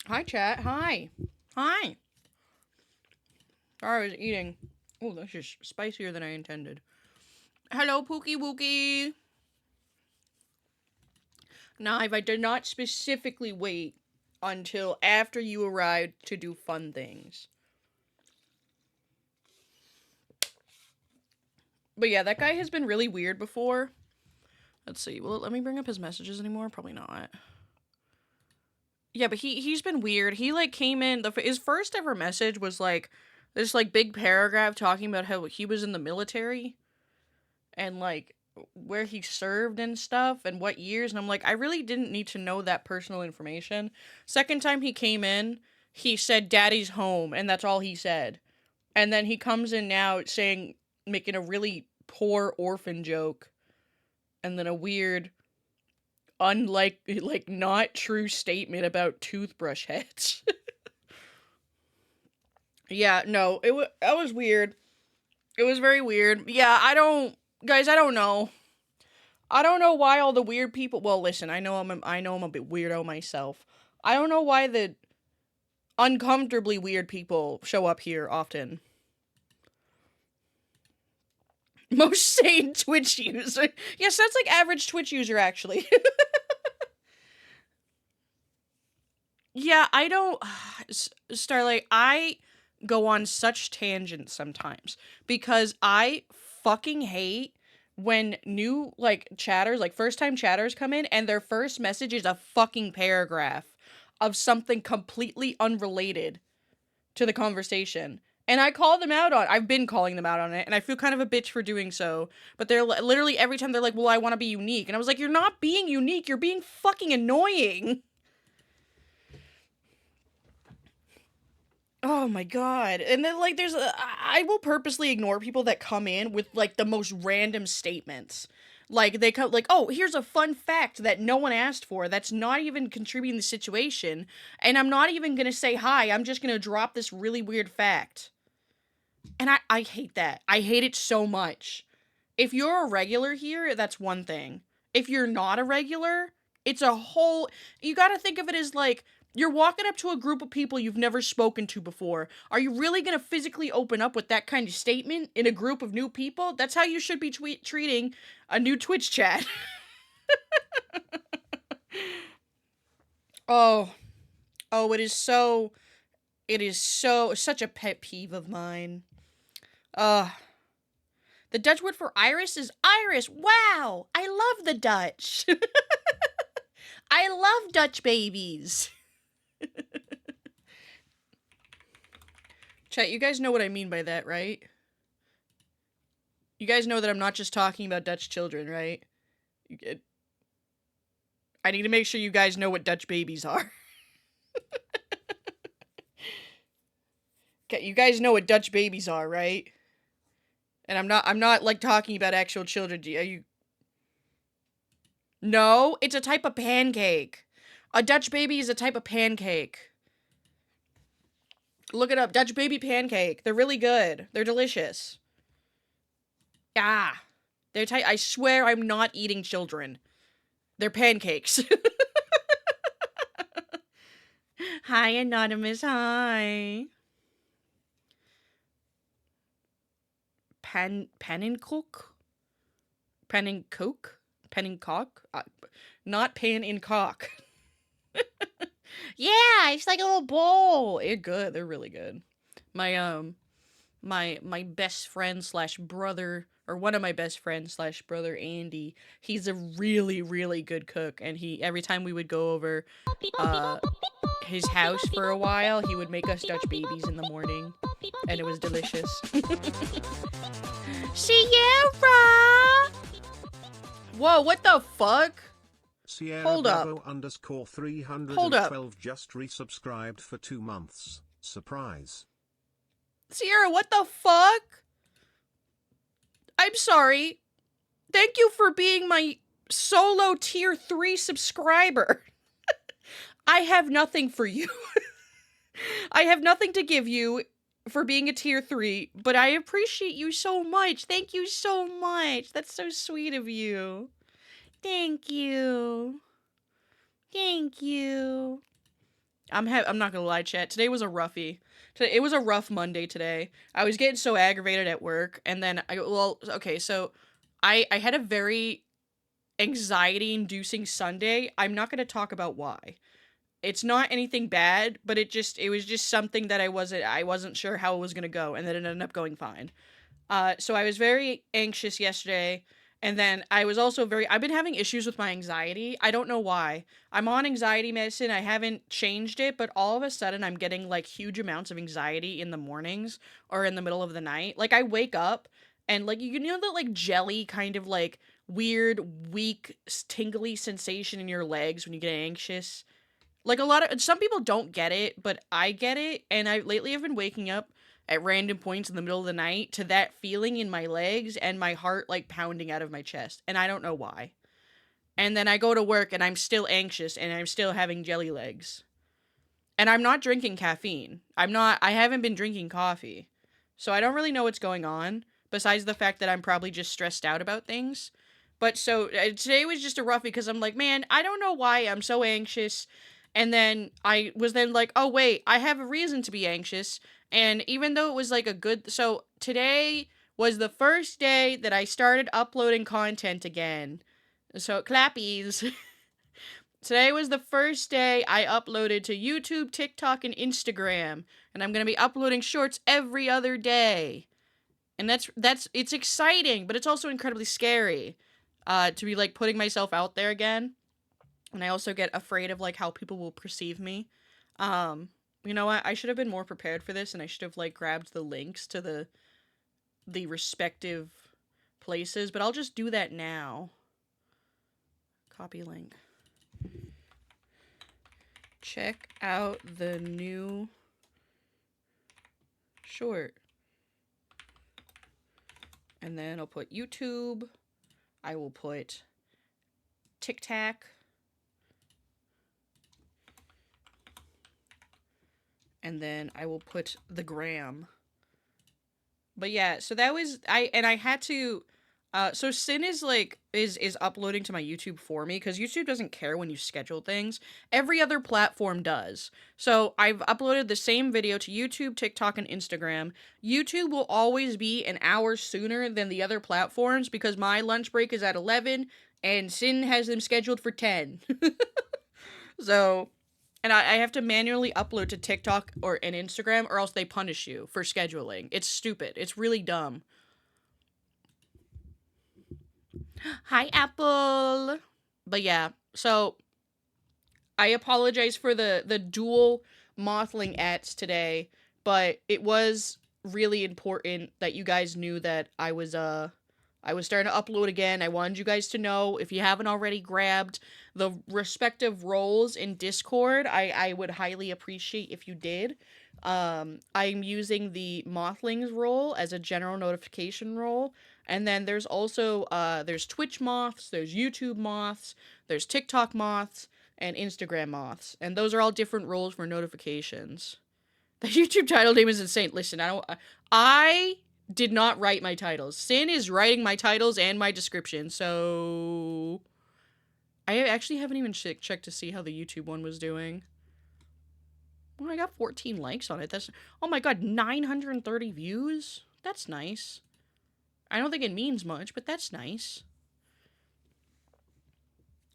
Hi, chat. Hi. Hi. Sorry, I was eating. Oh, this is spicier than I intended. Hello, Pookie Wookie. Knife, I did not specifically wait until after you arrived to do fun things. But yeah, that guy has been really weird before. Let's see. Will it let me bring up his messages anymore? Probably not. Yeah, but he's been weird. He like came in his first ever message was like this like big paragraph talking about how he was in the military and like where he served and stuff and what years, and I'm like, I really didn't need to know that personal information. Second time he came in, he said daddy's home and that's all he said. And then he comes in now saying, making a really poor orphan joke and then a weird unlike like not true statement about toothbrush heads. Yeah, no, that was weird. It was very weird. Yeah, I don't know. I don't know why all the weird people. Well, listen, I know I'm a bit weirdo myself. I don't know why the uncomfortably weird people show up here often. Most sane Twitch user. Yes, that's like average Twitch user actually. Yeah, I don't. Starlight, I go on such tangents sometimes because I fucking hate when new like chatters, like first time chatters come in and their first message is a fucking paragraph of something completely unrelated to the conversation. And I call them out on I've been calling them out on it and I feel kind of a bitch for doing so, but they're literally every time they're like, "Well, I want to be unique." And I was like, "You're not being unique. You're being fucking annoying." Oh my god. And then like I will purposely ignore people that come in with like the most random statements. Like they come like, "Oh, here's a fun fact that no one asked for. That's not even contributing to the situation, and I'm not even going to say hi. I'm just going to drop this really weird fact." And I hate that. I hate it so much. If you're a regular here, that's one thing. If you're not a regular, it's a whole. You got to think of it as like you're walking up to a group of people you've never spoken to before. Are you really going to physically open up with that kind of statement in a group of new people? That's how you should be treating a new Twitch chat. Oh, oh, it is such a pet peeve of mine. Uh, the Dutch word for iris is iris. Wow, I love the Dutch. I love Dutch babies. Chat, you guys know what I mean by that, right? You guys know that I'm not just talking about Dutch children, right? I need to make sure you guys know what Dutch babies are. Okay, you guys know what Dutch babies are, right? And I'm not like talking about actual children. Are you? No, it's a type of pancake. A Dutch baby is a type of pancake. Look it up, Dutch baby pancake. They're really good. They're delicious. Yeah. They're tight. I swear I'm not eating children. They're pancakes. Hi, Anonymous. Hi. Pen and cook? Pen and coke? Pen and cock? Not pan and cock. Yeah, it's like a little bowl. They're good. They're really good. My my best friend slash brother, or one of my best friends slash brother, Andy, he's a really good cook, and he every time we would go over uh his house for a while, he would make us Dutch babies in the morning, and it was delicious. Sierra! Whoa, what the fuck? Sierra Hold Bravo up. underscore Hold up. 312 just resubscribed for 2 months. Surprise. Sierra, what the fuck? I'm sorry. Thank you for being my solo tier 3 subscriber. I have nothing for you. I have nothing to give you for being a tier 3, but I appreciate you so much. Thank you so much. That's so sweet of you. Thank you. Thank you. I'm not gonna lie, chat. Today was a roughie. It was a rough Monday today. I was getting so aggravated at work, and then okay, so I had a very anxiety-inducing Sunday. I'm not gonna talk about why. It's not anything bad, but it was just something that I wasn't sure how it was gonna go, and then it ended up going fine. So I was very anxious yesterday, and then I've been having issues with my anxiety. I don't know why. I'm on anxiety medicine. I haven't changed it, but all of a sudden I'm getting like huge amounts of anxiety in the mornings or in the middle of the night. Like I wake up and like you know that like jelly kind of like weird, weak, tingly sensation in your legs when you get anxious. Like some people don't get it, but I get it, and I lately have been waking up at random points in the middle of the night to that feeling in my legs and my heart like pounding out of my chest, and I don't know why. And then I go to work and I'm still anxious and I'm still having jelly legs. And I'm not drinking caffeine. I haven't been drinking coffee. So I don't really know what's going on besides the fact that I'm probably just stressed out about things. But so today was just a roughie because I'm like, man, I don't know why I'm so anxious. And then I was then like, oh wait, I have a reason to be anxious. And even though it was like so today was the first day that I started uploading content again. So clappies. Today was the first day I uploaded to YouTube, TikTok, and Instagram. And I'm going to be uploading shorts every other day. And it's exciting, but it's also incredibly scary to be like putting myself out there again. And I also get afraid of like how people will perceive me. You know what? I should have been more prepared for this, and I should have like grabbed the links to the respective places, but I'll just do that now. Copy link. Check out the new short. And then I'll put YouTube. I will put TikTok. And then I will put the gram. But yeah, so that was I had to so Sin is uploading to my YouTube for me because YouTube doesn't care when you schedule things. Every other platform does. So I've uploaded the same video to YouTube, TikTok, and Instagram. YouTube will always be an hour sooner than the other platforms because my lunch break is at 11 and Sin has them scheduled for 10. So, and I have to manually upload to TikTok or an Instagram or else they punish you for scheduling. It's stupid. It's really dumb. Hi, Apple. But yeah, so I apologize for the dual mothling ads today, but it was really important that you guys knew that I was starting to upload again. I wanted you guys to know, if you haven't already grabbed the respective roles in Discord, I would highly appreciate if you did. I'm using the Mothlings role as a general notification role. And then there's also, there's Twitch moths, there's YouTube moths, there's TikTok moths, and Instagram moths. And those are all different roles for notifications. The YouTube title name is insane. Listen, I did not write my titles. Sin is writing my titles and my description, so I actually haven't even checked to see how the YouTube one was doing. Well, I got 14 likes on it. Oh my god, 930 views? That's nice. I don't think it means much, but that's nice.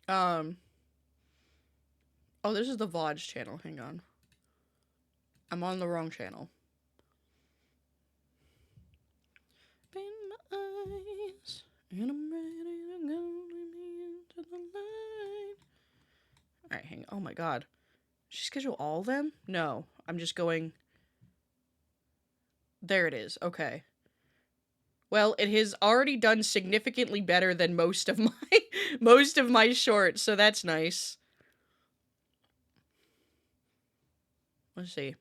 Oh, this is the VOD channel. Hang on. I'm on the wrong channel. In my eyes, and I'm ready to go into the light. Alright, hang on. Oh my god. Did she schedule all of them? No. I'm just going... There it is. Okay. Well, it has already done significantly better than most of my shorts, so that's nice. Let's see.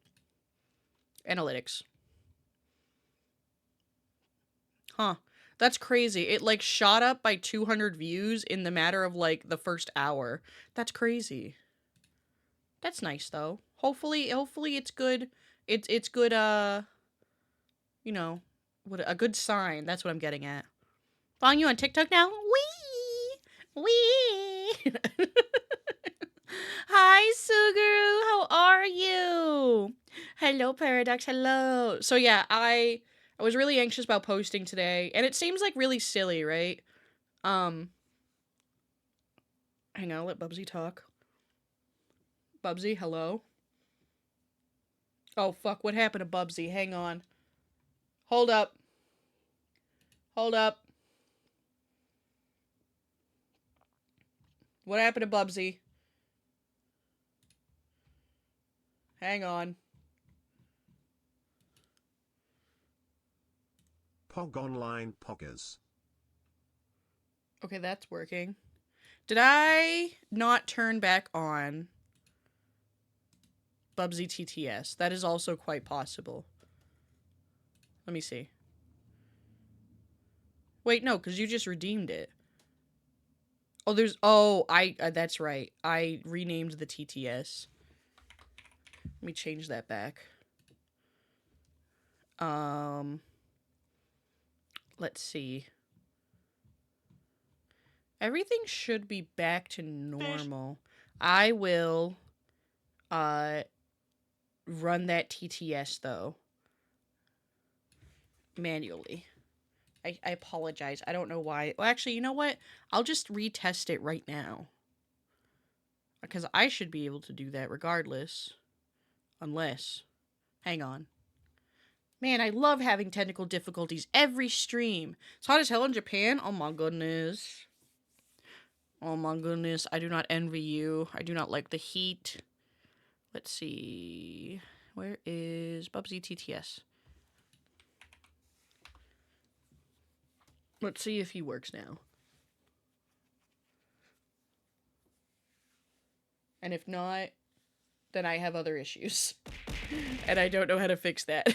Analytics. Huh. That's crazy. It, like, shot up by 200 views in the matter of, like, the first hour. That's crazy. That's nice, though. Hopefully it's good. It's good, you know, a good sign. That's what I'm getting at. Following you on TikTok now? Wee! Hi, Suguru. How are Hello, Paradox. Hello. So yeah, I was really anxious about posting today, and it seems like really silly, right? Hang on, I'll let Bubsy talk. Bubsy, hello. Oh fuck, what happened to Bubsy? Hang on. Hold up. Hold up. What happened to Bubsy? Hang on. Pog Online Poggers. Okay, that's working. Did I not turn back on Bubsy TTS? That is also quite possible. Let me see. Wait, no, because you just redeemed it. Oh, that's right. I renamed the TTS. Let me change that back. Let's see. Everything should be back to normal. I will, run that TTS, though. Manually. I apologize. I don't know why. Well, actually, you know what? I'll just retest it right now. Because I should be able to do that regardless. Unless. Hang on. Man, I love having technical difficulties every stream. It's hot as hell in Japan. Oh my goodness. Oh my goodness. I do not envy you. I do not like the heat. Let's see. Where is Bubsy TTS? Let's see if he works now. And if not, then I have other issues. And I don't know how to fix that.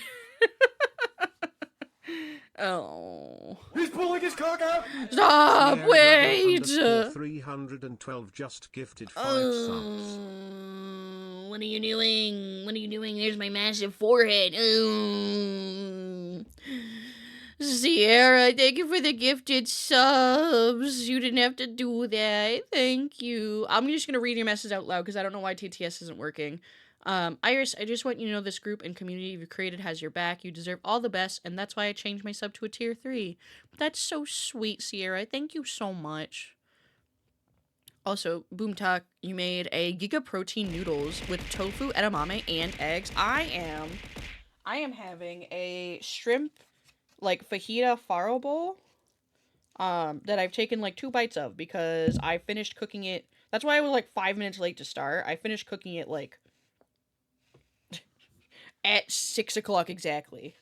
Oh. He's pulling his cock out! Stop! Sierra Wait! Bravo 312 just gifted 5 subs. What are you doing? What are you doing? There's my massive forehead. Sierra, thank you for the gifted subs. You didn't have to do that. Thank you. I'm just going to read your message out loud because I don't know why TTS isn't working. Iris, I just want you to know this group and community you've created has your back. You deserve all the best, and that's why I changed my sub to a tier 3. That's so sweet, Sierra. Thank you so much. Also, Boomtalk, you made a Giga Protein noodles with tofu, edamame, and eggs. I am having a shrimp, like, fajita faro bowl, that I've taken, like, 2 bites of because I finished cooking it. That's why I was, like, 5 minutes late to start. I finished cooking it, like, at 6 o'clock exactly.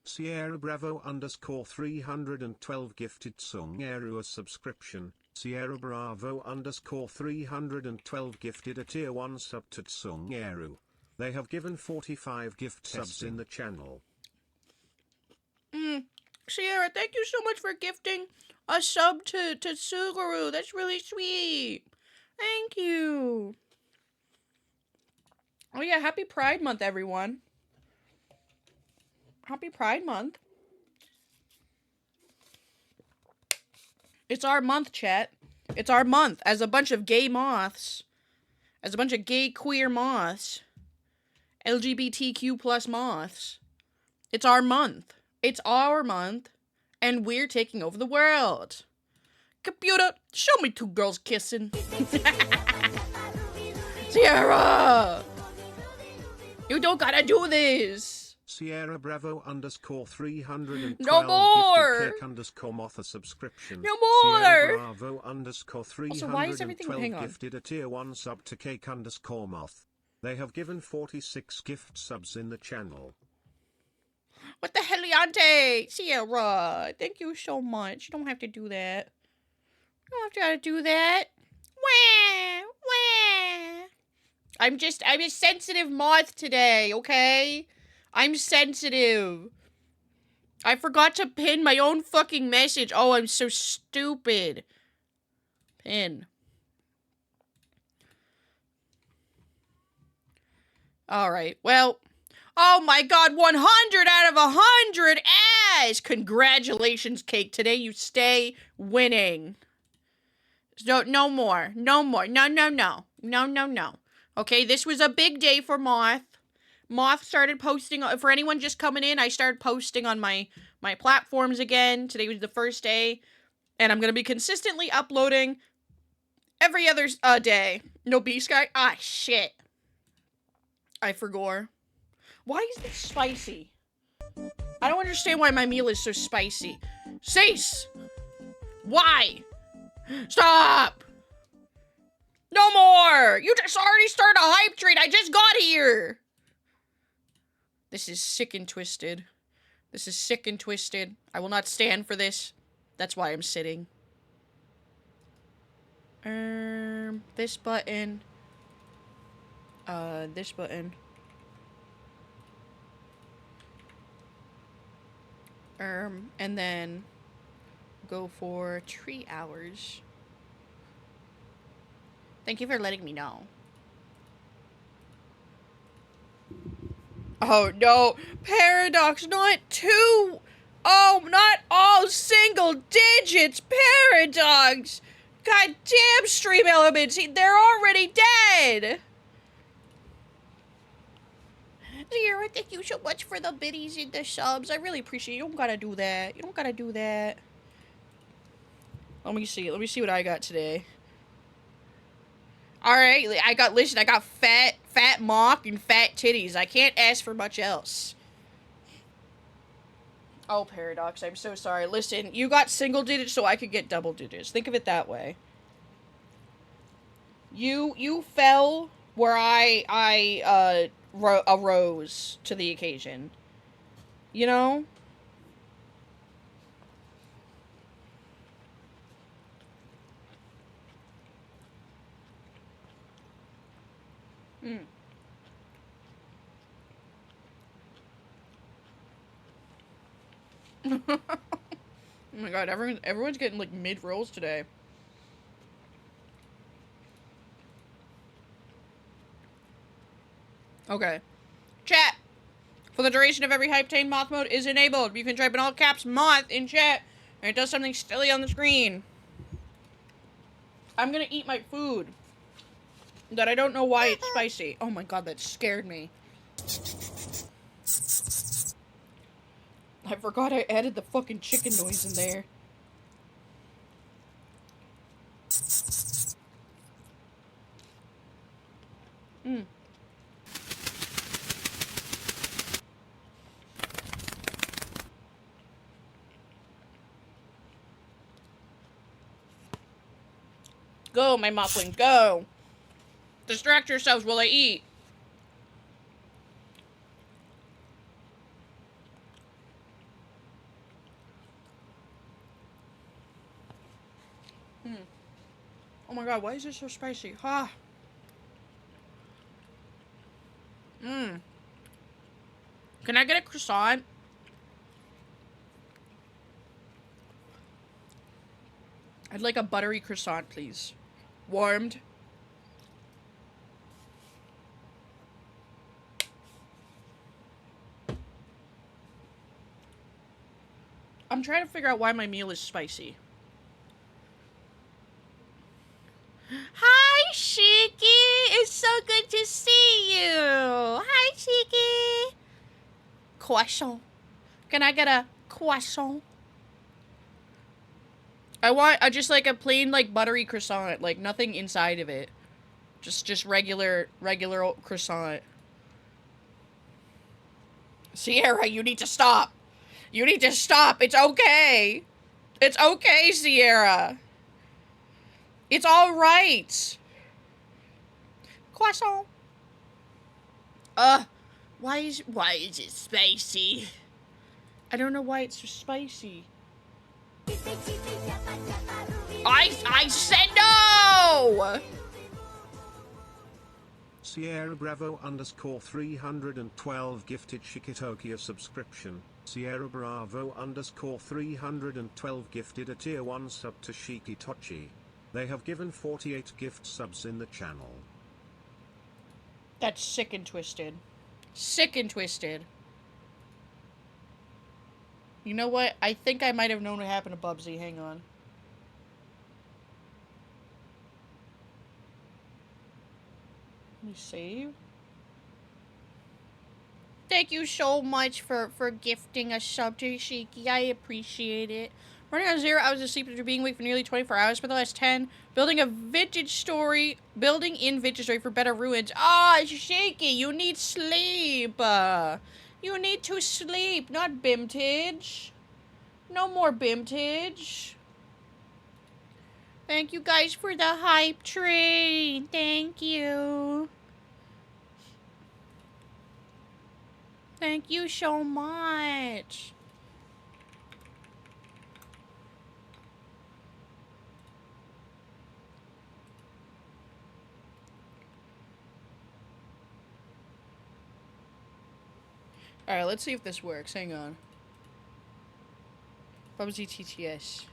Sierra Bravo _ 312 gifted Sung Eru a subscription. Sierra Bravo _ 312 gifted a tier 1 sub to Sung Eru. They have given 45 gift subs in the channel. Sierra, thank you so much for gifting a sub to Suguru. That's really sweet. Thank you. Oh yeah, happy Pride Month, everyone. Happy Pride Month. It's our month, chat. It's our month as a bunch of gay moths. As a bunch of gay queer moths. LGBTQ plus moths. It's our month. It's our month. And we're taking over the world. Computer, show me 2 girls kissing. Sierra! You don't gotta do this! Sierra Bravo _ 312 No more! gifted cake _ a subscription. No more! Sierra Bravo _ 312 Also, why is everything... Hang on. gifted a tier 1 sub to cake _ moth. They have given 46 gift subs in the channel. What the heliante? Sierra, thank you so much. You don't have to do that. You don't have to do that. Wah, wah. I'm a sensitive moth today, okay? I'm sensitive. I forgot to pin my own fucking message. Oh, I'm so stupid. Pin. Alright, well, Oh my god, 100 out of 100 ass! Congratulations, Cake. Today you stay winning. No more. No more. No, no, no. No, no, no. Okay, this was a big day for Moth. Moth started posting, for anyone just coming in, I started posting on my platforms again. Today was the first day, and I'm gonna be consistently uploading every other day. No B-Sky? Ah, shit. I forgot. Why is this spicy? I don't understand why my meal is so spicy. Cease! Why? Stop! No more! You just already started a hype train. I just got here. This is sick and twisted. This is sick and twisted. I will not stand for this. That's why I'm sitting. This button. This button. And then go for 3 hours. Thank you for letting me know. Oh no, Paradox, not 2. Oh, not all single digits, Paradox. God damn, Stream Elements, they're already dead. Zero, thank you so much for the biddies and the subs. I really appreciate it. You don't gotta do that. You don't gotta do that. Let me see. Let me see what I got today. Alright, I got fat mock and fat titties. I can't ask for much else. Oh, Paradox, I'm so sorry. Listen, you got single digits so I could get double digits. Think of it that way. You fell where I arose to the occasion. You know? Hmm. Oh my god, everyone's getting like mid rolls today. Okay. Chat. For the duration of every hype train, moth mode is enabled. You can type in all caps moth in chat, and it does something silly on the screen. I'm gonna eat my food. That I don't know why it's spicy. Oh my god, that scared me. I forgot I added the fucking chicken noise in there. Mm. Go, my muffin, go! Distract yourselves while I eat. Oh my god, why is this so spicy? Ah. Can I get a croissant? I'd like a buttery croissant, please. Warmed. I'm trying to figure out why my meal is spicy. Hi, Shiki! It's so good to see you! Hi, Shiki! Croissant. Can I get a croissant? I want just like a plain like buttery croissant, like nothing inside of it. Just regular croissant. Sierra, you need to stop. You need to stop. It's okay. It's okay, Sierra. It's all right. Croissant. Why is it spicy? I don't know why it's so spicy. I said no! Sierra Bravo _ 312 gifted Shikitokia subscription. Sierra Bravo _ 312 gifted a tier 1 sub to Shikitochi. They have given 48 gift subs in the channel. That's sick and twisted. Sick and twisted. You know what? I think I might have known what happened to Bubsy. Hang on. Let me save. Thank you so much for gifting a sub to Shiki. I appreciate it. Running on 0 hours of sleep after being awake for nearly 24 hours for the last 10. Building in vintage story for better ruins. Ah, Shaky, you need sleep. You need to sleep, not bimtage. No more bimtage. Thank you guys for the hype train. Thank you. Thank you so much. Alright, let's see if this works. Hang on. Bubsy TTS.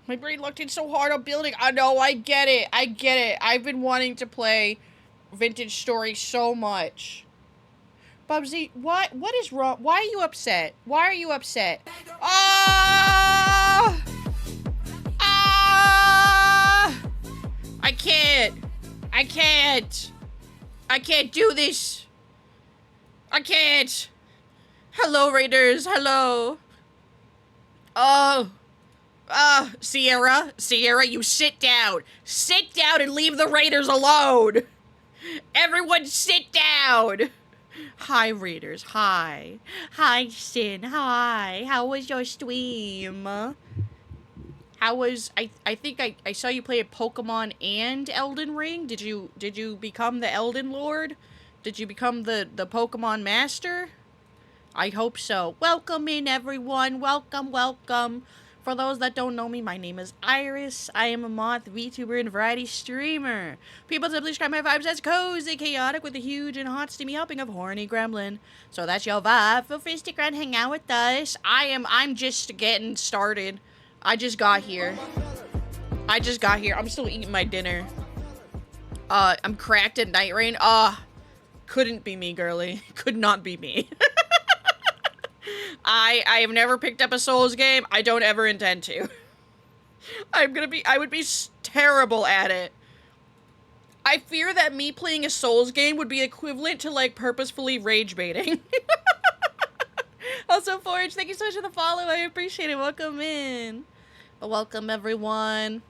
My brain looked in so hard on building. I know, I get it. I get it. I've been wanting to play Vintage Story so much. Bubsy, what is wrong? Why are you upset? Why are you upset? Ah! Ah! I can't. I can't. I can't do this. I can't. Hello, Raiders. Hello. Oh. Sierra, you sit down. Sit down and leave the Raiders alone. Everyone sit down. Hi, Raiders. Hi. Hi, Sin. Hi. How was your stream? How was... I think I saw you play a Pokemon and Elden Ring. Did you become the Elden Lord? Did you become the Pokemon Master? I hope so. Welcome in, everyone. Welcome, welcome. For those that don't know me, my name is Iris. I am a moth VTuber and variety streamer. People simply describe my vibes as cozy, chaotic, with a huge and hot steamy helping of horny gremlin. So that's your vibe. Feel free to stick around, hang out with us. I'm just getting started. I just got here. I'm still eating my dinner. I'm cracked at Night Rain. Couldn't be me, girly. Could not be me. I have never picked up a Souls game. I don't ever intend to. I would be terrible at it. I fear that me playing a Souls game would be equivalent to, like, purposefully rage baiting. Also, Forge, thank you so much for the follow. I appreciate it. Welcome in. Welcome, everyone.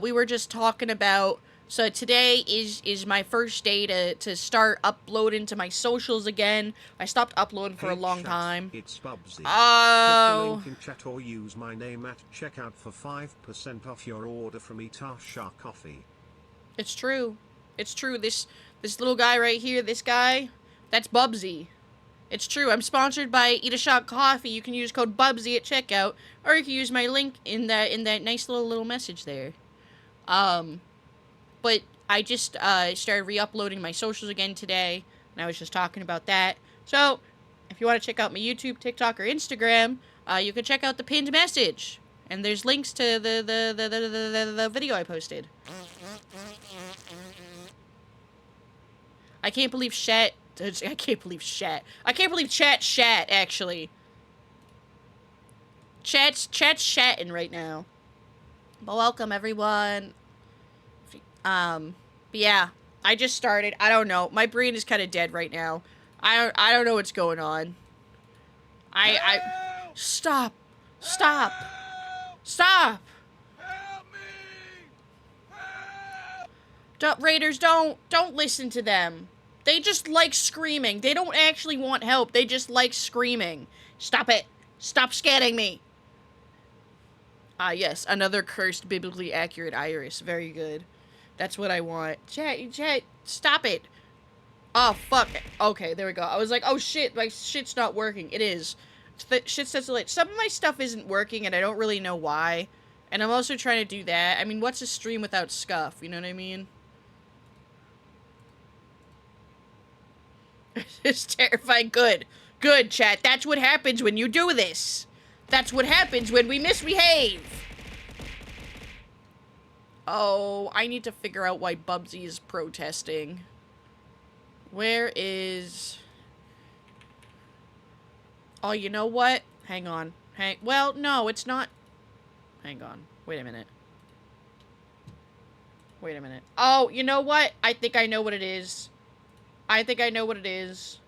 We were just talking about... So today is my first day to start uploading to my socials again. I stopped uploading for a long time. It's Bubsy. Oh. Click the link in chat or use my name at checkout for 5% off your order from Itasha Coffee. It's true. It's true. This little guy right here, this guy, that's Bubsy. It's true. I'm sponsored by Eat a Shot Coffee. You can use code Bubsy at checkout, or you can use my link in that nice little message there. But I just started re-uploading my socials again today, and I was just talking about that. So, if you want to check out my YouTube, TikTok, or Instagram, you can check out the pinned message. And there's links to the video I posted. I can't believe chat, actually. Chat's chatting right now. But welcome, everyone. But yeah, I just started. I don't know. My brain is kind of dead right now. I don't know what's going on. Stop. Stop. Stop. Help me! Help! Raiders, don't listen to them. They just like screaming. They don't actually want help. They just like screaming. Stop it. Stop scaring me. Yes, another cursed, biblically accurate Iris. Very good. That's what I want. Chat, stop it. Oh, fuck. Okay, there we go. I was like, oh shit, my shit's not working. It is. Shit says late. Some of my stuff isn't working, and I don't really know why. And I'm also trying to do that. I mean, what's a stream without scuff? You know what I mean? It's terrifying. Good. Good, chat. That's what happens when you do this. That's what happens when we misbehave. Oh, I need to figure out why Bubsy is protesting. Where is... Oh, you know what? Hang on. Well, no, it's not... Hang on. Wait a minute. Wait a minute. Oh, you know what? I think I know what it is. I think I know what it is.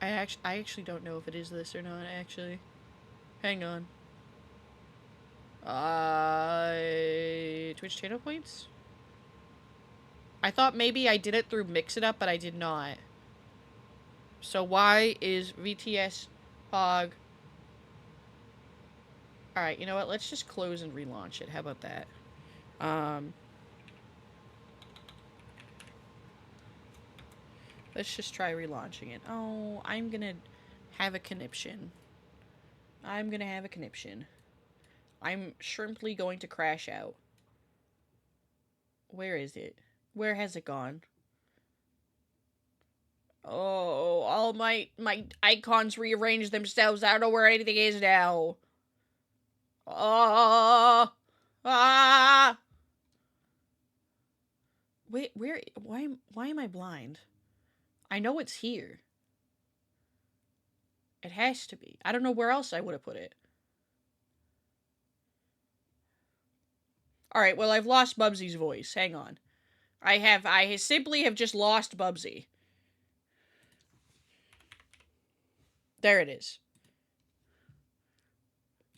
I actually don't know if it is this or not, actually. Hang on. Twitch channel points? I thought maybe I did it through Mix It Up, but I did not. So why is VTS Hog... Alright, you know what? Let's just close and relaunch it. How about that? Let's just try relaunching it. Oh, I'm gonna have a conniption. I'm gonna have a conniption. I'm shrimply going to crash out. Where is it? Where has it gone? Oh, all my icons rearranged themselves. I don't know where anything is now. Oh, ah. Wait, where? Why am I blind? I know it's here. It has to be. I don't know where else I would have put it. Alright, well, I've lost Bubsy's voice. Hang on. I simply have just lost Bubsy. There it is.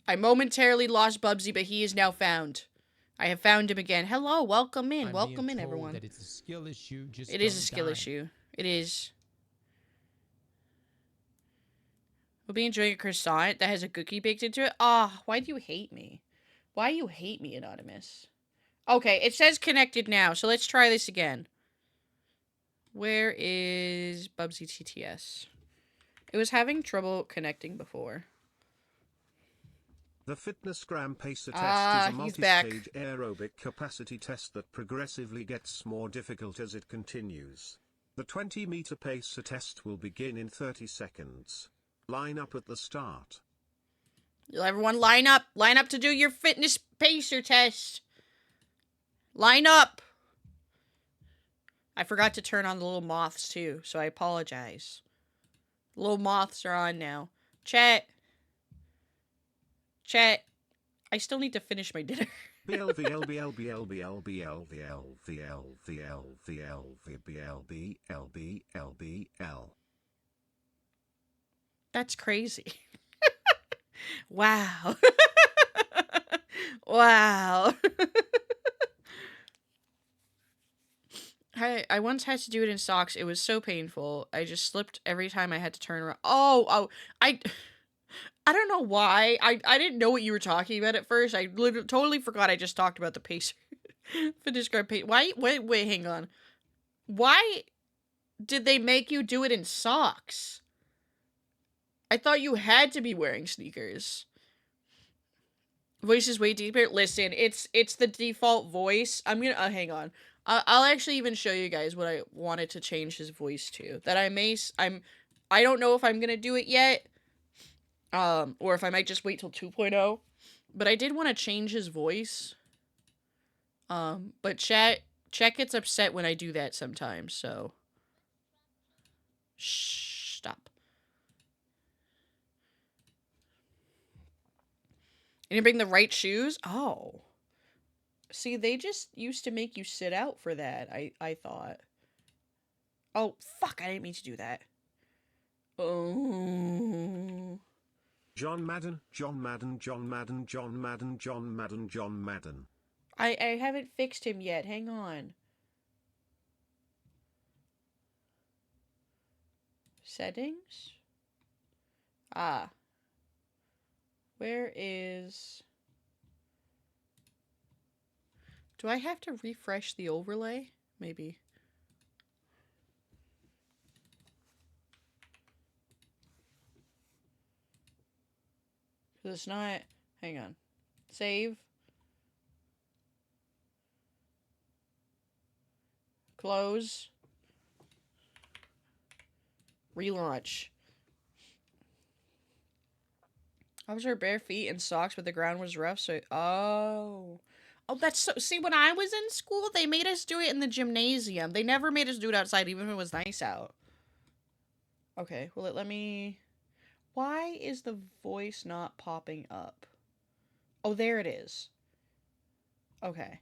I momentarily lost Bubsy, but he is now found. I have found him again. Hello, welcome in. Welcome in, everyone. That it's a skill issue. It is a skill issue. It is. We'll be enjoying a croissant that has a cookie baked into it. Ah, why do you hate me? Why do you hate me, Anonymous? Okay, it says connected now, so let's try this again. Where is Bubsy TTS? It was having trouble connecting before. The Fitnessgram Pacer test is a multi-stage aerobic capacity test that progressively gets more difficult as it continues. The 20-meter Pacer test will begin in 30 seconds. Line up at the start. Everyone line up. Line up to do your fitness pacer test. Line up. I forgot to turn on the little moths too, so I apologize. The little moths are on now. Chat. I still need to finish my dinner. That's crazy. Wow. Wow. I once had to do it in socks. It was so painful. I just slipped every time I had to turn around. I don't know why. I didn't know what you were talking about at first. I literally totally forgot I just talked about the pacer. Fitness grab pacer. Why? Wait, hang on. Why did they make you do it in socks? I thought you had to be wearing sneakers. Voice is way deeper. Listen, it's the default voice. I'm gonna hang on. I'll actually even show you guys what I wanted to change his voice to. That I don't know if I'm gonna do it yet. Or if I might just wait till 2.0. But I did want to change his voice. But chat gets upset when I do that sometimes, so. Shh, stop. And you bring the right shoes? Oh. See, they just used to make you sit out for that, I thought. Oh, fuck, I didn't mean to do that. Oh. John Madden. I haven't fixed him yet. Hang on. Settings? Ah. Where is... Do I have to refresh the overlay? Maybe. Because it's not... Hang on. Save. Close. Relaunch. I was wearing bare feet and socks, but the ground was rough, so... Oh. Oh, that's so... See, when I was in school, they made us do it in the gymnasium. They never made us do it outside, even if it was nice out. Okay, well, let me... Why is the voice not popping up? Oh, there it is. Okay.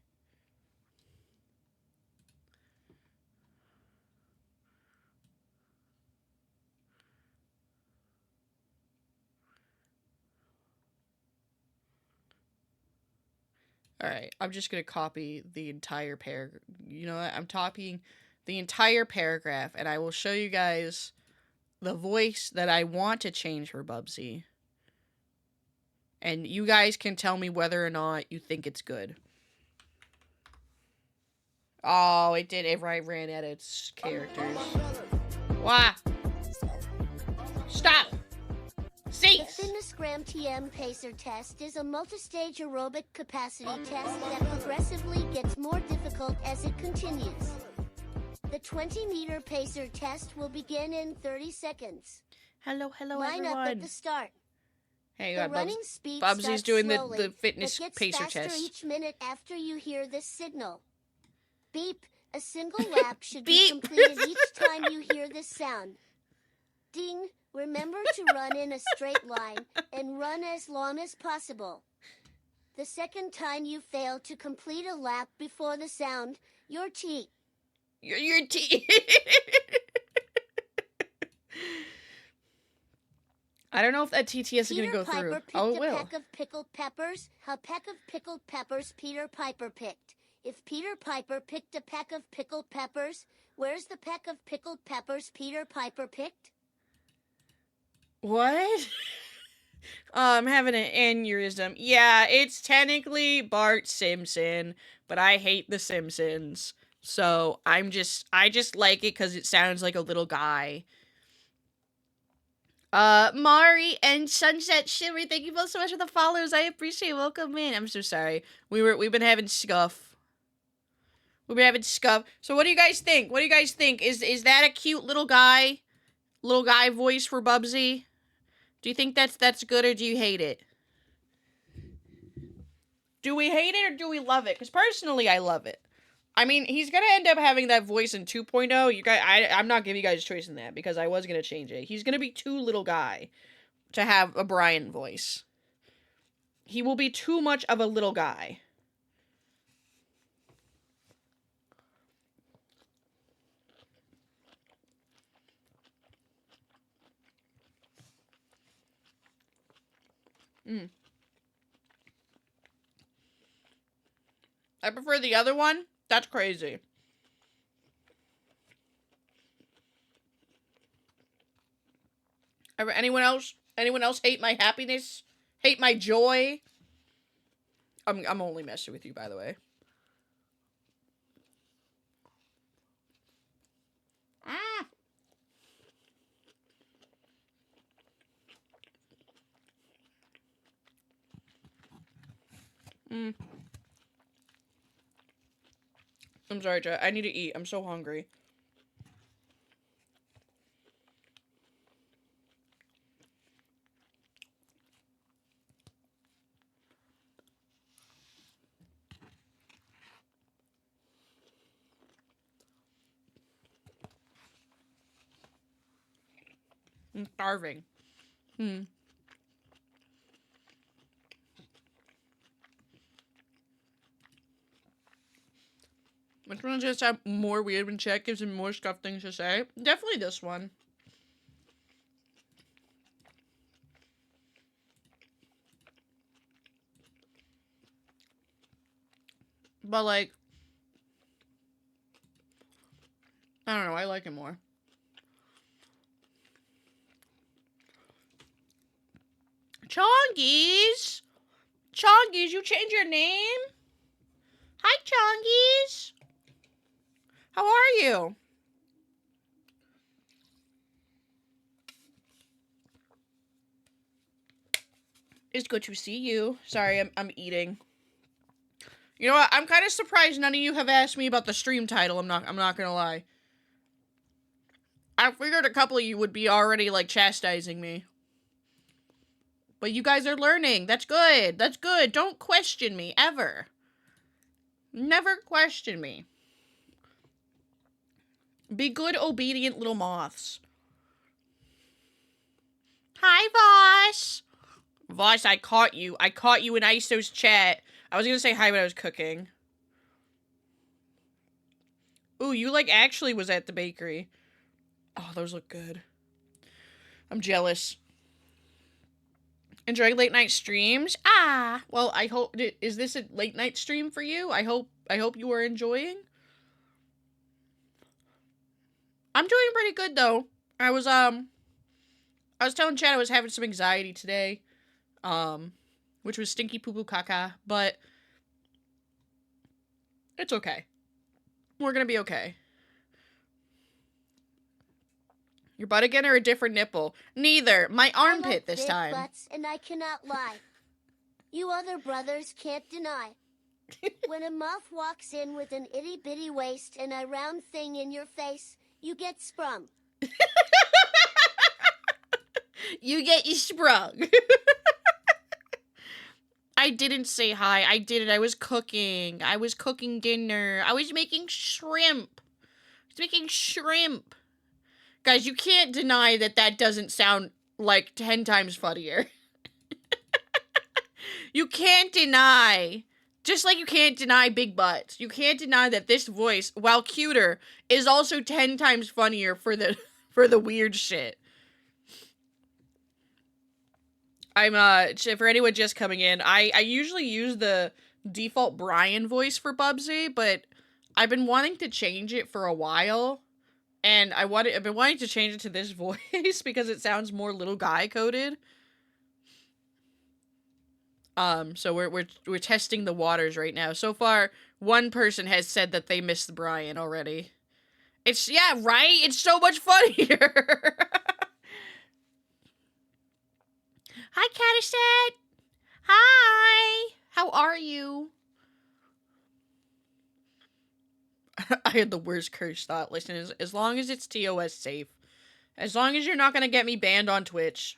Alright, I'm just gonna copy the entire paragraph. You know what? I'm copying the entire paragraph, and I will show you guys the voice that I want to change for Bubsy. And you guys can tell me whether or not you think it's good. Oh, it did. It ran out of its characters. Wah! Stop! The Fitnessgram TM Pacer test is a multi-stage aerobic capacity test that progressively gets more difficult as it continues. The 20-meter Pacer test will begin in 30 seconds. Hello, Line everyone. up at the start. Hey, the running speed Bubsy's starts doing slowly, the fitness but gets Pacer faster test. each minute after you hear this signal. Beep. A single lap should be completed each time you hear this sound. Ding. Remember to run in a straight line and run as long as possible. The second time you fail to complete a lap before the sound, your T. Your T. I don't know if that TTS is going to go through. Oh, it will. Peter Piper picked a peck of pickled peppers. A peck of pickled peppers Peter Piper picked. If Peter Piper picked a peck of pickled peppers, where's the peck of pickled peppers Peter Piper picked? What? I'm having an aneurysm. Yeah, it's technically Bart Simpson, but I hate The Simpsons. So I just like it because it sounds like a little guy. Mari and Sunset Shimmery, thank you both so much for the follows. I appreciate it. Welcome in. I'm so sorry. We've been having scuff. We've been having scuff. So what do you guys think? What do you guys think? Is that a cute little guy? Little guy voice for Bubsy? Do you think that's good, or do you hate it? Do we hate it or do we love it? Because personally, I love it. I mean, he's gonna end up having that voice in 2.0. You guys, I'm not giving you guys a choice in that because I was gonna change it. He's gonna be too little guy to have a Brian voice. He will be too much of a little guy. I prefer the other one. That's crazy. Anyone else? Anyone else hate my happiness? Hate my joy? I'm only messing with you, by the way. I'm sorry, Chat. I need to eat. I'm so hungry. I'm starving. Which one just have more weird when Chat gives him more scuffed things to say? Definitely this one. But like, I don't know, I like it more. Chongies! Chongies, you changed your name? Hi, Chongies! How are you? It's good to see you. Sorry, I'm eating. You know what? I'm kind of surprised none of you have asked me about the stream title. I'm not gonna lie. I figured a couple of you would be already like chastising me. But you guys are learning. That's good. That's good. Don't question me, ever. Never question me. Be good, obedient little moths. Hi, Voss. Voss, I caught you. I caught you in ISO's chat. I was gonna say hi when I was cooking. Ooh, you, like, actually was at the bakery. Oh, those look good. I'm jealous. Enjoying late night streams? Ah, well, I hope, is this a late night stream for you? I hope you are enjoying. I'm doing pretty good, though. I was telling Chad I was having some anxiety today, which was stinky poo-poo caca, but it's okay. We're gonna be okay. Your butt again or a different nipple? Neither. My armpit this time. Butts, and I cannot lie. You other brothers can't deny. When a moth walks in with an itty-bitty waist and a round thing in your face, you get sprung. You get you sprung. I didn't say hi. I did it. I was cooking. I was cooking dinner. I was making shrimp. Guys, you can't deny that that doesn't sound like 10 times funnier. You can't deny. Just like you can't deny big butts. You can't deny that this voice, while cuter, is also 10 times funnier for the weird shit. For anyone just coming in, I usually use the default Brian voice for Bubsy, but I've been wanting to change it for a while, and I've been wanting to change it to this voice because it sounds more little guy coded. So we're testing the waters right now. So far, one person has said that they missed Brian already. Yeah, right? It's so much funnier. Hi, Caddystat. Hi. How are you? I had the worst curse thought. Listen, as long as it's TOS safe. As long as you're not going to get me banned on Twitch.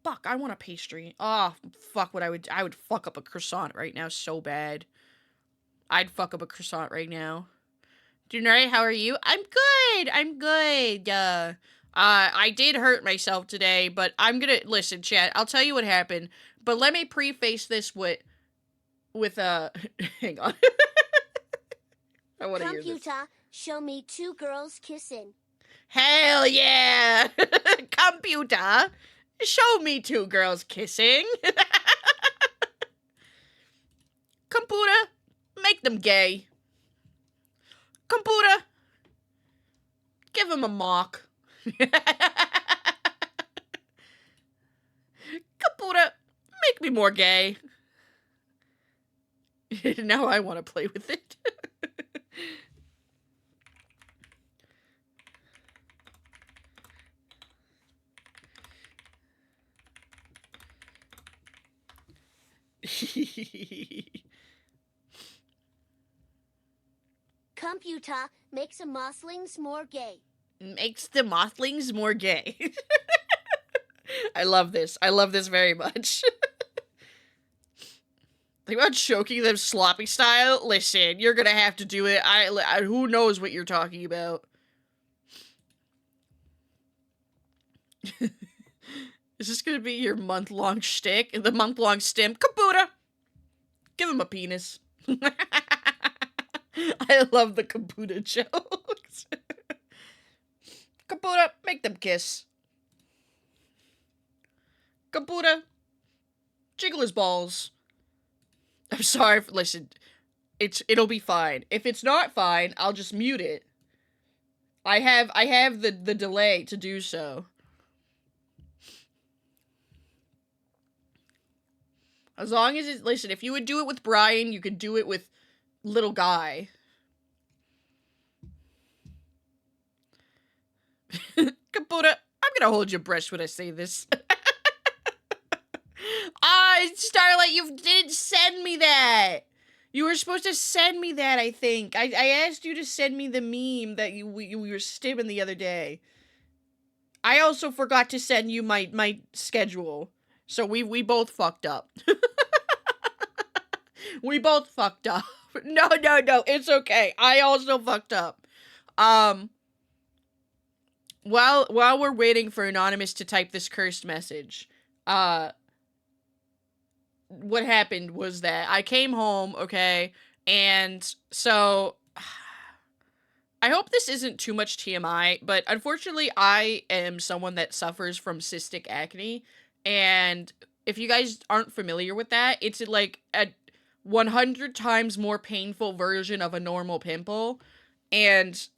Fuck, I want a pastry. Oh, fuck what I would fuck up a croissant right now so bad. I'd fuck up a croissant right now. Doing right? How are you? I'm good. I did hurt myself today, but I'm gonna listen, chat. I'll tell you what happened, but let me preface this with hang on. I want to hear this. Computer, show me two girls kissing. Hell yeah! Computer, show me two girls kissing. Computer, make them gay. Computer, give them a mock. Computer, make me more gay. Now I want to play with it. Computer makes the mothlings more gay. Makes the mothlings more gay. I love this. I love this very much. Think about choking them sloppy style? Listen, you're gonna have to do it. Who knows what you're talking about. Is this gonna be your month-long shtick? The month-long stim? Kabuta! Give him a penis. I love the Kabuta jokes. Kabuta, make them kiss. Kabuta, jiggle his balls. I'm sorry, listen, it'll be fine. If it's not fine, I'll just mute it. I have the delay to do so. As long as it's, listen, if you would do it with Brian, you could do it with little guy. Kabuta, I'm gonna hold your breast when I say this. Starlight, you didn't send me that. You were supposed to send me that, I think. I asked you to send me the meme that we were stimming the other day. I also forgot to send you my schedule. So we both fucked up. We both fucked up. No, it's okay. I also fucked up. While we're waiting for Anonymous to type this cursed message, what happened was that I came home, okay, and so I hope this isn't too much TMI, but unfortunately I am someone that suffers from cystic acne, and if you guys aren't familiar with that, it's like a 100 times more painful version of a normal pimple, and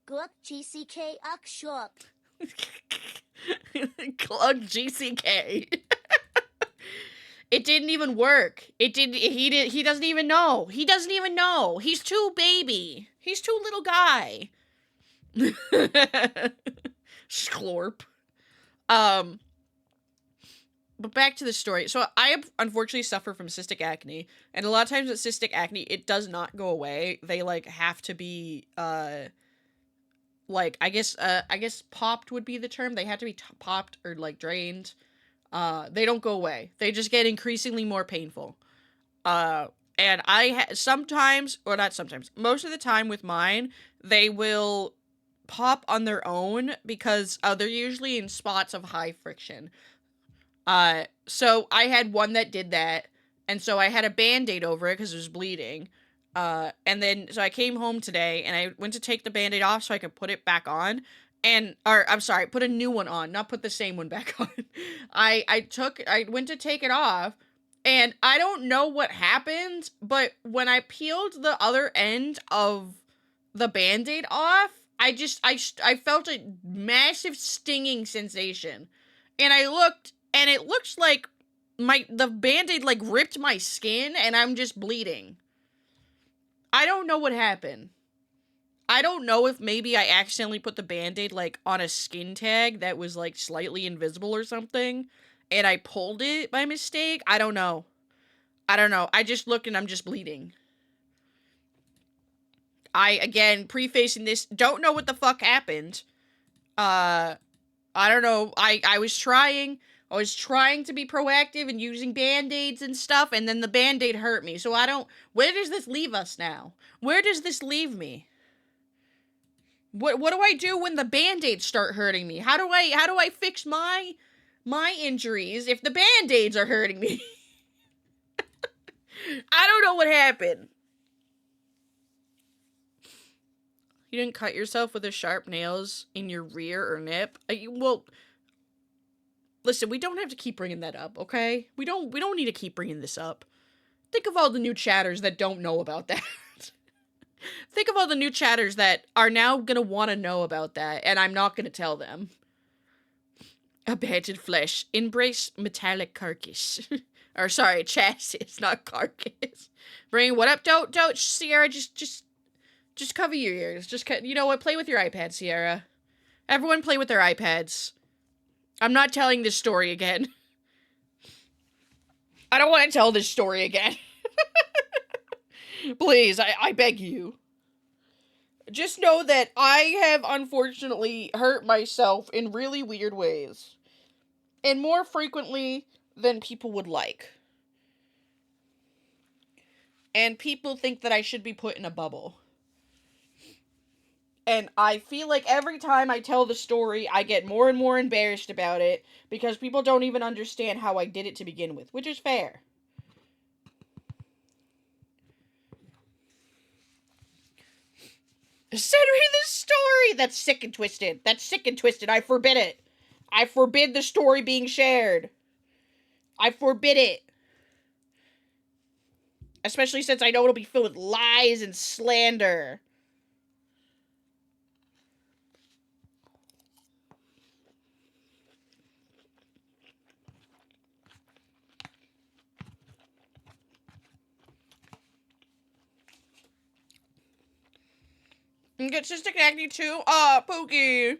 Gluck GCK Akshop. Glug GCK. It didn't even work. He doesn't even know. He doesn't even know. He's too baby. He's too little guy. Sklorp. But back to the story. So I unfortunately suffer from cystic acne, and a lot of times with cystic acne, it does not go away. They like have to be like I guess popped would be the term. They have to be popped or like drained. They don't go away. They just get increasingly more painful. And sometimes, or not sometimes, most of the time with mine, they will pop on their own because they're usually in spots of high friction. So I had one that did that, and so I had a Band-Aid over it because it was bleeding. And then, so I came home today, and I went to take the Band-Aid off so I could put it back on, I'm sorry, put a new one on, not put the same one back on. I went to take it off, and I don't know what happened, but when I peeled the other end of the Band-Aid off, I felt a massive stinging sensation. And I looked, and it looks like the Band-Aid, like, ripped my skin, and I'm just bleeding. I don't know what happened. I don't know if maybe I accidentally put the Band-Aid, like, on a skin tag that was, like, slightly invisible or something, and I pulled it by mistake. I don't know. I just looked, and I'm just bleeding. Again, prefacing this, don't know what the fuck happened. I don't know. I was trying to be proactive and using Band-Aids and stuff, and then the Band-Aid hurt me. So where does this leave us now? Where does this leave me? What do I do when the Band-Aids start hurting me? How do I fix my injuries if the Band-Aids are hurting me? I don't know what happened. You didn't cut yourself with the sharp nails in your rear or nip? Well, listen, we don't have to keep bringing that up, okay? We don't need to keep bringing this up. Think of all the new chatters that don't know about that. Think of all the new chatters that are now gonna want to know about that, and I'm not gonna tell them. Abandoned flesh. Embrace metallic carcass. Or sorry, chassis, not carcass. Bring what up? Don't, Sierra, just cover your ears. You know what? Play with your iPad, Sierra. Everyone play with their iPads. I'm not telling this story again. I don't want to tell this story again. Please, I beg you. Just know that I have unfortunately hurt myself in really weird ways. And more frequently than people would like. And people think that I should be put in a bubble. And I feel like every time I tell the story, I get more and more embarrassed about it because people don't even understand how I did it to begin with, which is fair. Send me the story! That's sick and twisted. I forbid it. I forbid the story being shared. I forbid it. Especially since I know it'll be filled with lies and slander. And get cystic acne too? Ah, Pookie.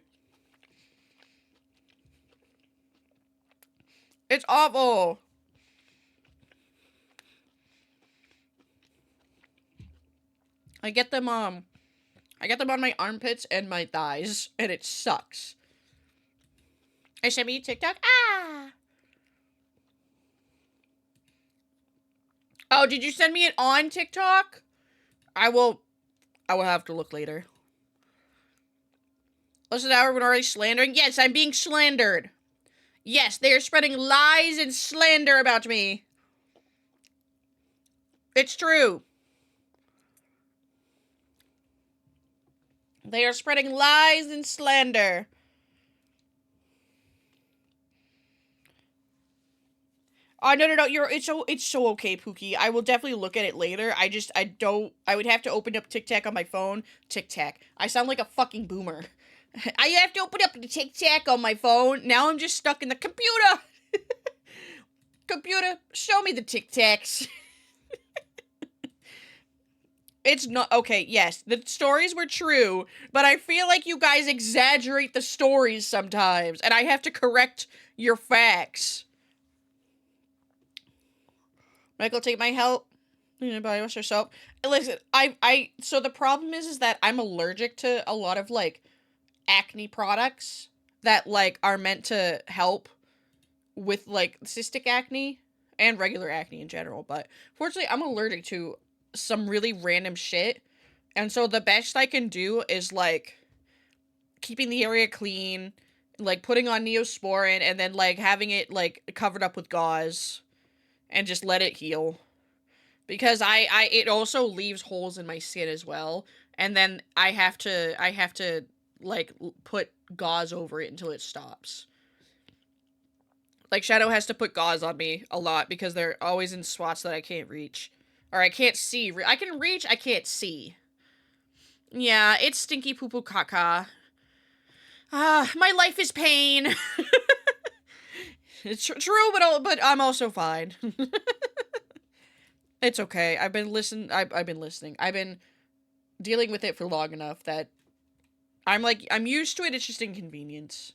It's awful. I get them on my armpits and my thighs, and it sucks. I sent me a TikTok. Ah. Oh, did you send me it on TikTok? I will have to look later. Listen, now we're already slandering. Yes, I'm being slandered. Yes, they are spreading lies and slander about me. It's true. They are spreading lies and slander. Oh, no. It's so okay, Pookie. I will definitely look at it later. I would have to open up TikTok on my phone. TikTok. I sound like a fucking boomer. I have to open up the TikTok on my phone. Now I'm just stuck in the computer. Computer, show me the TikToks. It's not, okay, yes, the stories were true, but I feel like you guys exaggerate the stories sometimes, and I have to correct your facts. Michael, take my help. Body wash or soap. Listen, so the problem is that I'm allergic to a lot of, like, acne products that, like, are meant to help with, like, cystic acne and regular acne in general, but fortunately, I'm allergic to some really random shit, and so the best I can do is, like, keeping the area clean, like, putting on Neosporin, and then, like, having it, like, covered up with gauze, and just let it heal. Because it also leaves holes in my skin as well, and then I have to, like, put gauze over it until it stops. Like, Shadow has to put gauze on me a lot, because they're always in spots that I can't reach. Or I can't see. I can reach, I can't see. Yeah, it's stinky poo-poo caca. My life is pain. It's true, but I'm also fine. It's okay. I've been listening. I've been dealing with it for long enough that I'm used to it. It's just inconvenience.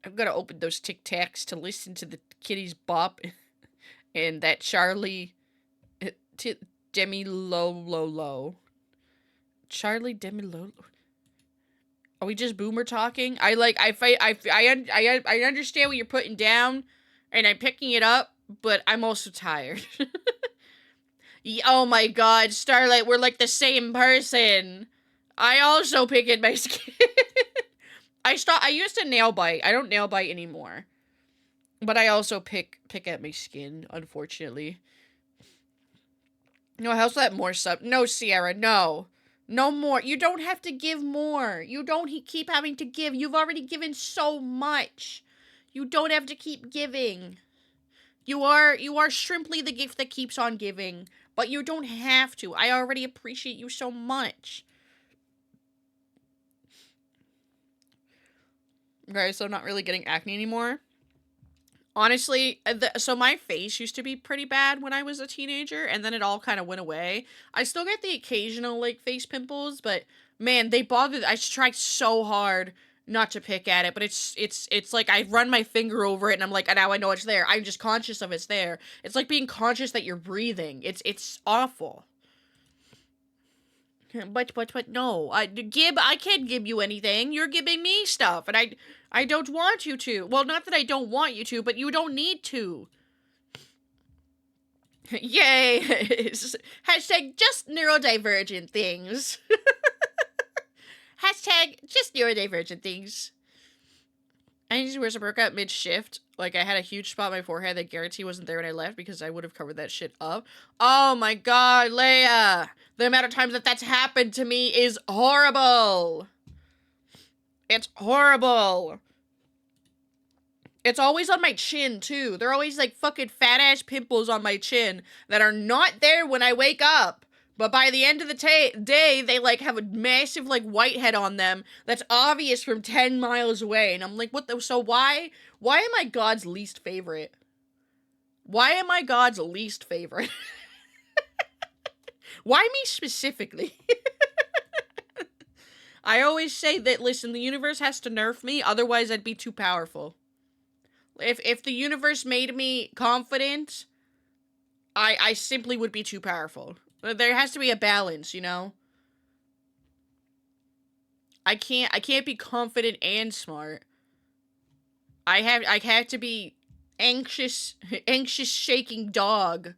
I'm gonna open those TikToks to listen to the kitties bop and that Charlie Demi Low. Charlie Demi Low. Are we just boomer talking? I understand what you're putting down, and I'm picking it up, but I'm also tired. Oh my god, Starlight, we're like the same person. I also pick at my skin. I used to nail bite. I don't nail bite anymore. But I also pick at my skin, unfortunately. No, how's that more sub? No, Sierra, no. No more. You don't have to give more. You don't keep having to give. You've already given so much. You don't have to keep giving. You are shrimply the gift that keeps on giving. But you don't have to. I already appreciate you so much. Okay, so I'm not really getting acne anymore. Honestly, so my face used to be pretty bad when I was a teenager, and then it all kind of went away. I still get the occasional, like, face pimples, but, man, they bothered. I tried so hard not to pick at it, but it's like I run my finger over it, and I'm like, now I know it's there. I'm just conscious of it's there. It's like being conscious that you're breathing. It's awful. But no, I can't give you anything. You're giving me stuff, and I don't want you to. Well, not that I don't want you to, but you don't need to. Yay! Hashtag just neurodivergent things. Hashtag just neurodivergent things. I need to wear some workout mid-shift. Like, I had a huge spot on my forehead that guarantee wasn't there when I left because I would have covered that shit up. Oh my god, Leia! The amount of times that that's happened to me is horrible! It's horrible! It's always on my chin, too. They're always, like, fucking fat-ass pimples on my chin that are not there when I wake up. But by the end of the day, they, like, have a massive, like, whitehead on them that's obvious from 10 miles away. And I'm like, what the... So why am I God's least favorite? Why am I God's least favorite? Why me specifically? I always say that, listen, the universe has to nerf me, otherwise I'd be too powerful. If the universe made me confident, I simply would be too powerful. There has to be a balance, you know? I can't be confident and smart. I have to be anxious shaking dog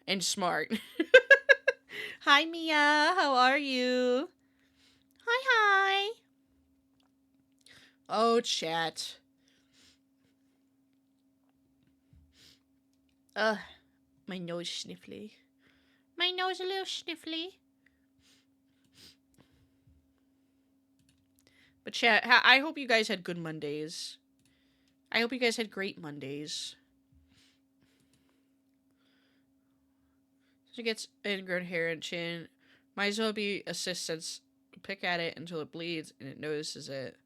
and smart. Hi Mia, how are you? Hi. Oh, chat. My nose sniffly. My nose a little sniffly. But chat, I hope you guys had good Mondays. I hope you guys had great Mondays. She gets ingrown hair and chin. Might as well be assistants. Pick at it until it bleeds and it notices it.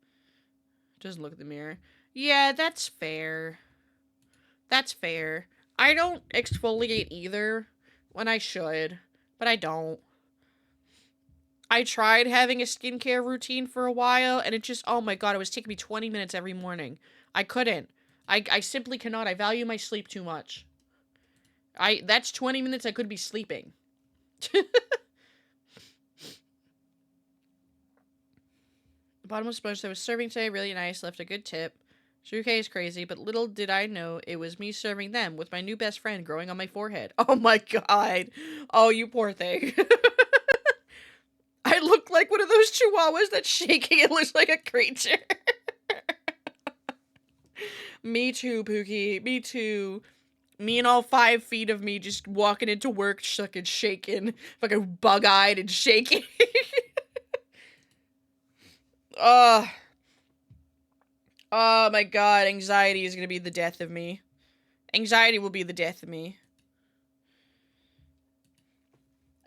Doesn't look at the mirror. Yeah, that's fair. That's fair. I don't exfoliate either when I should, but I don't. I tried having a skincare routine for a while, and it just, oh my god, it was taking me 20 minutes every morning. I couldn't. I simply cannot. I value my sleep too much. That's 20 minutes I could be sleeping. The bottomless sponge that was serving today, really nice, left a good tip. Shuke is crazy, but little did I know it was me serving them with my new best friend growing on my forehead. Oh my god. Oh, you poor thing. I look like one of those chihuahuas that's shaking and looks like a creature. Me too, Pookie. Me too. Me and all 5 feet of me just walking into work, fucking shaking. Fucking bug-eyed and shaking. Oh my god, anxiety is gonna be the death of me. Anxiety will be the death of me.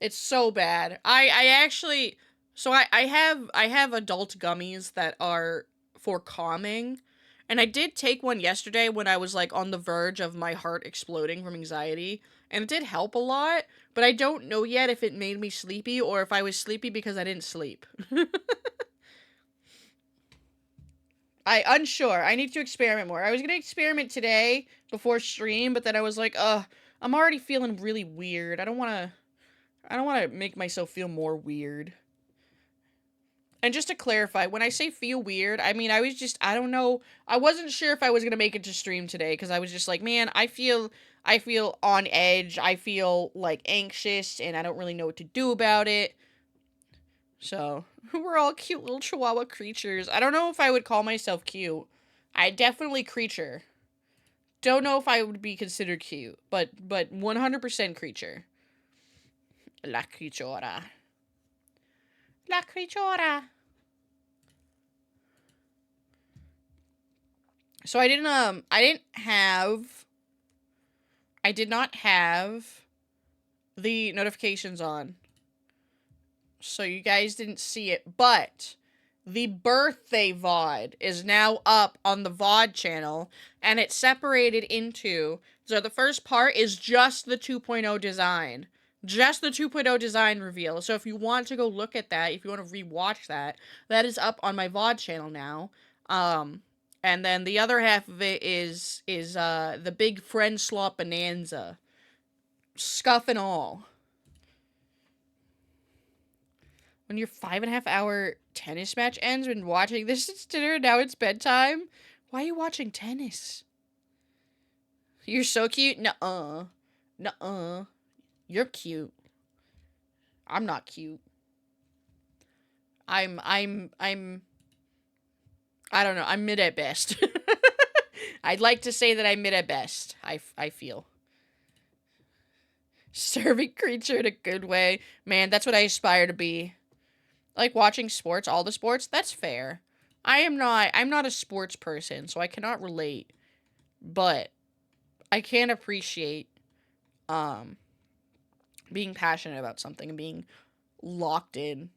It's so bad. I actually, so I have adult gummies that are for calming, and I did take one yesterday when I was like on the verge of my heart exploding from anxiety, and it did help a lot, but I don't know yet if it made me sleepy or if I was sleepy because I didn't sleep. Unsure. I need to experiment more. I was gonna experiment today before stream, but then I was like, I'm already feeling really weird. I don't wanna make myself feel more weird. And just to clarify, when I say feel weird, I mean, I don't know, I wasn't sure if I was gonna make it to stream today, because I was just like, man, I feel on edge, I feel, like, anxious, and I don't really know what to do about it. So, we're all cute little chihuahua creatures. I don't know if I would call myself cute. I definitely creature. Don't know if I would be considered cute, but 100% creature. La criatura. La criatura. So I did not have the notifications on. So you guys didn't see it, but the birthday VOD is now up on the VOD channel, and it's separated into, so the first part is just the 2.0 design. Just the 2.0 design reveal. So if you want to go look at that, if you want to rewatch that, that is up on my VOD channel now. And then the other half of it is the big friend slot bonanza. Scuff and all. When your 5.5 hour tennis match ends when watching this is dinner, now it's bedtime. Why are you watching tennis? You're so cute. Nuh-uh. Nuh-uh. You're cute. I'm not cute. I don't know. I'm mid at best. I'd like to say that I'm mid at best. I feel. Serving creature in a good way. Man, that's what I aspire to be. Like watching sports, all the sports, that's fair. I'm not a sports person, so I cannot relate. But I can appreciate being passionate about something and being locked in.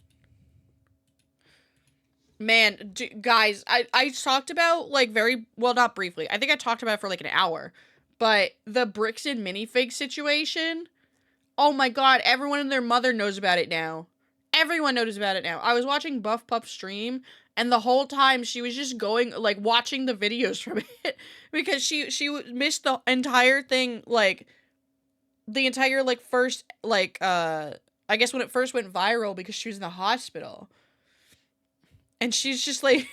Man, guys, I talked about, like, not briefly. I think I talked about it for, like, an hour. But the bricks and minifig situation, oh my god, everyone and their mother knows about it now. Everyone knows about it now. I was watching Buff Pup stream, and the whole time she was just going, like, watching the videos from it. Because she missed the entire thing, like, the entire, like, first, like, I guess when it first went viral because she was in the hospital. And she's just like,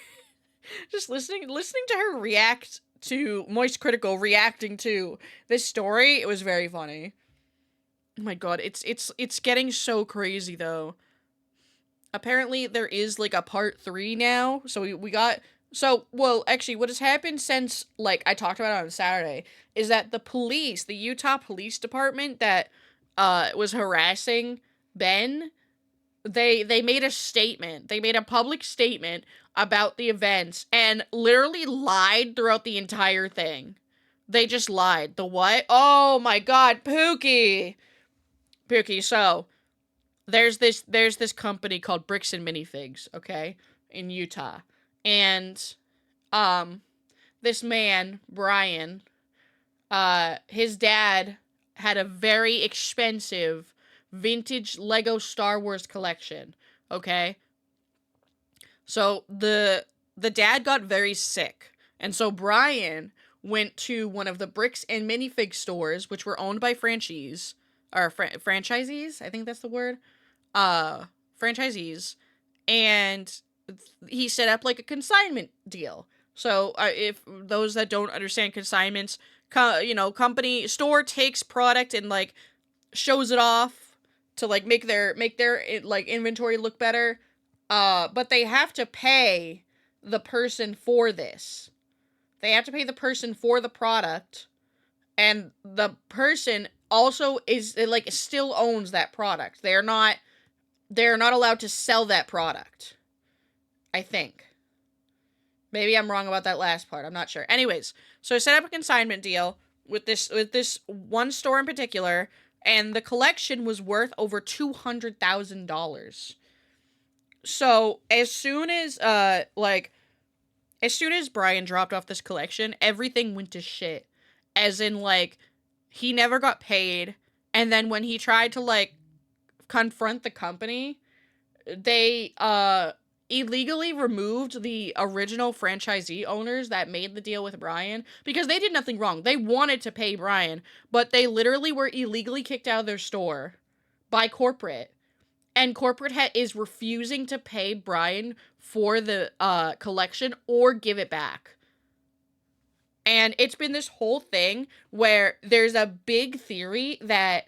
just listening to her react to Moist Critical reacting to this story. It was very funny. Oh my god, it's getting so crazy though. Apparently there is like a part 3 now. So we got well, actually what has happened since like I talked about it on Saturday is that the Utah Police Department that was harassing Ben, they made a statement. They made a public statement about the events and literally lied throughout the entire thing. They just lied. The what? Oh my god, Pookie. Pookie, so there's this company called Bricks and Minifigs, okay, in Utah. And this man, Brian, his dad had a very expensive vintage Lego Star Wars collection, okay? So the dad got very sick. And so Brian went to one of the Bricks and Minifig stores, which were owned by franchisees, I think that's the word. Franchisees, and he set up like a consignment deal. So if those that don't understand consignments, company store takes product and like shows it off to like make their like inventory look better. But they have to pay the person for this. They have to pay the person for the product, and the person also still owns that product. They're not allowed to sell that product. I think. Maybe I'm wrong about that last part. I'm not sure. Anyways, so I set up a consignment deal with this one store in particular, and the collection was worth over $200,000. So as soon as Brian dropped off this collection, everything went to shit. As in, like, he never got paid, and then when he tried to like confront the company, they illegally removed the original franchisee owners that made the deal with Brian because they did nothing wrong. They wanted to pay Brian, but they literally were illegally kicked out of their store by corporate. And corporate is refusing to pay Brian for the collection or give it back. And it's been this whole thing where there's a big theory that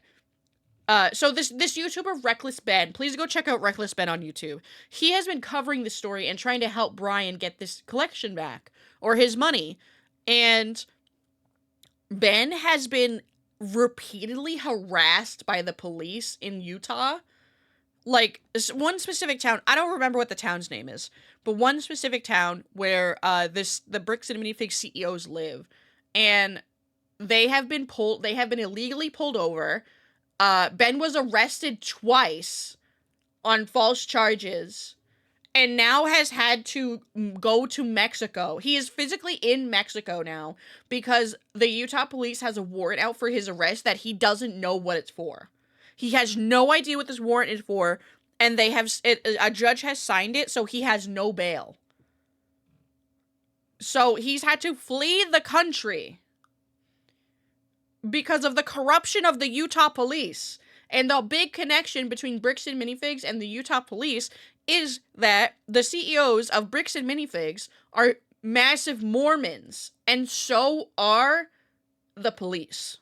so this YouTuber Reckless Ben, please go check out Reckless Ben on YouTube. He has been covering the story and trying to help Brian get this collection back or his money. And Ben has been repeatedly harassed by the police in Utah. Like one specific town, I don't remember what the town's name is, but one specific town where the Bricks and Minifig CEOs live, and they have been illegally pulled over. Ben was arrested twice on false charges and now has had to go to Mexico. He is physically in Mexico now because the Utah police has a warrant out for his arrest that he doesn't know what it's for. He has no idea what this warrant is for, and a judge has signed it, so he has no bail. So he's had to flee the country because of the corruption of the Utah police. And the big connection between Bricks and Minifigs and the Utah police is that the CEOs of Bricks and Minifigs are massive Mormons, and so are the police.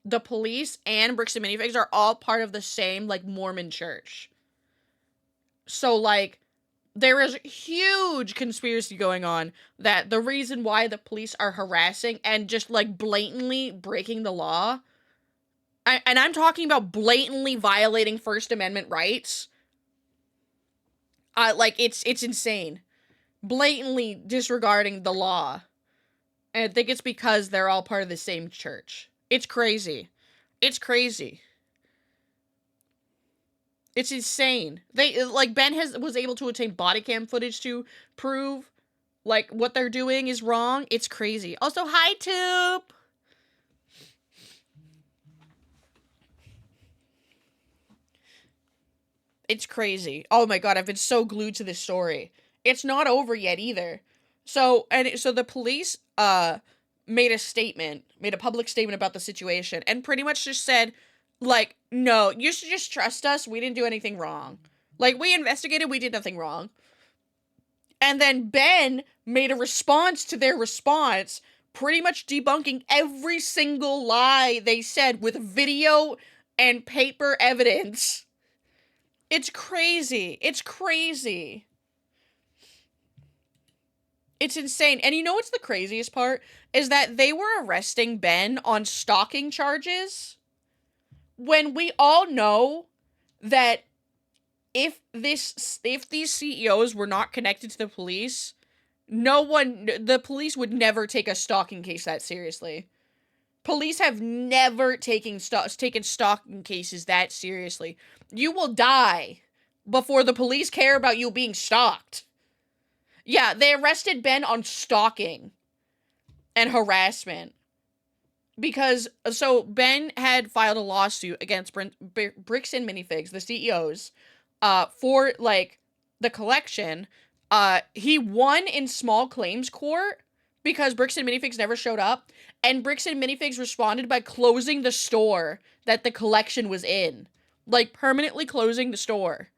The police and Bricks and Minifigs are all part of the same, like, Mormon church. So, like, there is a huge conspiracy going on that the reason why the police are harassing and just, like, blatantly breaking the law, and I'm talking about blatantly violating First Amendment rights, like, it's insane. Blatantly disregarding the law. And I think it's because they're all part of the same church. It's crazy. It's crazy. It's insane. They, like, Ben was able to obtain body cam footage to prove, like, what they're doing is wrong. It's crazy. Also, hi, Toop! It's crazy. Oh my god, I've been so glued to this story. It's not over yet either. So the police, made a public statement about the situation, and pretty much just said, like, no, you should just trust us, we didn't do anything wrong. Like, we investigated, we did nothing wrong. And then Ben made a response to their response, pretty much debunking every single lie they said with video and paper evidence. It's crazy. It's crazy. It's insane. And you know what's the craziest part? Is that they were arresting Ben on stalking charges when we all know that if these CEOs were not connected to the police, the police would never take a stalking case that seriously. Police have never taken stalking cases that seriously. You will die before the police care about you being stalked. Yeah, they arrested Ben on stalking and harassment. Because, so, Ben had filed a lawsuit against Bricks and Minifigs, the CEOs, for, like, the collection. He won in small claims court because Bricks and Minifigs never showed up, and Bricks and Minifigs responded by closing the store that the collection was in. Like, permanently closing the store.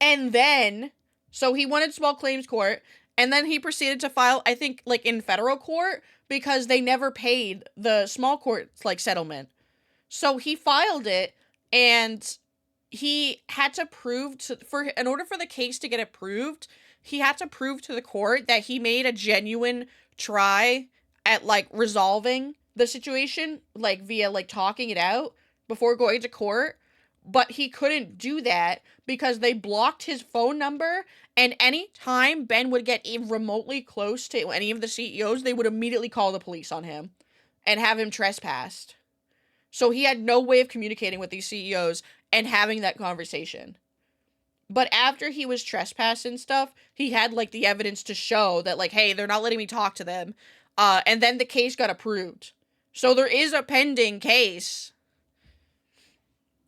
And then, so he won in small claims court, and then he proceeded to file, I think, like, in federal court, because they never paid the small court, like, settlement. So he filed it, and he had to prove in order for the case to get approved, he had to prove to the court that he made a genuine try at, like, resolving the situation, like, via, like, talking it out before going to court. But he couldn't do that because they blocked his phone number, and any time Ben would get remotely close to any of the CEOs, they would immediately call the police on him and have him trespassed. So he had no way of communicating with these CEOs and having that conversation. But after he was trespassed and stuff, he had, like, the evidence to show that, like, hey, they're not letting me talk to them. And then the case got approved. So there is a pending case.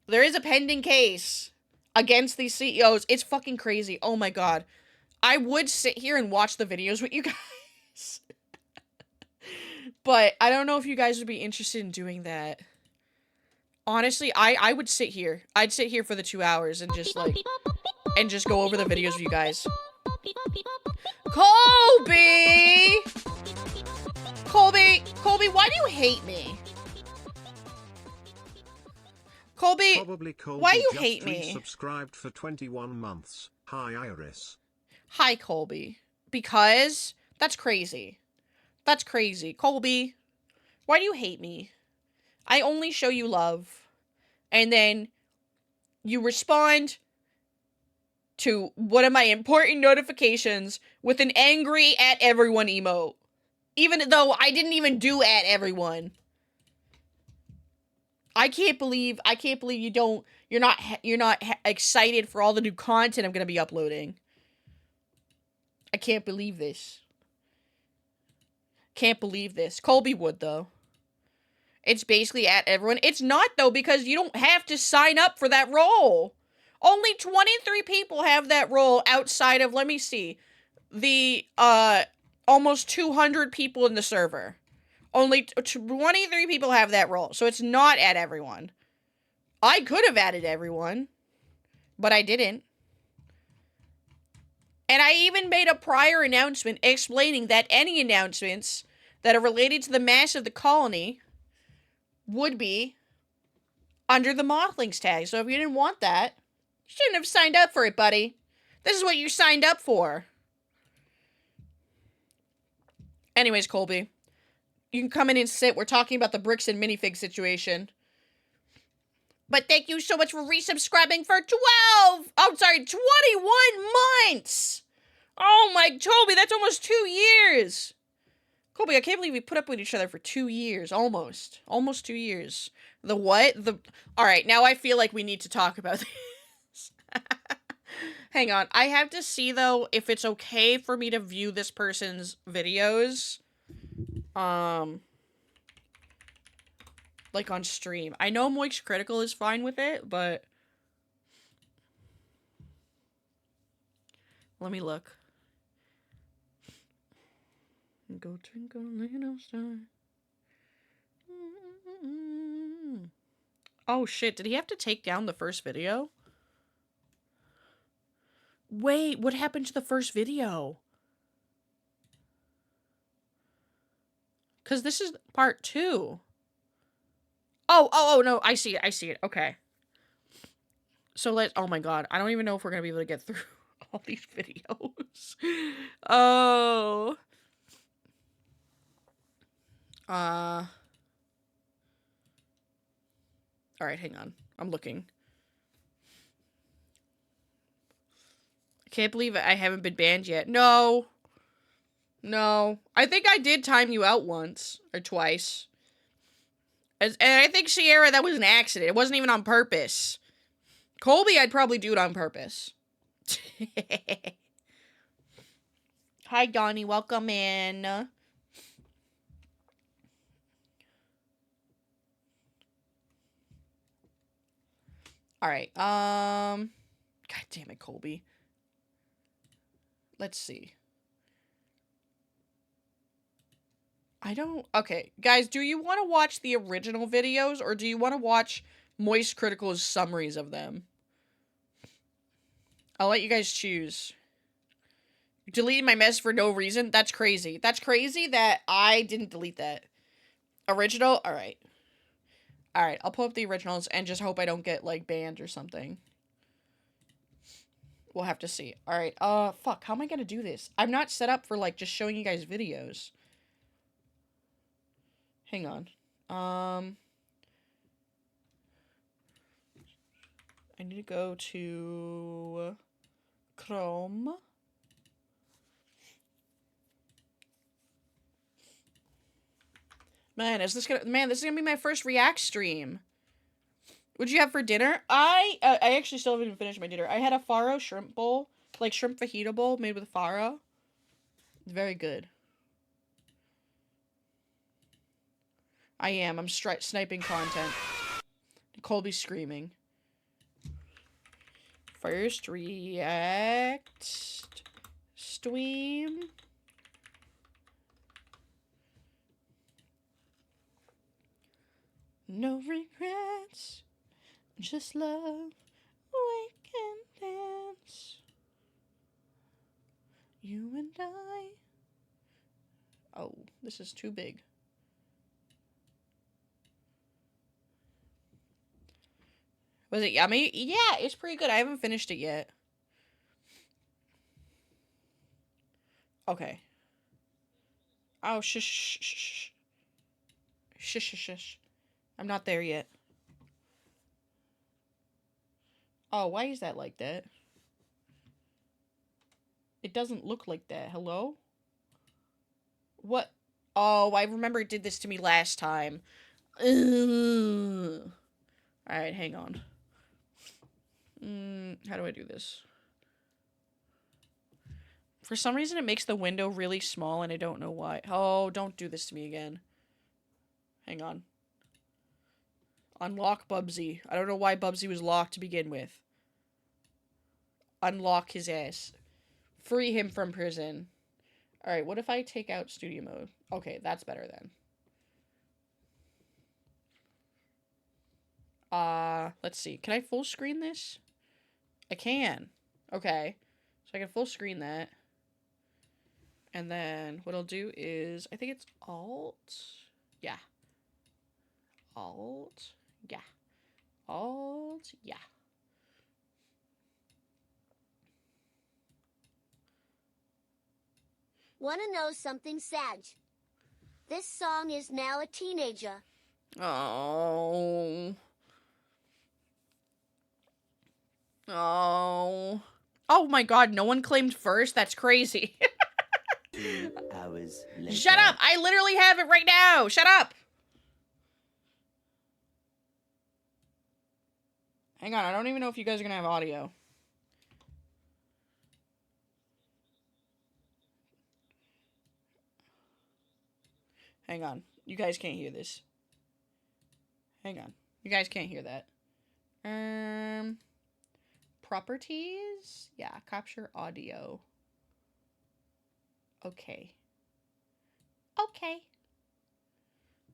There is a pending case against these CEOs. It's fucking crazy. Oh my god. I would sit here and watch the videos with you guys. But I don't know if you guys would be interested in doing that. Honestly, I would sit here. I'd sit here for the 2 hours and just, like, and just go over the videos with you guys. Colby! Colby, why do you hate me? Colby, Probably Colby why you just hate me? Subscribed for 21 months. Hi, Iris. Hi, Colby. Because that's crazy. That's crazy. Colby, why do you hate me? I only show you love. And then you respond to one of my important notifications with an angry at everyone emote. Even though I didn't even do at everyone. I can't believe you're not excited for all the new content I'm going to be uploading. I can't believe this. Can't believe this. Colby would, though. It's basically at everyone. It's not, though, because you don't have to sign up for that role. Only 23 people have that role outside of, let me see, the, almost 200 people in the server. Only 23 people have that role, so it's not at everyone. I could have added everyone, but I didn't. And I even made a prior announcement explaining that any announcements that are related to the mass of the colony would be under the Mothlings tag. So if you didn't want that, you shouldn't have signed up for it, buddy. This is what you signed up for. Anyways, Colby, you can come in and sit. We're talking about the Bricks and Minifig situation. But thank you so much for resubscribing for 21 months! Oh my, Colby, that's almost 2 years! Colby, I can't believe we put up with each other for 2 years. Almost. Almost 2 years. The what? Alright, now I feel like we need to talk about this. Hang on. I have to see, though, if it's okay for me to view this person's videos. Like on stream. I know Moix Critical is fine with it, but let me look. Go twinkle little star. Oh shit, did he have to take down the first video? Wait, what happened to the first video? Because this is part 2. Oh, no, I see it. Okay. So oh my god, I don't even know if we're gonna be able to get through all these videos. Oh. Alright, hang on. I'm looking. I can't believe I haven't been banned yet. No. No. I think I did time you out once. Or twice. And I think, Sierra, that was an accident. It wasn't even on purpose. Colby, I'd probably do it on purpose. Hi, Donnie. Welcome in. Alright, God damn it, Colby. Let's see. Okay, guys, do you want to watch the original videos, or do you want to watch Moist Critical's summaries of them? I'll let you guys choose. Deleting my mess for no reason? That's crazy. That's crazy that I didn't delete that. Original? Alright. Alright, I'll pull up the originals and just hope I don't get, like, banned or something. We'll have to see. Alright, fuck, how am I gonna do this? I'm not set up for, like, just showing you guys videos. Hang on. I need to go to Chrome. Man, this is gonna be my first React stream. What'd you have for dinner? I actually still haven't even finished my dinner. I had a farro shrimp bowl, like shrimp fajita bowl made with farro. Very good. I am. I'm sniping content. Colby's screaming. First React stream. No regrets. Just love. We can dance. You and I. Oh, this is too big. Was it yummy? Yeah, it's pretty good. I haven't finished it yet. Okay. Oh, shush. Shush. I'm not there yet. Oh, why is that like that? It doesn't look like that. Hello? What? Oh, I remember it did this to me last time. Ugh. Alright, hang on. How do I do this? For some reason, it makes the window really small, and I don't know why. Oh, don't do this to me again. Hang on. Unlock Bubsy. I don't know why Bubsy was locked to begin with. Unlock his ass. Free him from prison. Alright, what if I take out studio mode? Okay, that's better then. Let's see. Can I full screen this? I can. Okay. So I can full screen that. And then what I'll do is, I think it's Alt. Yeah. Alt. Yeah. Alt. Yeah. Wanna know something, Sag? This song is now a teenager. Oh. Oh. Oh my god, no one claimed first? That's crazy. 2 hours later. Shut up! I literally have it right now! Shut up! Hang on, I don't even know if you guys are gonna have audio. Hang on. You guys can't hear this. Hang on. You guys can't hear that. Properties? Yeah, capture audio. Okay. Okay.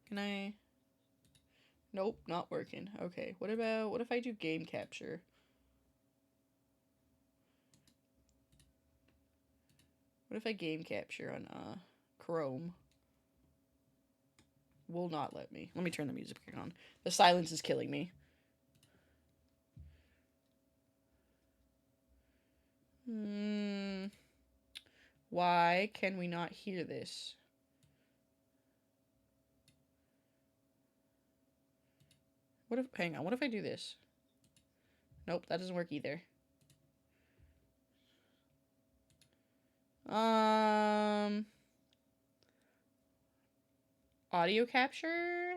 Can I? Nope, not working. Okay, what if I do game capture? What if I game capture on Chrome? Will not let me. Let me turn the music on. The silence is killing me. Why can we not hear this? What if, hang on, what if I do this? Nope, that doesn't work either. Audio capture?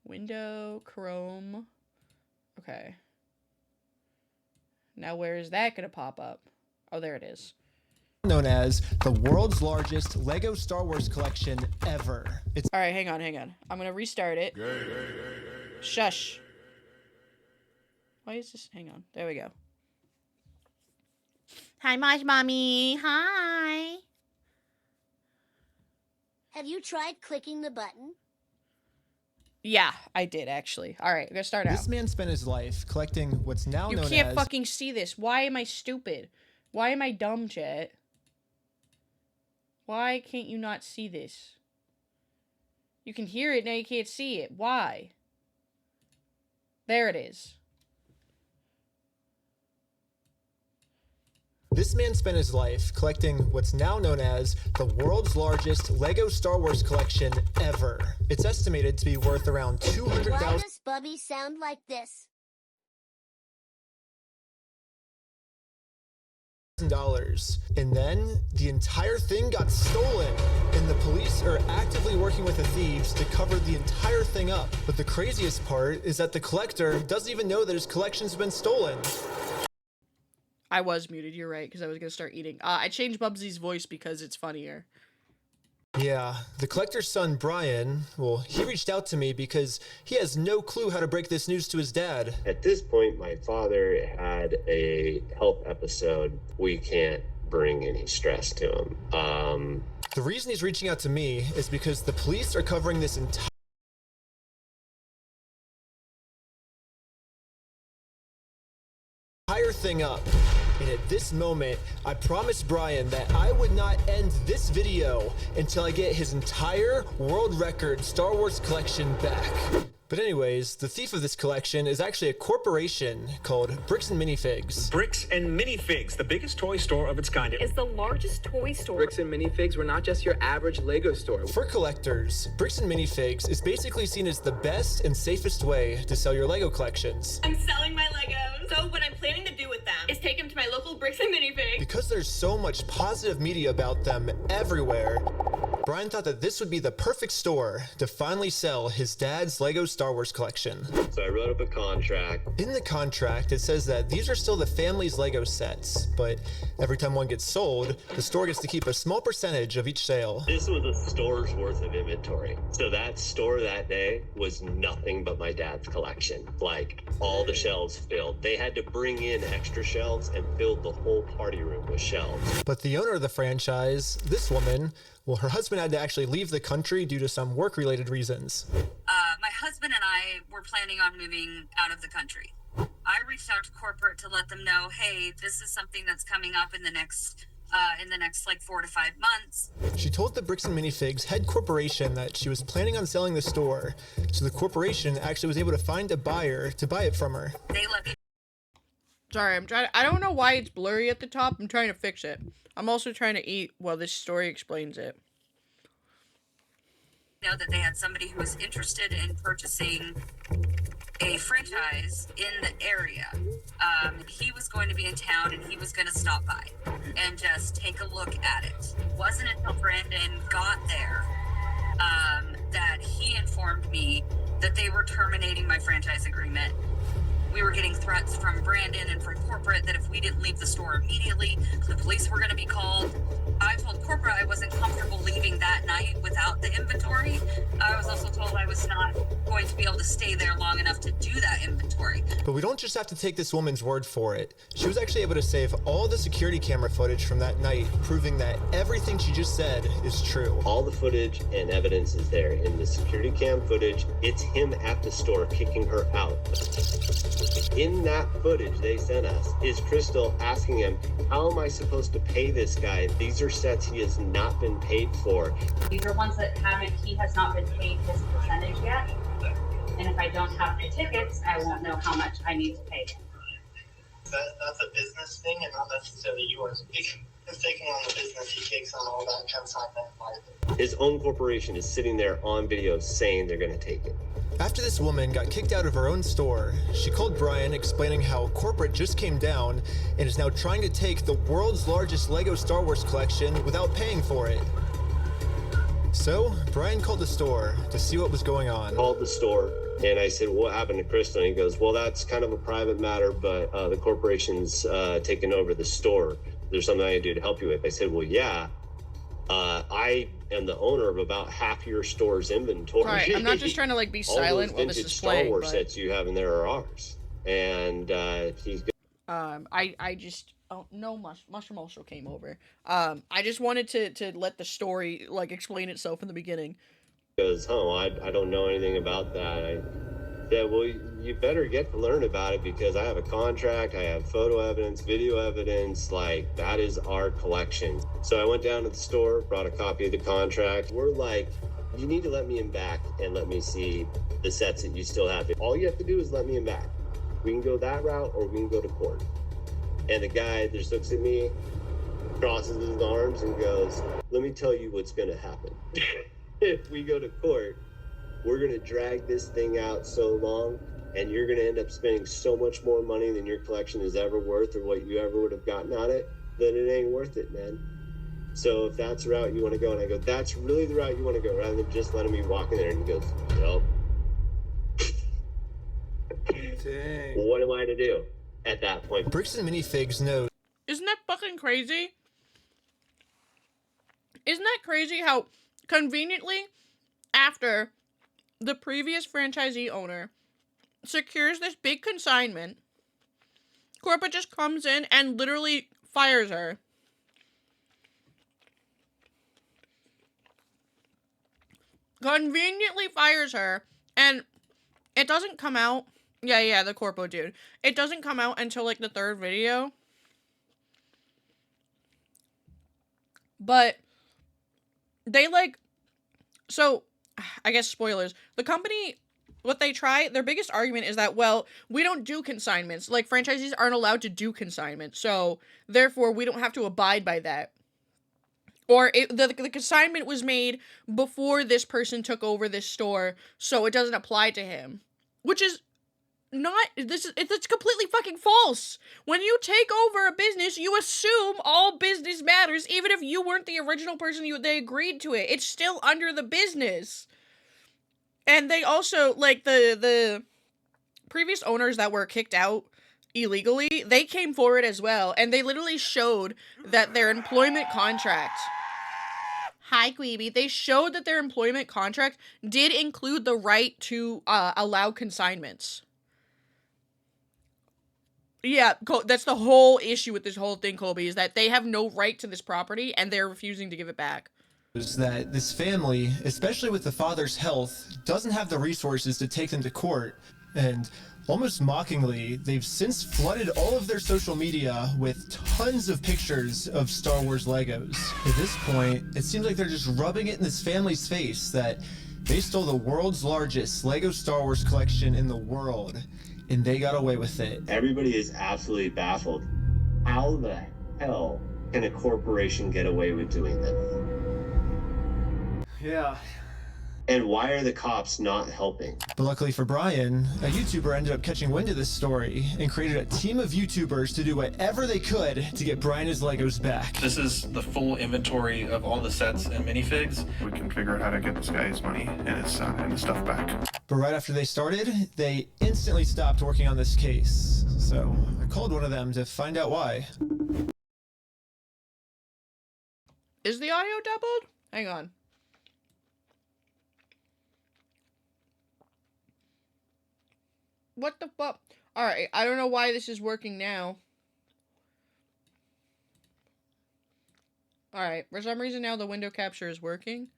Window, Chrome. Okay. Now where is that gonna pop up? Oh, there it is. Known as the world's largest Lego Star Wars collection ever. It's all right, hang on. I'm gonna restart it. Shush. Why is this? Hang on. There we go. Hi, Mosh Mommy. Hi. Have you tried clicking the button? Yeah, I did actually. All right, we're gonna start out. This man spent his life collecting what's now known as... You can't fucking see this. Why am I stupid? Why am I dumb, chat? Why can't you not see this? You can hear it, now you can't see it. Why? There it is. This man spent his life collecting what's now known as the world's largest Lego Star Wars collection ever. It's estimated to be worth around $200,000. Why does Bubby sound like this? And then the entire thing got stolen, and the police are actively working with the thieves to cover the entire thing up. But the craziest part is that the collector doesn't even know that his collection's been stolen. I was muted, you're right, because I was gonna start eating. I changed Bubsy's voice because it's funnier. Yeah, the collector's son, Brian, well, he reached out to me because he has no clue how to break this news to his dad. At this point, my father had a health episode. We can't bring any stress to him. The reason he's reaching out to me is because the police are covering this entire thing up. And at this moment, I promised Brian that I would not end this video until I get his entire world record Star Wars collection back. But anyways, the thief of this collection is actually a corporation called Bricks and Minifigs. Bricks and Minifigs, the biggest toy store of its kind. Is the largest toy store. Bricks and Minifigs were not just your average Lego store. For collectors, Bricks and Minifigs is basically seen as the best and safest way to sell your Lego collections. I'm selling my Legos. So what I'm planning to do with them is take them to my local Bricks and Minifigs. Because there's so much positive media about them everywhere, Brian thought that this would be the perfect store to finally sell his dad's Lego Star Wars collection. So I wrote up a contract. In the contract, it says that these are still the family's Lego sets, but every time one gets sold, the store gets to keep a small percentage of each sale. This was a store's worth of inventory. So that store that day was nothing but my dad's collection. Like, all the shelves filled. They had to bring in extra shelves and filled the whole party room with shelves. But the owner of the franchise, this woman, well, her husband had to actually leave the country due to some work-related reasons. My husband and I were planning on moving out of the country. I reached out to corporate to let them know, hey, this is something that's coming up in the next like 4 to 5 months. She told the Bricks and Minifigs head corporation that she was planning on selling the store, so the corporation actually was able to find a buyer to buy it from her. They let me. Sorry, I don't know why it's blurry at the top. I'm trying to fix it. I'm also trying to eat while this story explains it. Know that they had somebody who was interested in purchasing a franchise in the area. He was going to be in town and he was going to stop by and just take a look at it. It wasn't until Brandon got there that he informed me that they were terminating my franchise agreement. We were getting threats from Brandon and from corporate that if we didn't leave the store immediately, the police were going to be called. I told corporate I wasn't comfortable leaving that night without the inventory. I was also told I was not going to be able to stay there long enough to do that inventory. But we don't just have to take this woman's word for it. She was actually able to save all the security camera footage from that night, proving that everything she just said is true. All the footage and evidence is there. In the security cam footage, it's him at the store kicking her out. In that footage they sent us is Crystal asking him, how am I supposed to pay this guy? These are sets he has not been paid for. These are ones that he has not been paid his percentage yet. And if I don't have the tickets, I won't know how much I need to pay him. That's a business thing and not necessarily yours. He's taking on the business, he takes on all that consignment. His own corporation is sitting there on video saying they're going to take it. After this woman got kicked out of her own store, she called Brian explaining how corporate just came down and is now trying to take the world's largest Lego Star Wars collection without paying for it. So, Brian called the store to see what was going on. Called the store, and I said, what happened to Crystal? And he goes, well, that's kind of a private matter, but the corporation's taken over the store. There's something I can do to help you with. I said, well, yeah. I am the owner of about half your store's inventory. Right, I'm not just trying to like be silent while this is playing. All those vintage Star Wars but... sets you have in there are ours, and he's. I just no mushroom also came over. I just wanted to let the story like explain itself in the beginning. Goes, oh, I don't know anything about that. I said, well, you better get to learn about it because I have a contract, I have photo evidence, video evidence, like that is our collection. So I went down to the store, brought a copy of the contract. We're like, you need to let me in back and let me see the sets that you still have. All you have to do is let me in back. We can go that route or we can go to court. And the guy just looks at me, crosses his arms and goes, let me tell you what's gonna happen. If we go to court, we're going to drag this thing out so long, and you're going to end up spending so much more money than your collection is ever worth or what you ever would have gotten out of it, then it ain't worth it, man. So if that's the route you want to go, and I go, that's really the route you want to go, rather than just letting me walk in there, and he goes, nope. Dang. What am I to do at that point? Bricks and Minifigs knows. Isn't that fucking crazy? Isn't that crazy how conveniently after the previous franchisee owner secures this big consignment, corporate just comes in and literally fires her. Conveniently fires her, and it doesn't come out. Yeah, the corpo dude. It doesn't come out until like the third video. But they like, so I guess spoilers. The company, what they try, their biggest argument is that, well, we don't do consignments. Like, franchisees aren't allowed to do consignments. So, therefore, we don't have to abide by that. Or the consignment was made before this person took over this store, so it doesn't apply to him. Which is not, it's completely fucking false. When you take over a business, you assume all business matters, even if you weren't the original person they agreed to it. It's still under the business. And they also, like, the previous owners that were kicked out illegally, they came forward as well, and they literally showed that their employment contract... Hi, Queeby. They showed that their employment contract did include the right to allow consignments. Yeah, that's the whole issue with this whole thing, Colby, is that they have no right to this property, and they're refusing to give it back. Is that this family, especially with the father's health, doesn't have the resources to take them to court, and almost mockingly, they've since flooded all of their social media with tons of pictures of Star Wars Legos. At this point, it seems like they're just rubbing it in this family's face that they stole the world's largest Lego Star Wars collection in the world, and they got away with it. Everybody is absolutely baffled. How the hell can a corporation get away with doing this? Yeah. And why are the cops not helping? But luckily for Brian, a YouTuber ended up catching wind of this story and created a team of YouTubers to do whatever they could to get Brian his Legos back. This is the full inventory of all the sets and minifigs. We can figure out how to get this guy his money and his stuff back. But right after they started, they instantly stopped working on this case. So I called one of them to find out why. Is the audio doubled? Hang on. What the fuck? Alright, I don't know why this is working now. Alright, for some reason now the window capture is working.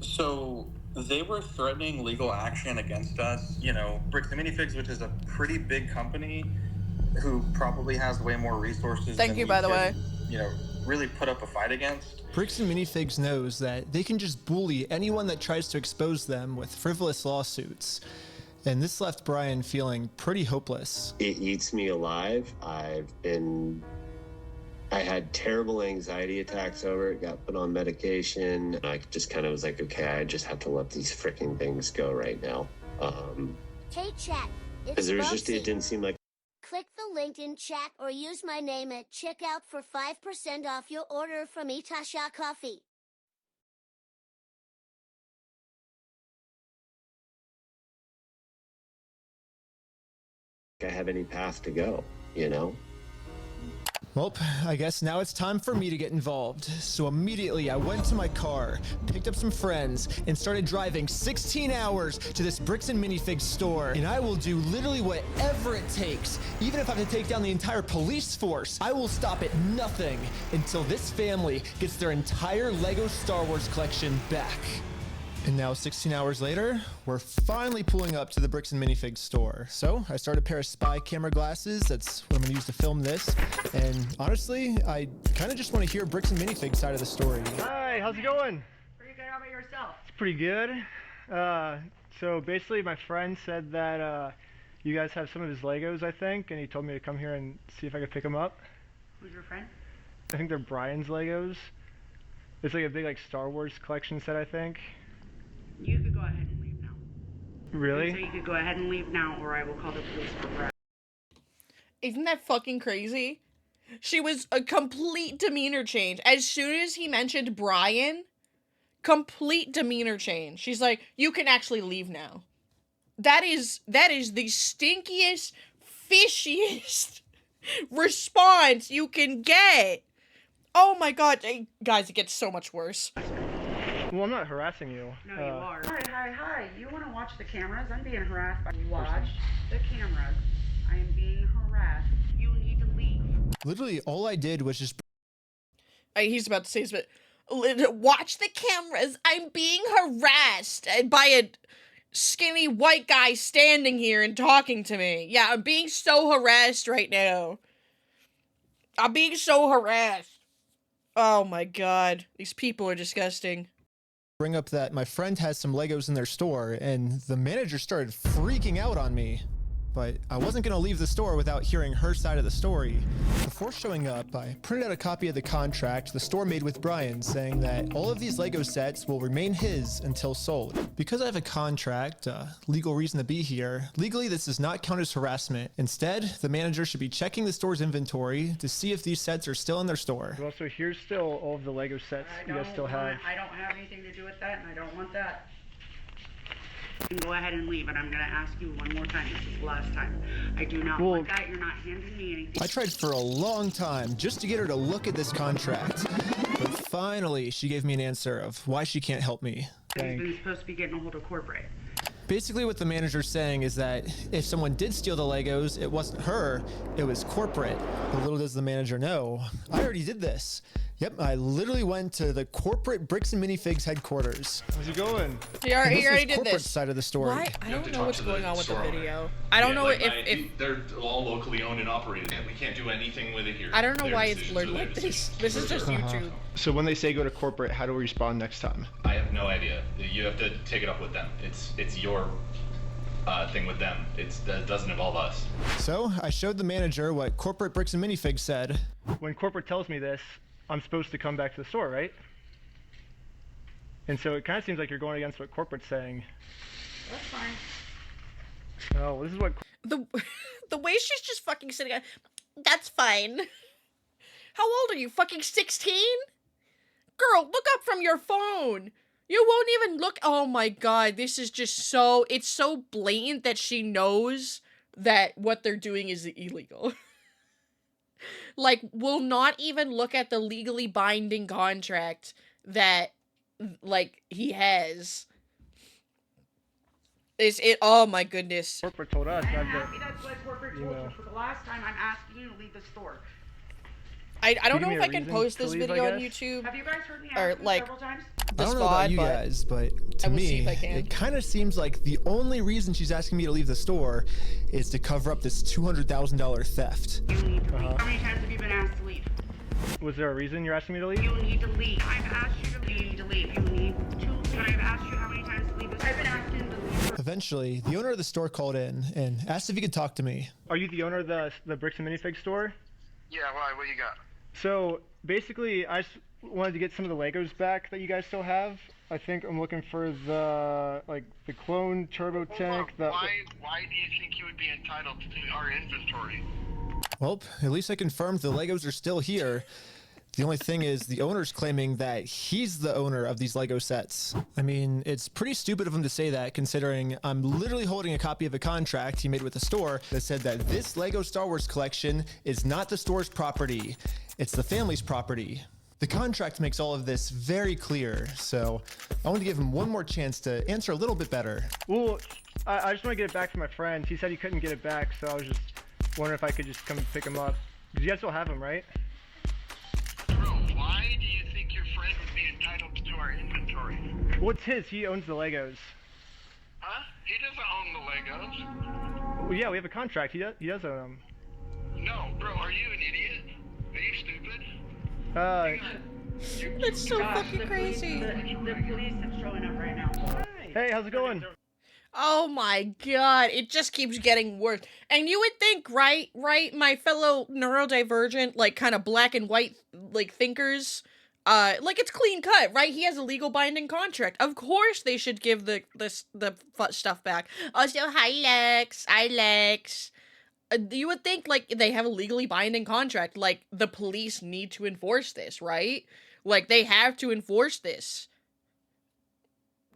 So, They were threatening legal action against us. You know, Bricks and Minifigs, which is a pretty big company who probably has way more resources Thank than you, we by the could, way. you know, really put up a fight against. Bricks and Minifigs knows that they can just bully anyone that tries to expose them with frivolous lawsuits. And this left Brian feeling pretty hopeless. It eats me alive. I had terrible anxiety attacks over it, got put on medication. I just kind of was like, okay, I just have to let these freaking things go right now. Hey chat, Because it's it didn't seem like. Click the link in chat or use my name at checkout for 5% off your order from Itasha Coffee. I have any path to go, you know? Well, I guess now it's time for me to get involved. So immediately I went to my car, picked up some friends, and started driving 16 hours to this Bricks and Minifigs store. And I will do literally whatever it takes. Even if I have to take down the entire police force, I will stop at nothing until this family gets their entire Lego Star Wars collection back. And now 16 hours later, we're finally pulling up to the Bricks and Minifigs store. So I started a pair of spy camera glasses. That's what I'm gonna use to film this. And honestly, I kind of just want to hear Bricks and Minifigs side of the story. Hi, how's it going? Pretty good. How about yourself? It's pretty good. So basically my friend said that you guys have some of his Legos, I think, and he told me to come here and see if I could pick them up. Who's your friend? I think they're Brian's Legos. It's like a big Star Wars collection set, I think. You could go ahead and leave now. Really? So you could go ahead and leave now, or I will call the police for arrest. Isn't that fucking crazy? She was a complete demeanor change. As soon as he mentioned Brian, complete demeanor change. She's like, you can actually leave now. That is the stinkiest, fishiest response you can get. Oh my god. Guys, it gets so much worse. Well, I'm not harassing you. No, you are. Hi. You want to watch the cameras? I'm being harassed. Watch the cameras. I am being harassed. You need to leave. Literally, all I did was just... He's about to say this, but... Watch the cameras. I'm being harassed by a skinny white guy standing here and talking to me. Yeah, I'm being so harassed right now. I'm being so harassed. Oh my god. These people are disgusting. Bring up that my friend has some Legos in their store, and the manager started freaking out on me. But I wasn't going to leave the store without hearing her side of the story. Before showing up, I printed out a copy of the contract the store made with Brian, saying that all of these Lego sets will remain his until sold. Because I have a contract, legal reason to be here, legally this does not count as harassment. Instead, the manager should be checking the store's inventory to see if these sets are still in their store. Well, so here's still all of the Lego sets you guys still have. I don't have anything to do with that, and I don't want that. You can go ahead and leave, and I'm going to ask you one more time. This is the last time. I do not want that. You're not handing me anything. I tried for a long time just to get her to look at this contract. But finally, she gave me an answer of why she can't help me. He's been supposed to be getting a hold of corporate. Basically what the manager's saying is that if someone did steal the Legos, it wasn't her, it was corporate. But little does the manager know, I already did this. Yep, I literally went to the corporate Bricks and Minifigs headquarters. How's it going? He already did corporate this. Side of the story. Why? I don't know what's going on with the video. I don't know if they're all locally owned and operated, and we can't do anything with it here. I don't know why it's blurred like this. This is just YouTube. So when they say go to corporate, how do we respond next time? I have no idea. You have to take it up with them. It's your thing with them. That doesn't involve us. So I showed the manager what corporate Bricks and Minifigs said. When corporate tells me this, I'm supposed to come back to the store, right? And so it kind of seems like you're going against what corporate's saying. That's fine. Oh, this is what... The way she's just fucking sitting there, that's fine. How old are you, fucking 16? Girl, look up from your phone. You won't even look. Oh my god, this is just so... It's so blatant that she knows that what they're doing is illegal. Like, will not even look at the legally binding contract that, like, he has. Oh my goodness. Corporate told us. I'm happy that's what corporate told you. For the last time, I'm asking you to leave the store. I don't know if I can post this video on YouTube. Have you guys heard me or ask like several times? this I don't know about VOD, you but guys, but to I will see me, if I can. it kind of seems like the only reason she's asking me to leave the store is to cover up this $200,000 theft. You need to leave. How many times have you been asked to leave? Was there a reason you're asking me to leave? You need to leave. I've asked you to leave. You need to leave. You need to leave. I've asked you how many times to leave. I've been asking to leave. Eventually, the owner of the store called in and asked if he could talk to me. Are you the owner of the Bricks and Minifigs store? Yeah, why? What you got? So basically, I just wanted to get some of the Legos back that you guys still have. I think I'm looking for the the clone turbo tank. Why do you think you would be entitled to our inventory? Well, at least I confirmed the Legos are still here. The only thing is the owner's claiming that he's the owner of these Lego sets. I mean, it's pretty stupid of him to say that, considering I'm literally holding a copy of a contract he made with the store that said that this Lego Star Wars collection is not the store's property. It's the family's property. The contract makes all of this very clear, so I want to give him one more chance to answer a little bit better. Well, I just want to get it back from my friend. He said he couldn't get it back, so I was just wondering if I could just come pick him up. Because you guys still have him, right? Bro, why do you think your friend would be entitled to our inventory? Well, it's his. He owns the Legos. Huh? He doesn't own the Legos. Well, yeah, we have a contract. He does own them. No, bro, are you an idiot? Are you stupid? That's so fucking crazy. The police are showing up right now. Hey, how's it going? Oh my god, it just keeps getting worse. And you would think, right, my fellow neurodivergent, like, kind of black and white, like, thinkers, like, it's clean cut, right? He has a legal binding contract. Of course they should give the stuff back. Also, hi, Lex. You would think, like, they have a legally binding contract. Like, the police need to enforce this, right? Like, they have to enforce this.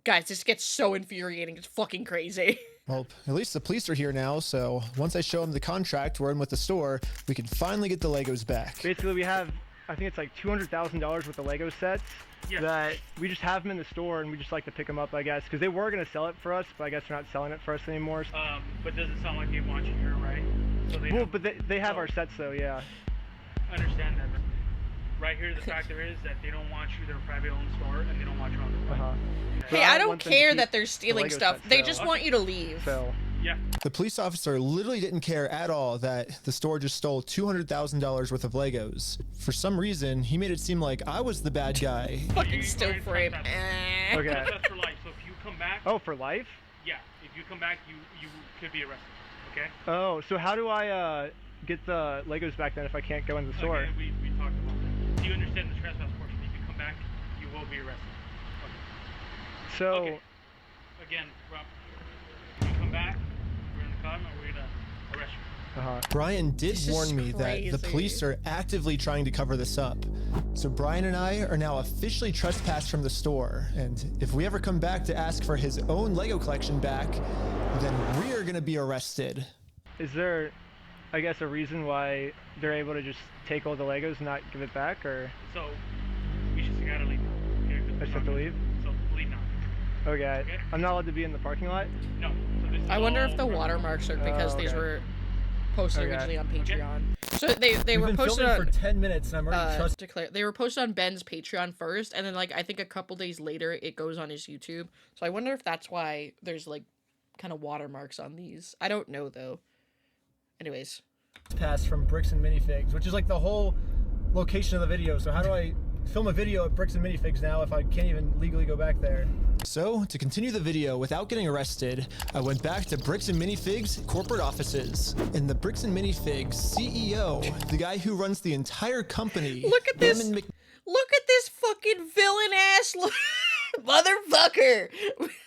Guys, this gets so infuriating. It's fucking crazy. Well, at least the police are here now, so once I show him the contract we're in with the store, we can finally get the Legos back. Basically, we have, I think it's like $200,000 worth of Lego sets that we just have them in the store, and we just like to pick them up, I guess, because they were going to sell it for us, but I guess they're not selling it for us anymore. But does it sound like they want you here, right? So well, but they have our sets, though, yeah. I understand that. Right here, the factor is that they don't want you, they're a private owned store, and they don't want you on the site. Hey, I don't care that they're stealing stuff. They just want you to leave. So, yeah. The police officer literally didn't care at all that the store just stole $200,000 worth of Legos. For some reason, he made it seem like I was the bad guy. Fucking still frame. Okay. That's for life. So if you come back. Oh, for life? Yeah. If you come back, you could be arrested. Okay. Oh, so how do I get the Legos back then if I can't go in the store? Okay, we talked about that. Do you understand the trespass portion? If you come back, you will be arrested. Okay. So. Okay. Again, Rob, if you come back, we're in the car and we're gonna arrest you. Brian did warn me that the police are actively trying to cover this up. So Brian and I are now officially trespassed from the store, and if we ever come back to ask for his own Lego collection back, then we are going to be arrested. Is there, I guess, a reason why they're able to just take all the Legos and not give it back, or? So, we just gotta leave. I just have to leave? So, leave now. Okay. I'm not allowed to be in the parking lot? No. So this is I wonder if the all- watermarks are because these were posted originally on Patreon. So they were been posted filming on for 10 minutes and I'm already they were posted on Ben's Patreon first, and then like I think a couple days later it goes on his YouTube. So I wonder if that's why there's like kind of watermarks on these. I don't know though. Anyways. Pass from Bricks and Minifigs, which is like the whole location of the video. So how do I film a video at Bricks and Minifigs now if I can't even legally go back there? So to continue the video without getting arrested, I went back to Bricks and Minifigs corporate offices. And the Bricks and Minifigs CEO, the guy who runs the entire company. Look at this. Look at this fucking villain ass motherfucker.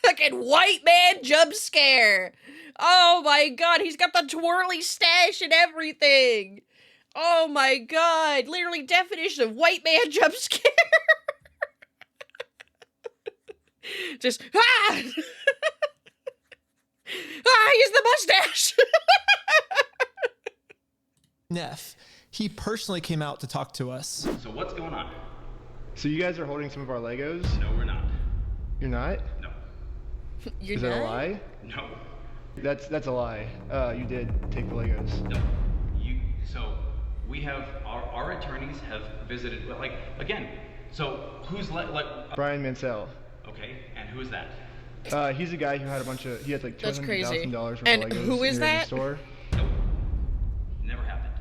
Fucking white man jump scare. Oh my god, he's got the twirly stash and everything. Oh my god, literally definition of white man jump scare. Just, he's the mustache. Neff, he personally came out to talk to us. So what's going on? So you guys are holding some of our Legos? No, we're not. You're not? No. You're Is that not? a lie? No. That's a lie. You did take the Legos. No. So we have our attorneys have visited. Like again, So who's like Brian Mansell. Okay, and who is that? He's a guy who had he had like That's crazy. $200,000 worth And of Legos who is in that? his store. Nope. Never happened.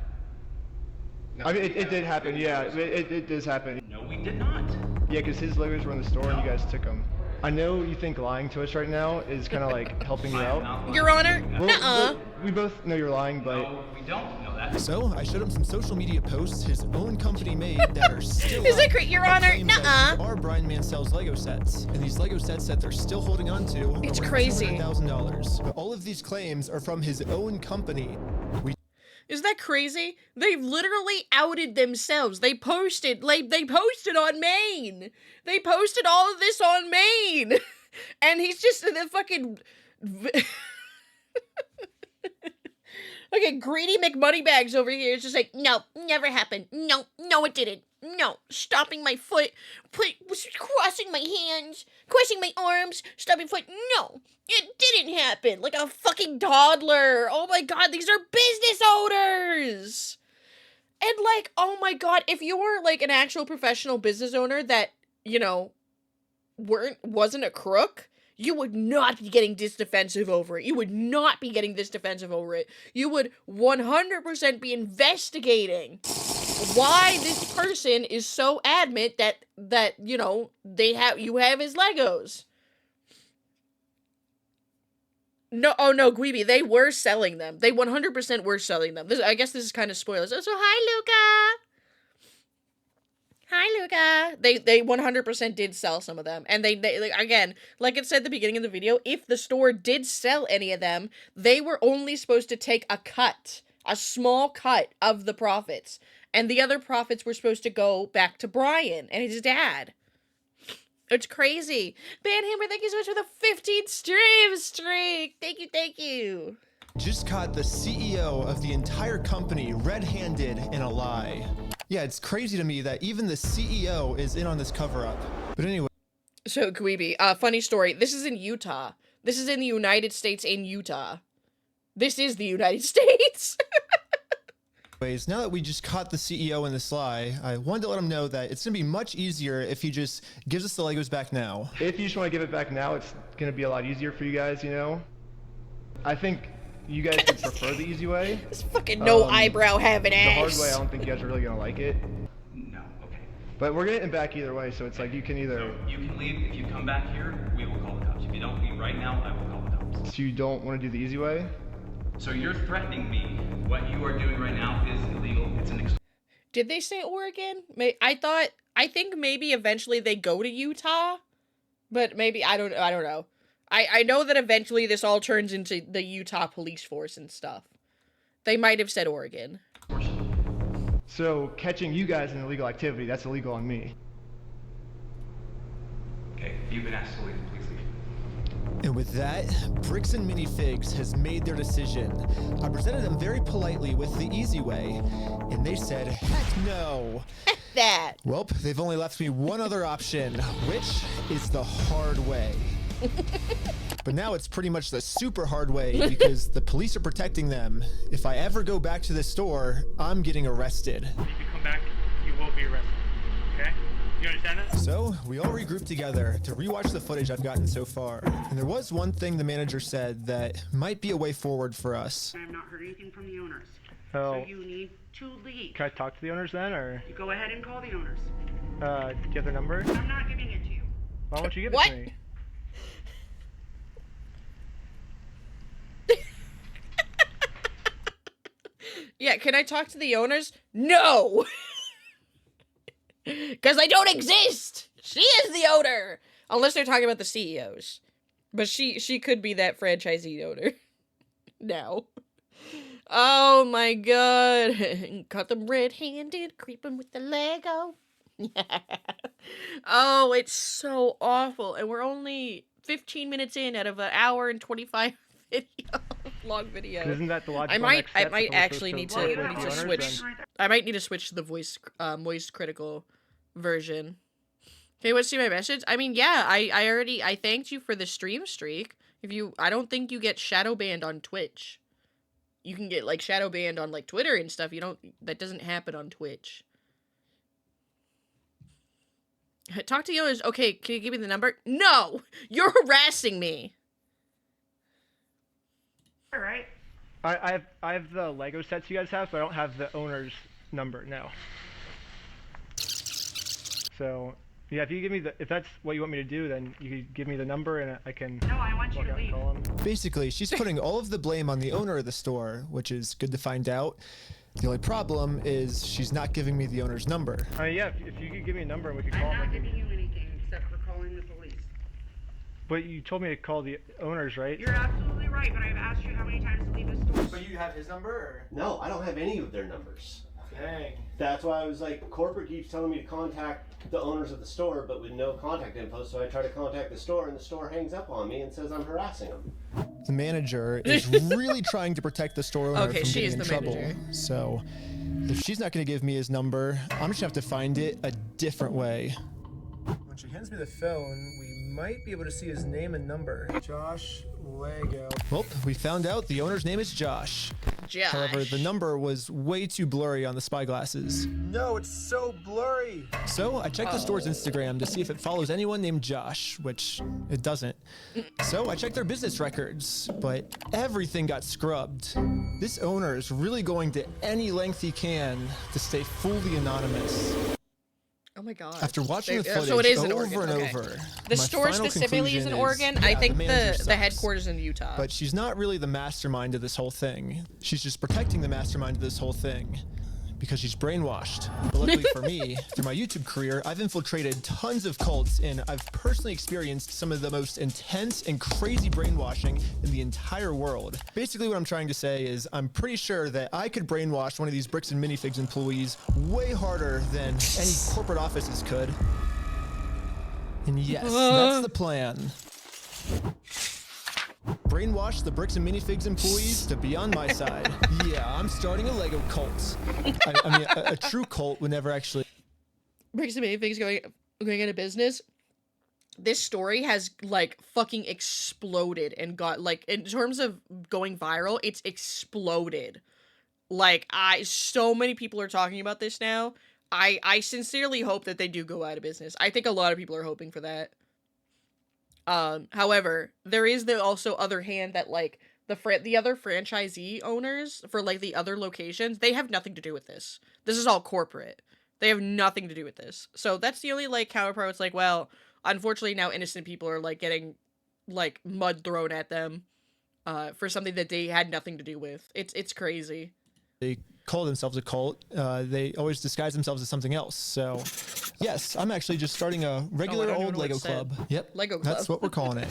I mean, it did happen, yeah. It does happen. No, we did not. Yeah, because his Legos were in the store and you guys took them. I know you think lying to us right now is kind of like helping you out. Your Honor, Well, we both know you're lying, but... No, we don't know that. So, I showed him some social media posts his own company made that are still Is it great, Your Honor? These are Brian Mansell's Lego sets. And these Lego sets that they're still holding on to are It's worth crazy. $200,000. But all of these claims are from his own company. Is that crazy? They've literally outed themselves. They posted on Maine. They posted all of this on Maine. And he's just the fucking... Okay, greedy McMoneybags over here is just like, no, never happened. No, it didn't. No, stopping my foot, crossing my hands, crossing my arms, stopping foot. No, it didn't happen. Like a fucking toddler. Oh my god, these are business owners. And like, oh my god, if you were like an actual professional business owner that, you know, wasn't a crook, you would not be getting this defensive over it. You would not be getting this defensive over it. You would 100% be investigating why this person is so adamant that you know, you have his Legos. No, oh no, Gweeby, they were selling them. They 100% were selling them. I guess this is kind of spoilers. So hi, Luca. Hi, Luca. They 100% did sell some of them. And they again, like it said at the beginning of the video, if the store did sell any of them, they were only supposed to take a small cut of the profits. And the other profits were supposed to go back to Brian and his dad. It's crazy. Banhammer, thank you so much for the 15 stream streak. Thank you. Just caught the CEO of the entire company red-handed in a lie. Yeah, it's crazy to me that even the CEO is in on this cover-up. But anyway. So, Gweeby, funny story. This is in Utah. This is in the United States in Utah. This is the United States. Anyways, now that we just caught the CEO in this lie, I wanted to let him know that it's going to be much easier if he just gives us the Legos back now. If you just want to give it back now, it's going to be a lot easier for you guys, you know? I think you guys would prefer the easy way. This fucking no eyebrow having ass. The hard way, I don't think you guys are really going to like it. No, okay. But we're getting it back either way, so it's like you can either... So you can leave. If you come back here, we will call the cops. If you don't leave right now, I will call the cops. So you don't want to do the easy way? So you're threatening me. What you are doing right now is illegal. It's an Did they say Oregon? I think maybe eventually they go to Utah, but maybe I don't know. I know that eventually this all turns into the Utah police force and stuff. They might have said Oregon. So catching you guys in illegal activity, that's illegal on me. Okay, you've been asked to leave. Please leave. And with that, Bricks and Minifigs has made their decision. I presented them very politely with the easy way, and they said, heck no. Heck that. Well, they've only left me one other option, which is the hard way. But now it's pretty much the super hard way because the police are protecting them. If I ever go back to this store, I'm getting arrested. If you come back, you will be arrested. Okay? You understand that? So, we all regrouped together to rewatch the footage I've gotten so far. And there was one thing the manager said that might be a way forward for us. I have not heard anything from the owners. Oh. So you need to leave. Can I talk to the owners then, or? You go ahead and call the owners. Do you have their number? I'm not giving it to you. Why don't you give What? it to me? Yeah, can I talk to the owners? No! Because I don't exist! She is the owner! Unless they're talking about the CEOs. But she could be that franchisee owner. Now. Oh my god. Caught them red-handed, creeping with the Lego. Oh, it's so awful. And we're only 15 minutes in out of an hour and 25 long video. Isn't that the logical I might next step? actually need to switch. I might need to switch to the voice critical version. Okay, let's see my message. I mean, yeah, I thanked you for the stream streak. I don't think you get shadow banned on Twitch. You can get like shadow banned on like Twitter and stuff. That doesn't happen on Twitch. Talk to the owners. Okay, can you give me the number? No! You're harassing me. All right. I have the Lego sets you guys have, but I don't have the owner's number, no. So, yeah, if you give me if that's what you want me to do, then you could give me the number and I can... No, I want you to leave. Basically, she's putting all of the blame on the owner of the store, which is good to find out. The only problem is she's not giving me the owner's number. Yeah, if you could give me a number and we could call I'm not him. giving you anything except for calling the police. But you told me to call the owners, right? You're absolutely right, but I've asked you how many times to leave the store. But you have his number, or? No, I don't have any of their numbers. Dang. That's why I was like, corporate keeps telling me to contact the owners of the store, but with no contact info, so I try to contact the store, and the store hangs up on me and says I'm harassing them. The manager is really trying to protect the store owner from getting in trouble. Manager. So, if she's not going to give me his number, I'm just going to have to find it a different way. When she hands me the phone, we might be able to see his name and number. Josh Lego. Well, we found out the owner's name is Josh. Josh. However, the number was way too blurry on the spy glasses. No, it's so blurry. So I checked the store's Instagram to see if it follows anyone named Josh, which it doesn't. So I checked their business records, but everything got scrubbed. This owner is really going to any length he can to stay fully anonymous. Oh my god. After watching the footage so it is in over Oregon. and Okay. over, The my store final specifically is in conclusion Oregon. yeah, I think manager the sucks. headquarters in Utah. But she's not really the mastermind of this whole thing. She's just protecting the mastermind of this whole thing because she's brainwashed. But luckily for me, through my YouTube career, I've infiltrated tons of cults and I've personally experienced some of the most intense and crazy brainwashing in the entire world. Basically what I'm trying to say is I'm pretty sure that I could brainwash one of these Bricks and Minifigs employees way harder than any corporate offices could. And yes, that's the plan. Brainwash the Bricks and Minifigs employees to be on my side. Yeah, I'm starting a Lego cult. I mean, a true cult would never actually... Bricks and Minifigs going out of business. This story has, like, fucking exploded and got, like, in terms of going viral, it's exploded. Like, so many people are talking about this now. I sincerely hope that they do go out of business. I think a lot of people are hoping for that. However, there is the also other hand that, like, the other franchisee owners for, like, the other locations, they have nothing to do with this. This is all corporate. They have nothing to do with this. So that's the only, like, counterpart. It's like, well, unfortunately now innocent people are, like, getting, like, mud thrown at them, for something that they had nothing to do with. It's crazy. They call themselves a cult. They always disguise themselves as something else. So, yes, I'm actually just starting a regular old Lego club. Yep, Lego club. That's what we're calling it.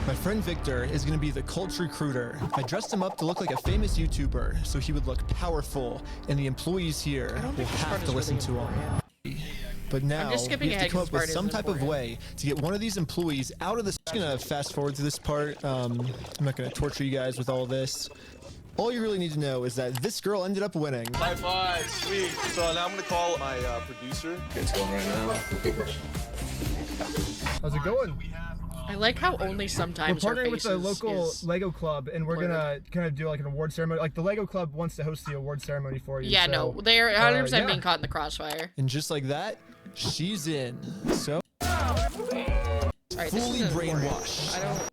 My friend Victor is going to be the cult recruiter. I dressed him up to look like a famous YouTuber, so he would look powerful, and the employees here will have to listen to him. But now, we have to come up with some type of way to get one of these employees out of this. I'm going to fast forward to this part. I'm not going to torture you guys with all this. All you really need to know is that this girl ended up winning. High five, sweet. So now I'm gonna call my producer. It's going right now. How's it going? I like how only sometimes we're her partnering with face the local Lego club, and we're gonna kind of do like an award ceremony. Like the Lego club wants to host the award ceremony for you. Yeah, so, no, they're 100% yeah. being caught in the crossfire. And just like that, she's in. So, Right, fully brainwashed.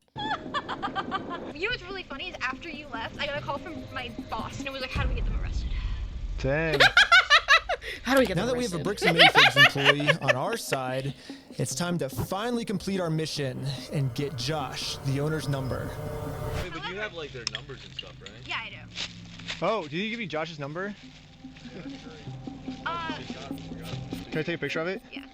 You know what's really funny is after you left, I got a call from my boss, and it was like, how do we get them arrested? Dang. How do we get now them that we have a arrested? Bricks and Minifigs employee on our side, it's time to finally complete our mission and get Josh, the owner's number. Wait, but you have like their numbers and stuff, right? Yeah, I do. Oh, did you give me Josh's number? Can I take a picture of it? Yeah.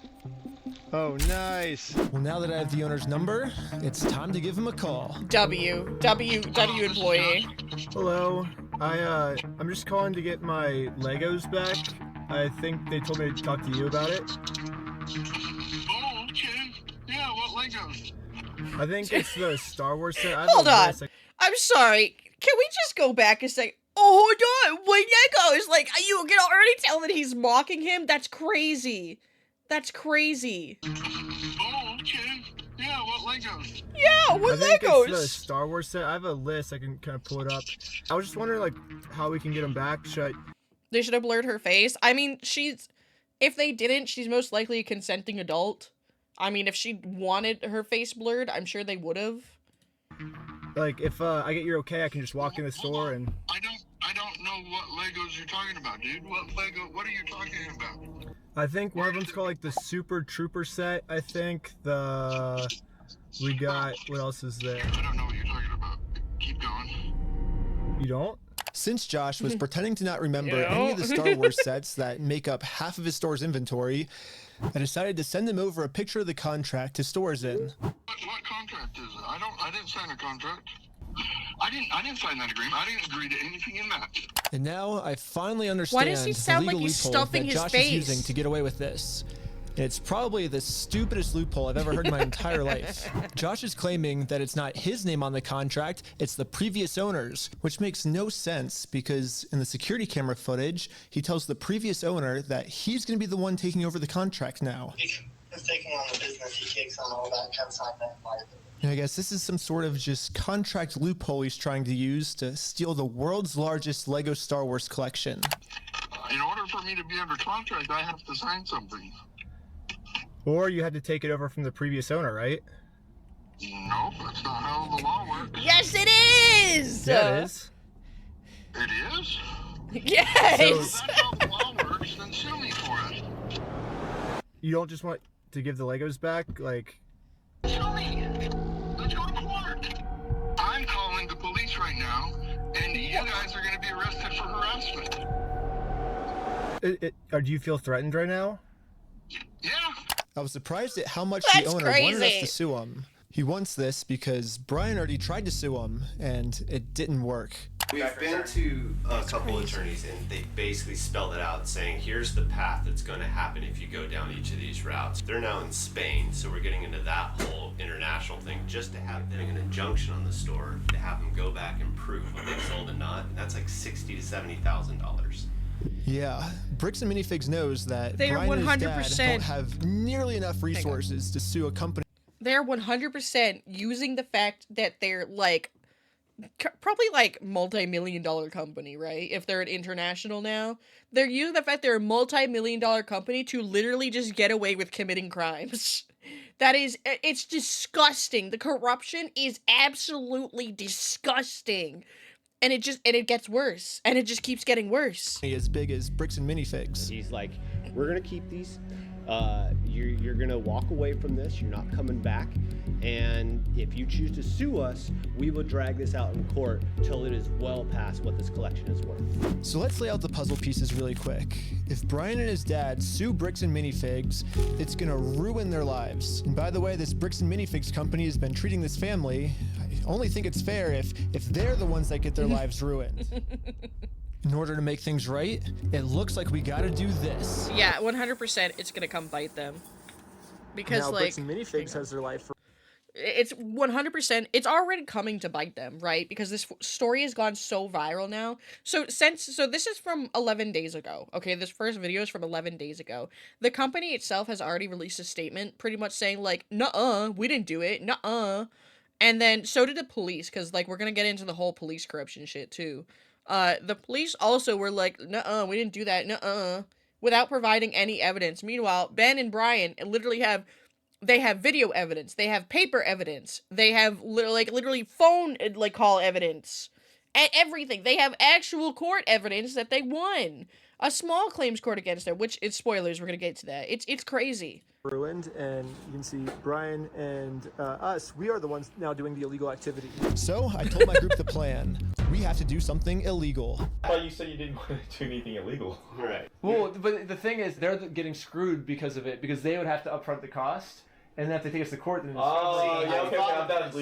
Oh, nice. Well, now that I have the owner's number, it's time to give him a call. W employee. Hello. I'm just calling to get my Legos back. I think they told me to talk to you about it. Oh, okay. Yeah, what Legos? I think it's the Star Wars set. I have Hold a on. list. I'm sorry. Can we just go back and say, oh, hold on, what Legos? Like, you can already tell that he's mocking him? That's crazy. That's crazy. Oh, okay. Yeah, what Legos? Yeah, what I think Legos? it's the Star Wars set. I have a list. I can kind of pull it up. I was just wondering, like, how we can get them back. They should have blurred her face. I mean, if they didn't, she's most likely a consenting adult. I mean, if she wanted her face blurred, I'm sure they would have. Like, if I get your okay, I can just walk in the store and... I don't know what Legos you're talking about, dude. What are you talking about? I think one of them's called, like, the Super Trooper set, I think. We got... What else is there? I don't know what you're talking about. Keep going. You don't? Since Josh was pretending to not remember any of the Star Wars sets that make up half of his store's inventory, I decided to send him over a picture of the contract his store is in. What contract is it? I didn't sign a contract. I didn't sign that agreement. I didn't agree to anything in that. And now I finally understand Why does he sound the like legal he's loophole stuffing that his Josh face? is using to get away with this. It's probably the stupidest loophole I've ever heard in my entire life. Josh is claiming that it's not his name on the contract, it's the previous owner's, which makes no sense because in the security camera footage, he tells the previous owner that he's going to be the one taking over the contract now. He's taking on the business, he takes on all that kind of side liability. And I guess this is some sort of just contract loophole he's trying to use to steal the world's largest Lego Star Wars collection. In order for me to be under contract, I have to sign something. Or you had to take it over from the previous owner, right? Nope, that's not how the law works. Yes, it is! Yeah, it is. It is? Yes! So if that's how the law works, then sue me for it. You don't just want to give the Legos back? Like... Sue me! Let's go to court! I'm calling the police right now, and you guys are going to be arrested for harassment. Or do you feel threatened right now? Yeah. I was surprised at how much That's the owner wanted us crazy. to sue him. He wants this because Brian already tried to sue him, and it didn't work. We've been to a couple attorneys and they basically spelled it out saying here's the path that's going to happen if you go down each of these routes. They're now in Spain, so we're getting into that whole international thing just to have them an injunction on the store to have them go back and prove what they sold and not. And that's like $60,000 to $70,000. Yeah, Bricks and Minifigs knows that They are Brian and his 100% dad don't have nearly enough resources to sue a company. They're 100% using the fact that they're like probably like multi-million-dollar company, right? If they're an international now, they're using the fact they're a multi-million-dollar company to literally just get away with committing crimes. That is, it's disgusting. The corruption is absolutely disgusting. And it gets worse. And it just keeps getting worse. As big as Bricks and Minifigs. He's like, we're going to keep these. You're going to walk away from this. You're not coming back. And if you choose to sue us, we will drag this out in court till it is well past what this collection is worth. So let's lay out the puzzle pieces really quick. If Brian and his dad sue Bricks and Minifigs, it's going to ruin their lives. And by the way, this Bricks and Minifigs company has been treating this family. I only think it's fair if they're the ones that get their lives ruined. In order to make things right, it looks like we gotta do this. Yeah, 100% it's gonna come bite them. Because now, like Bricks and Minifigs has their life. It's 100%, it's already coming to bite them, right? Because this story has gone so viral now. So this is from 11 days ago, okay? This first video is from 11 days ago. The company itself has already released a statement pretty much saying like, nuh-uh, we didn't do it, nuh-uh. And then so did the police, because like we're gonna get into the whole police corruption shit too. The police also were like, nuh-uh, we didn't do that, nuh-uh, without providing any evidence. Meanwhile, Ben and Brian literally have video evidence, they have paper evidence, they have literally phone call evidence, and everything. They have actual court evidence that they won a small claims court against them, which is spoilers, we're gonna get to that. It's crazy. Ruined, and you can see Brian and us, we are the ones now doing the illegal activity. So I told my group the plan. We have to do something illegal. I thought you said you didn't want to do anything illegal. Right. Well, but the thing is, they're getting screwed because of it, because they would have to upfront the cost, and then if they take us to court, then Oh, yeah, okay, I'm down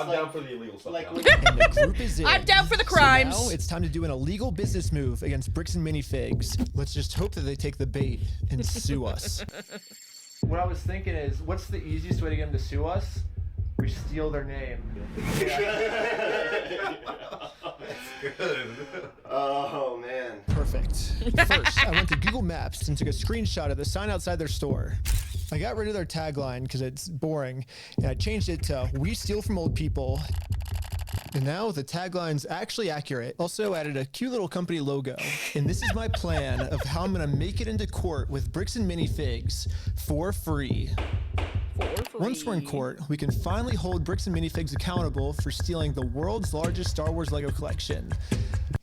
down for the illegal stuff. And the group is in. I'm down for the crimes. So now it's time to do an illegal business move against Bricks and Minifigs. Let's just hope that they take the bait and sue us. What I was thinking is, what's the easiest way to get them to sue us? We steal their name. Good. Oh, man. Perfect. First, I went to Google Maps and took a screenshot of the sign outside their store. I got rid of their tagline because it's boring, and I changed it to "We steal from old people." And now the tagline's actually accurate. Also added a cute little company logo. And this is my plan of how I'm gonna make it into court with Bricks and Minifigs for free. Once we're in court, we can finally hold Bricks and Minifigs accountable for stealing the world's largest Star Wars Lego collection.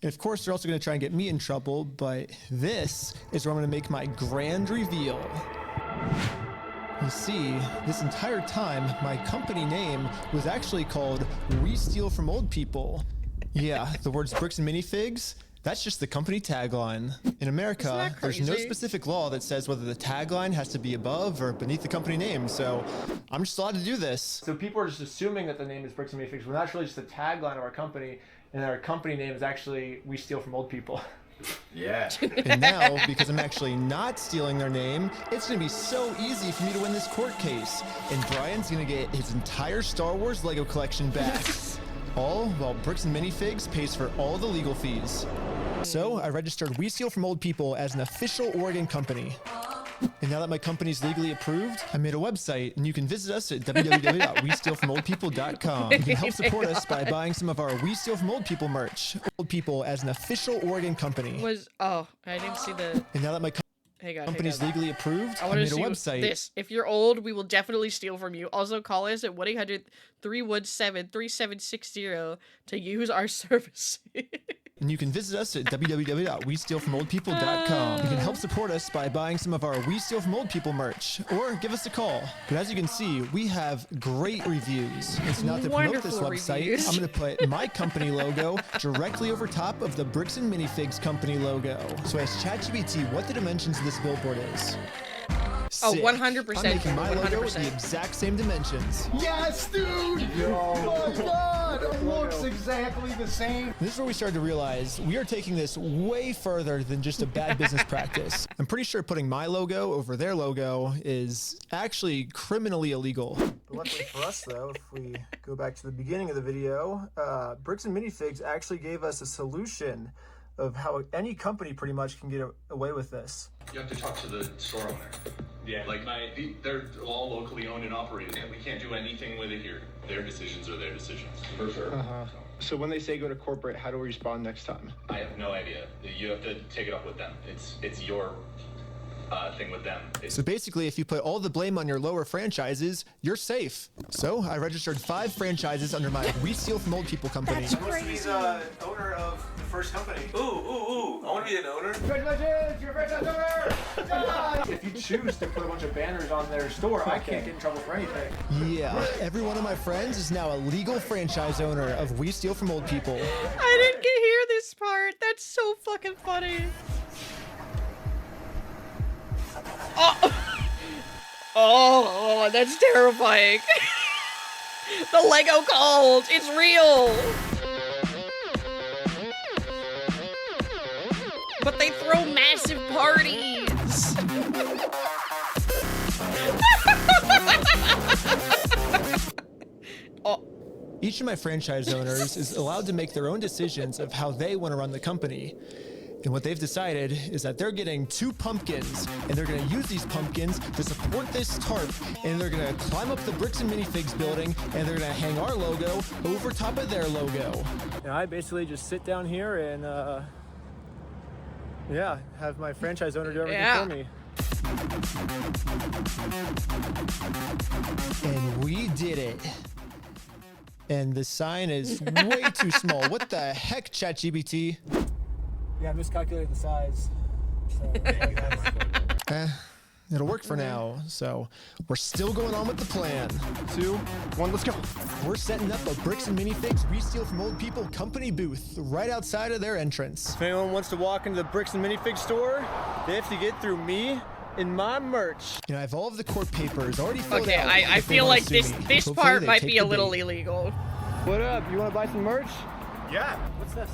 And of course, they're also going to try and get me in trouble, but this is where I'm going to make my grand reveal. You see, this entire time, my company name was actually called We Steal From Old People. Yeah, the words Bricks and Minifigs, that's just the company tagline. In America, there's no specific law that says whether the tagline has to be above or beneath the company name, so I'm just allowed to do this. So people are just assuming that the name is Bricks and Minifigs, when that's really just the tagline of our company, and our company name is actually We Steal From Old People. Yeah. And now, because I'm actually not stealing their name, it's going to be so easy for me to win this court case. And Brian's going to get his entire Star Wars Lego collection back. All while Bricks and Minifigs pays for all the legal fees. So I registered We Steal From Old People as an official Oregon company. And now that my company's legally approved, I made a website, and you can visit us at www.westealfromoldpeople.com. You can help support us by buying some of our We Steal From Old People merch. Old People as an official Oregon company. I didn't see the. And now that my company's legally approved, I made a website. This. If you're old, we will definitely steal from you. Also, call us at 1-800-317-3760 to use our service. And you can visit us at www.westealfromoldpeople.com. You can help support us by buying some of our We Steal From Old People merch, or give us a call. But as you can see, we have great reviews. And so now to promote this website, I'm going to put my company logo directly over top of the Bricks and Minifigs company logo. So I asked ChatGPT what the dimensions of this billboard is. Oh, Sick. 100%. I'm making my logo with 100%. the exact same dimensions. Yes, dude! Oh my god! It looks exactly the same. This is where we started to realize we are taking this way further than just a bad business practice. I'm pretty sure putting my logo over their logo is actually criminally illegal. But luckily for us, though, if we go back to the beginning of the video, Bricks and Minifigs actually gave us a solution of how any company pretty much can get away with this. You have to talk to the store owner. Yeah, like they're all locally owned and operated, and we can't do anything with it here. Their decisions are their decisions. For sure. So when they say go to corporate, how do we respond next time? I have no idea. You have to take it up with them. It's your thing with them. So basically, if you put all the blame on your lower franchises, you're safe. So I registered 5 franchises under my We Steal From Old People company. That's crazy. He's the owner of the first company. Ooh, I want to be an owner. Congratulations, you're a franchise owner! If you choose to put a bunch of banners on their store, I can't get in trouble for anything. Yeah, every one of my friends is now a legal franchise owner of We Steal From Old People. I didn't hear this part. That's so fucking funny. Oh, that's terrifying. The Lego called. It's real. But they throw massive parties. Each of my franchise owners is allowed to make their own decisions of how they want to run the company. And what they've decided is that they're getting 2 pumpkins, and they're going to use these pumpkins to support this tarp, and they're going to climb up the Bricks and Minifigs building, and they're going to hang our logo over top of their logo. And I basically just sit down here and, yeah, have my franchise owner do everything for me. And we did it. And the sign is way too small. What the heck, ChatGPT? Yeah, I miscalculated the size. So, It'll work for now, so we're still going on with the plan. 2, 1, let's go. We're setting up a Bricks and Minifigs We Steal From Old People company booth right outside of their entrance. if anyone wants to walk into the Bricks and Minifigs store, they have to get through me and my merch. You know, I have all of the court papers already filled Okay, out. I feel like this Hopefully part they might take be a the little bait. illegal. What up? You want to buy some merch? Yeah. What's this?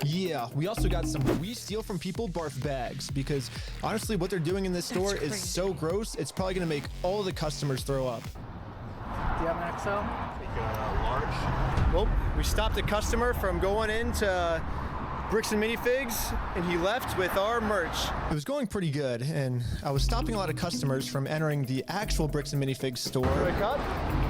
Yeah, we also got some We Steal From People barf bags because honestly, what they're doing in this store is so gross, it's probably gonna make all the customers throw up. Do you have an XL? Large. Well, we stopped a customer from going into Bricks and Minifigs, and he left with our merch. It was going pretty good, and I was stopping a lot of customers from entering the actual Bricks and Minifigs store. Wake up?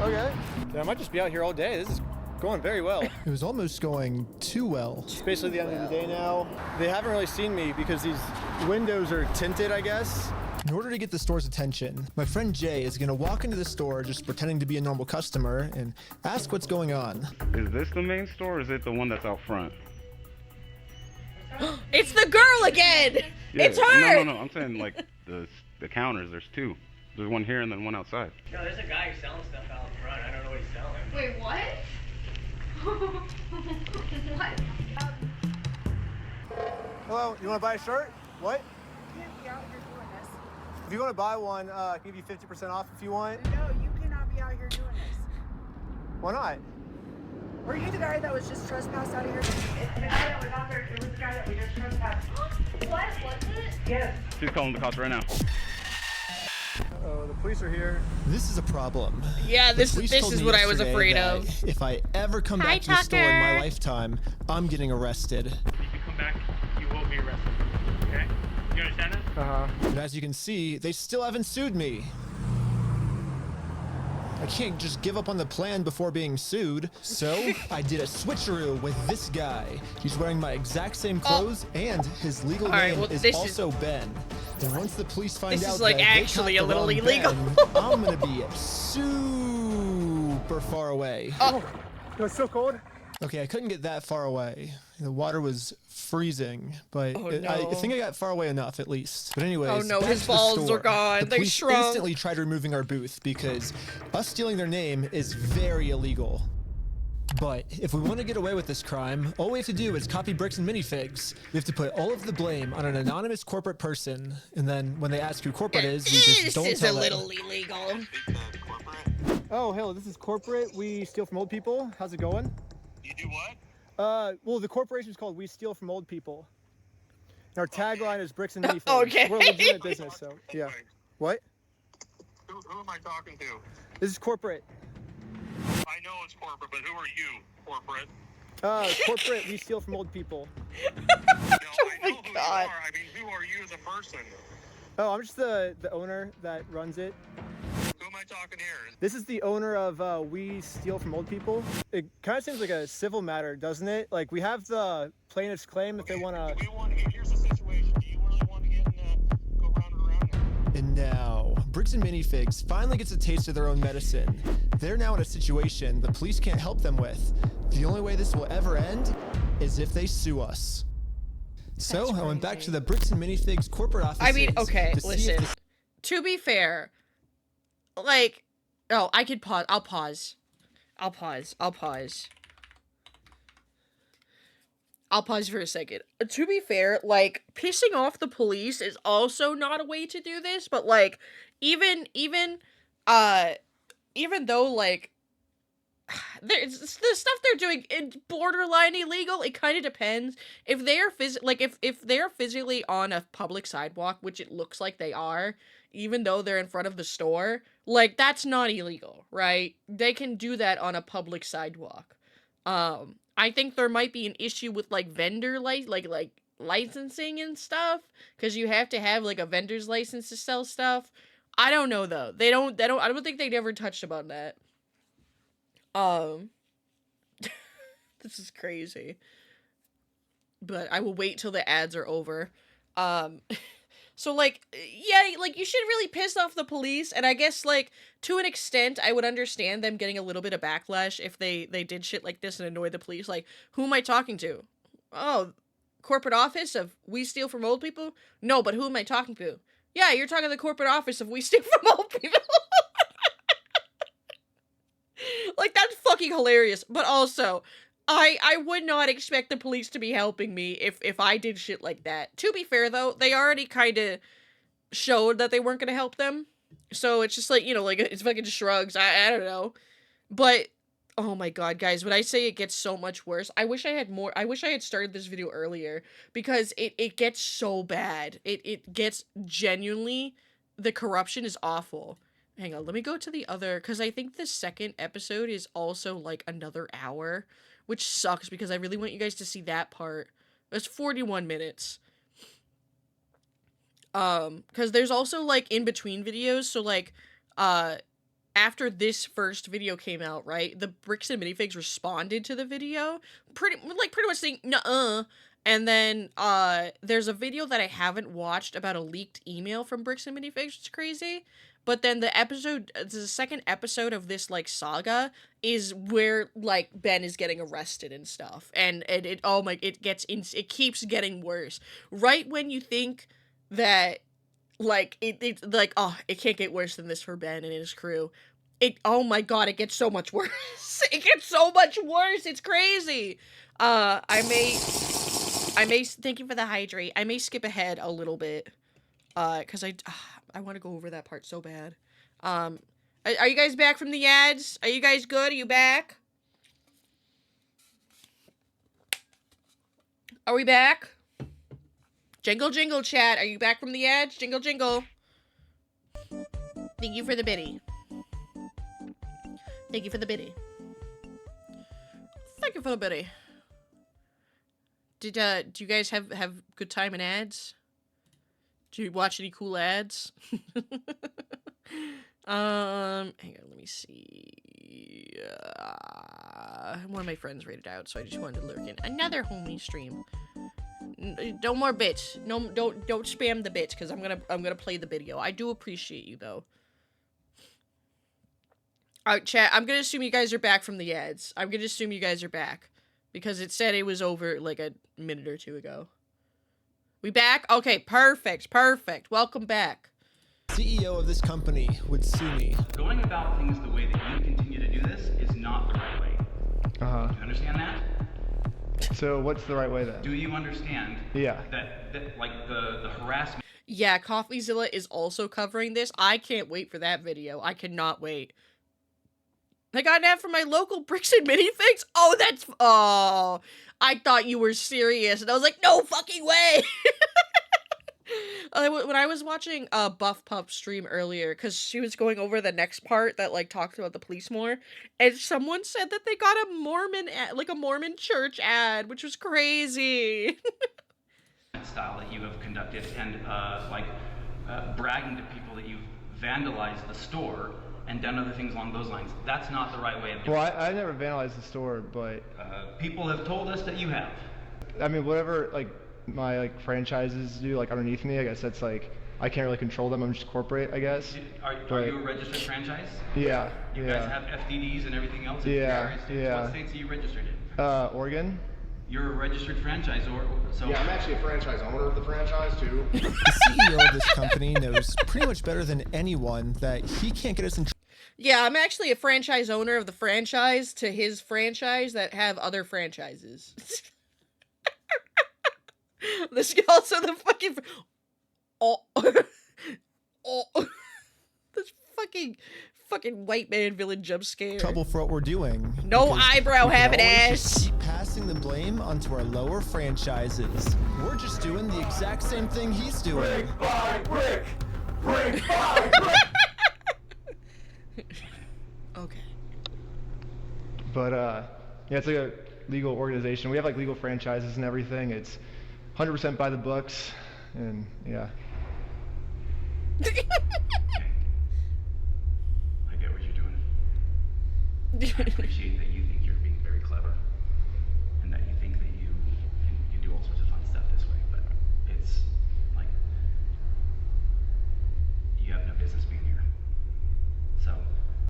Okay. Yeah, I might just be out here all day. This is going very well. It was almost going too well. It's basically the end of the day now. They haven't really seen me because these windows are tinted, I guess. In order to get the store's attention, my friend Jay is gonna walk into the store just pretending to be a normal customer and ask what's going on. Is this the main store or is it the one that's out front? It's the girl again! Yeah, It's her! No. I'm saying like the counters. There's two. There's one here and then one outside. No, there's a guy who's selling stuff out front. I don't know what he's selling. Wait, what? What? Hello, you wanna buy a shirt? What? If you want to buy one, I can give you 50% off if you want. No, you cannot be out here doing this. Why not? Were you the guy that was just trespassed out of here? It's the guy that was out there. It was the guy that we just trespassed. What? Was it? Yes. She's calling the cops right now. Uh-oh, the police are here. This is a problem. Yeah, this is what I was afraid of. If I ever come back to the store in my lifetime, I'm getting arrested. If you come back, you will be arrested. Okay? You understand that? And as you can see, they still haven't sued me. I can't just give up on the plan before being sued. So I did a switcheroo with this guy. He's wearing my exact same clothes, and his legal name is also Ben. And once the police find out like that actually they a caught the little wrong illegal. Ben, I'm gonna be super far away. Oh, it was so cold. Okay, I couldn't get that far away. The water was freezing, but I think I got far away enough at least. But anyways, oh no, back his to the balls store. are gone. The They police shrunk. instantly tried removing our booth because us stealing their name is very illegal. But if we want to get away with this crime, all we have to do is copy Bricks and Minifigs. We have to put all of the blame on an anonymous corporate person, and then when they ask who corporate is, we just don't tell them. This is a little illegal. Oh, hello, this is corporate. We steal from old people. How's it going? You do what? Well, the corporation is called We Steal from Old People. And our tagline is Bricks and Minifigs. Okay. We're a legitimate business, so yeah. What? Who am I talking to? This is corporate. I know it's corporate, but who are you, corporate? Corporate, we steal from old people. No, I know who you are. I mean, who are you as a person? Oh, I'm just the owner that runs it. Who am I talking here? This is the owner of We Steal from Old People. It kind of seems like a civil matter, doesn't it? Like, we have the plaintiff's claim if they want to... Here's the situation. Do you really want to get go round and around now? And now, Bricks and Minifigs finally gets a taste of their own medicine. They're now in a situation the police can't help them with. The only way this will ever end is if they sue us. So, I went back to the Bricks and Minifigs corporate offices. I mean, okay, to see if listen. this- To be fair, like, oh, I could pause. I'll pause. I'll pause for a second. To be fair, like, pissing off the police is also not a way to do this, but, like, even though, like, the stuff they're doing is borderline illegal, it kind of depends. If they are if they're physically on a public sidewalk, which it looks like they are, even though they're in front of the store, like, that's not illegal, right? They can do that on a public sidewalk. I think there might be an issue with, like, vendor licensing and stuff, because you have to have, like, a vendor's license to sell stuff. I don't know, though. I don't think they'd ever touched about that. This is crazy. But I will wait till the ads are over. So, like, yeah, like, you should really piss off the police, and I guess, like, to an extent, I would understand them getting a little bit of backlash if they did shit like this and annoy the police. Like, who am I talking to? Oh, corporate office of We Steal from Old People? No, but who am I talking to? Yeah, you're talking to the corporate office of We Steal from Old People. Like, that's fucking hilarious. But also, I would not expect the police to be helping me if I did shit like that. To be fair, though, they already kind of showed that they weren't going to help them. So it's just like, you know, like, it's fucking shrugs. I don't know. But, oh my god, guys, when I say it gets so much worse, I wish I had started this video earlier, because it gets so bad. It gets genuinely, the corruption is awful. Hang on, let me go to the other, because I think the second episode is also, like, another hour, which sucks, because I really want you guys to see that part. It's 41 minutes. Because there's also, like, in-between videos, so, like, after this first video came out, right, the Bricks and Minifigs responded to the video, pretty much saying, nuh-uh, And then there's a video that I haven't watched about a leaked email from Bricks and Minifigs. It's crazy. But then the second episode of this like saga is where like Ben is getting arrested and stuff. And it keeps getting worse. Right when you think that like it like, oh, it can't get worse than this for Ben and his crew. Oh my god, it gets so much worse. It gets so much worse. It's crazy. I may thank you for the hydrate. I may skip ahead a little bit, cause I want to go over that part so bad. Are you guys back from the ads? Are you guys good? Are you back? Are we back? Jingle jingle chat. Are you back from the ads? Jingle jingle. Thank you for the biddy. Thank you for the biddy. Thank you for the biddy. Do you guys have good time in ads? Do you watch any cool ads? Hang on, let me see. One of my friends rated out, so I just wanted to lurk in another homie stream. No more bits. No, don't spam the bits, because I'm gonna play the video. I do appreciate you though. Alright, chat. I'm gonna assume you guys are back from the ads. I'm gonna assume you guys are back. Because it said it was over like a minute or two ago. We back? Okay, perfect, perfect. Welcome back. CEO of this company would sue me. Going about things the way that you continue to do this is not the right way. Uh-huh. Do you understand that? So what's the right way then? Do you understand? Yeah. That like the harassment? Yeah, CoffeeZilla is also covering this. I can't wait for that video. I cannot wait. I got an ad from my local Bricks and Minifigs. Oh, I thought you were serious. And I was like, no fucking way. When I was watching Buff Pup stream earlier, because she was going over the next part that like talked about the police more, and someone said that they got a Mormon ad, like a Mormon church ad, which was crazy. Style that you have conducted and bragging to people that you've vandalized the store and done other things along those lines. That's not the right way of doing it. Well, I never vandalized the store, but people have told us that you have. I mean, whatever like my like franchises do like underneath me, I guess that's like I can't really control them. I'm just corporate, I guess. Are you a registered franchise? Yeah. You guys have FDDs and everything else? Yeah. Yeah. What states are you registered in? Oregon. You're a registered franchisor, so... Yeah, I'm actually a franchise owner of the franchise, too. The CEO of this company knows pretty much better than anyone that he can't get us in trouble. Yeah, I'm actually a franchise owner of the franchise to his franchise that have other franchises. This is also the fucking... This fucking white man villain jump scare. Trouble for what we're doing. No eyebrow having ass. Keep passing the blame onto our lower franchises. We're just doing the exact same thing he's doing. Brick by brick! Brick by brick! Okay. But yeah, it's like a legal organization. We have like legal franchises and everything. It's 100% by the books, and yeah. I get what you're doing. I appreciate that you think you're being very clever, and that you think that you can do all sorts of fun stuff this way, but it's like you have no business being here. So.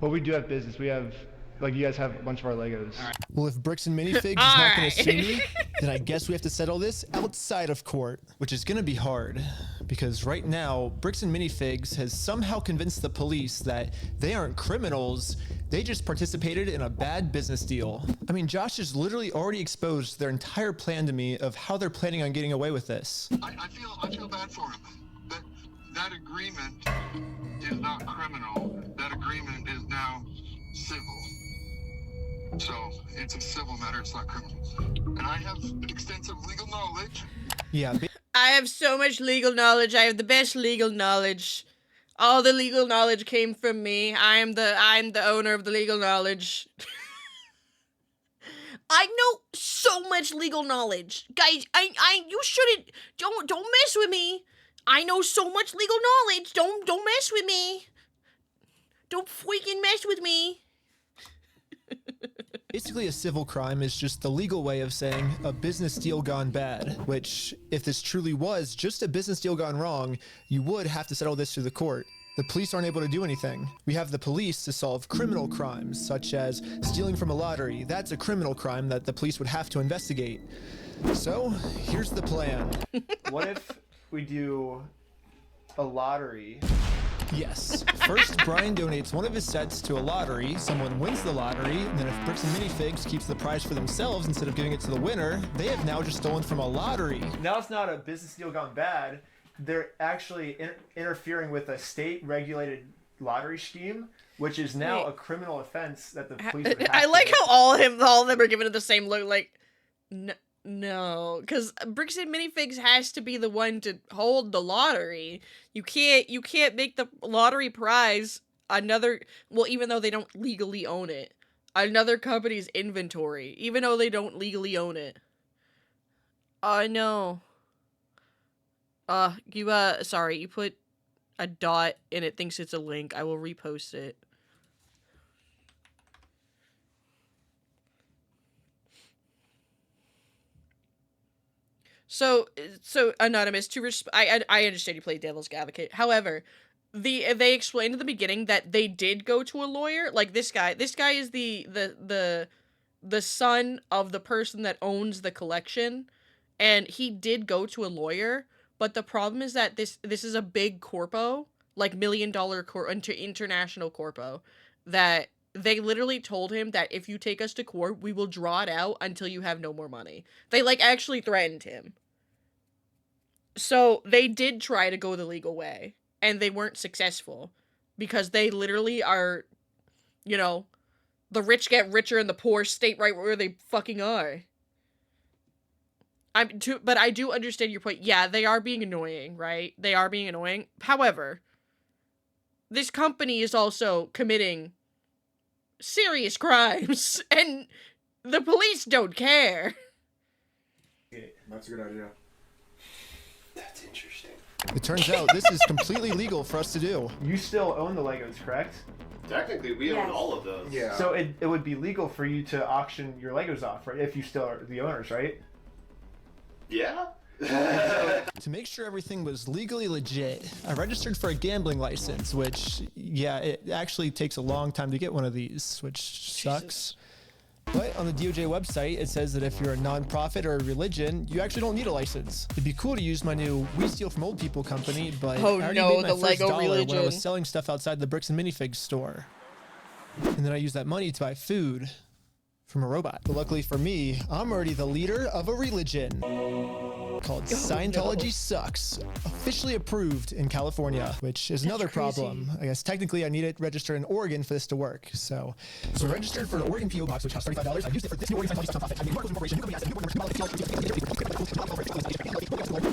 Well, we do have business. We have, like, you guys have a bunch of our Legos. Well, if Bricks and Minifigs is not going to sue me, then I guess we have to settle this outside of court, which is going to be hard. Because right now, Bricks and Minifigs has somehow convinced the police that they aren't criminals, they just participated in a bad business deal. I mean, Josh has literally already exposed their entire plan to me of how they're planning on getting away with this. I feel bad for him. That agreement is not criminal. That agreement is now civil. So it's a civil matter, it's not criminal. And I have extensive legal knowledge. Yeah. I have so much legal knowledge. I have the best legal knowledge. All the legal knowledge came from me. I'm the owner of the legal knowledge. I know so much legal knowledge. Guys, you shouldn't don't mess with me. I know so much legal knowledge. Don't mess with me. Don't freaking mess with me. Basically, a civil crime is just the legal way of saying a business deal gone bad, which, if this truly was just a business deal gone wrong, you would have to settle this through the court. The police aren't able to do anything. We have the police to solve criminal crimes, such as stealing from a lottery. That's a criminal crime that the police would have to investigate. So, here's the plan. What if we do a lottery? Yes. First, Brian donates one of his sets to a lottery, someone wins the lottery, and then if Bricks and Minifigs keeps the prize for themselves instead of giving it to the winner, they have now just stolen from a lottery. Now it's not a business deal gone bad. They're actually interfering with a state-regulated lottery scheme, which is now a criminal offense that the police would have I like how all of them are giving it the same look, like, no, because Bricks and Minifigs has to be the one to hold the lottery. You can't make the lottery prize another, well, even though they don't legally own it, another company's inventory, even though they don't legally own it. I know. Sorry, you put a dot and it thinks it's a link. I will repost it. So Anonymous, I understand you play devil's advocate. However, they explained at the beginning that they did go to a lawyer. Like this guy is the son of the person that owns the collection, and he did go to a lawyer. But the problem is that this is a big corpo, like $1 million international corpo, that they literally told him that if you take us to court, we will draw it out until you have no more money. They like actually threatened him. So they did try to go the legal way, and they weren't successful because they literally are, you know, the rich get richer and the poor stay right where they fucking are. But I do understand your point. Yeah, they are being annoying, right? They are being annoying. However, this company is also committing serious crimes, and the police don't care. That's a good idea. That's interesting. It turns out this is completely legal for us to do. You still own the Legos, correct? Technically, we own all of those. Yeah. So it would be legal for you to auction your Legos off, right? If you still are the owners, right? Yeah. To make sure everything was legally legit, I registered for a gambling license, which, yeah, it actually takes a long time to get one of these, which sucks. But on the DOJ website, it says that if you're a non-profit or a religion, you actually don't need a license. It'd be cool to use my new We Steal From Old People company, but I already made my first dollar when I was selling stuff outside the Bricks and Minifigs store. And then I used that money to buy food from a robot. But luckily for me, I'm already the leader of a religion called Scientology Sucks, officially approved in California, which is another problem. I guess technically I need it registered in Oregon for this to work. So I registered for an Oregon PO box, which costs $35. I used it for this new Oregon Scientology nonprofit. I mean, corporation,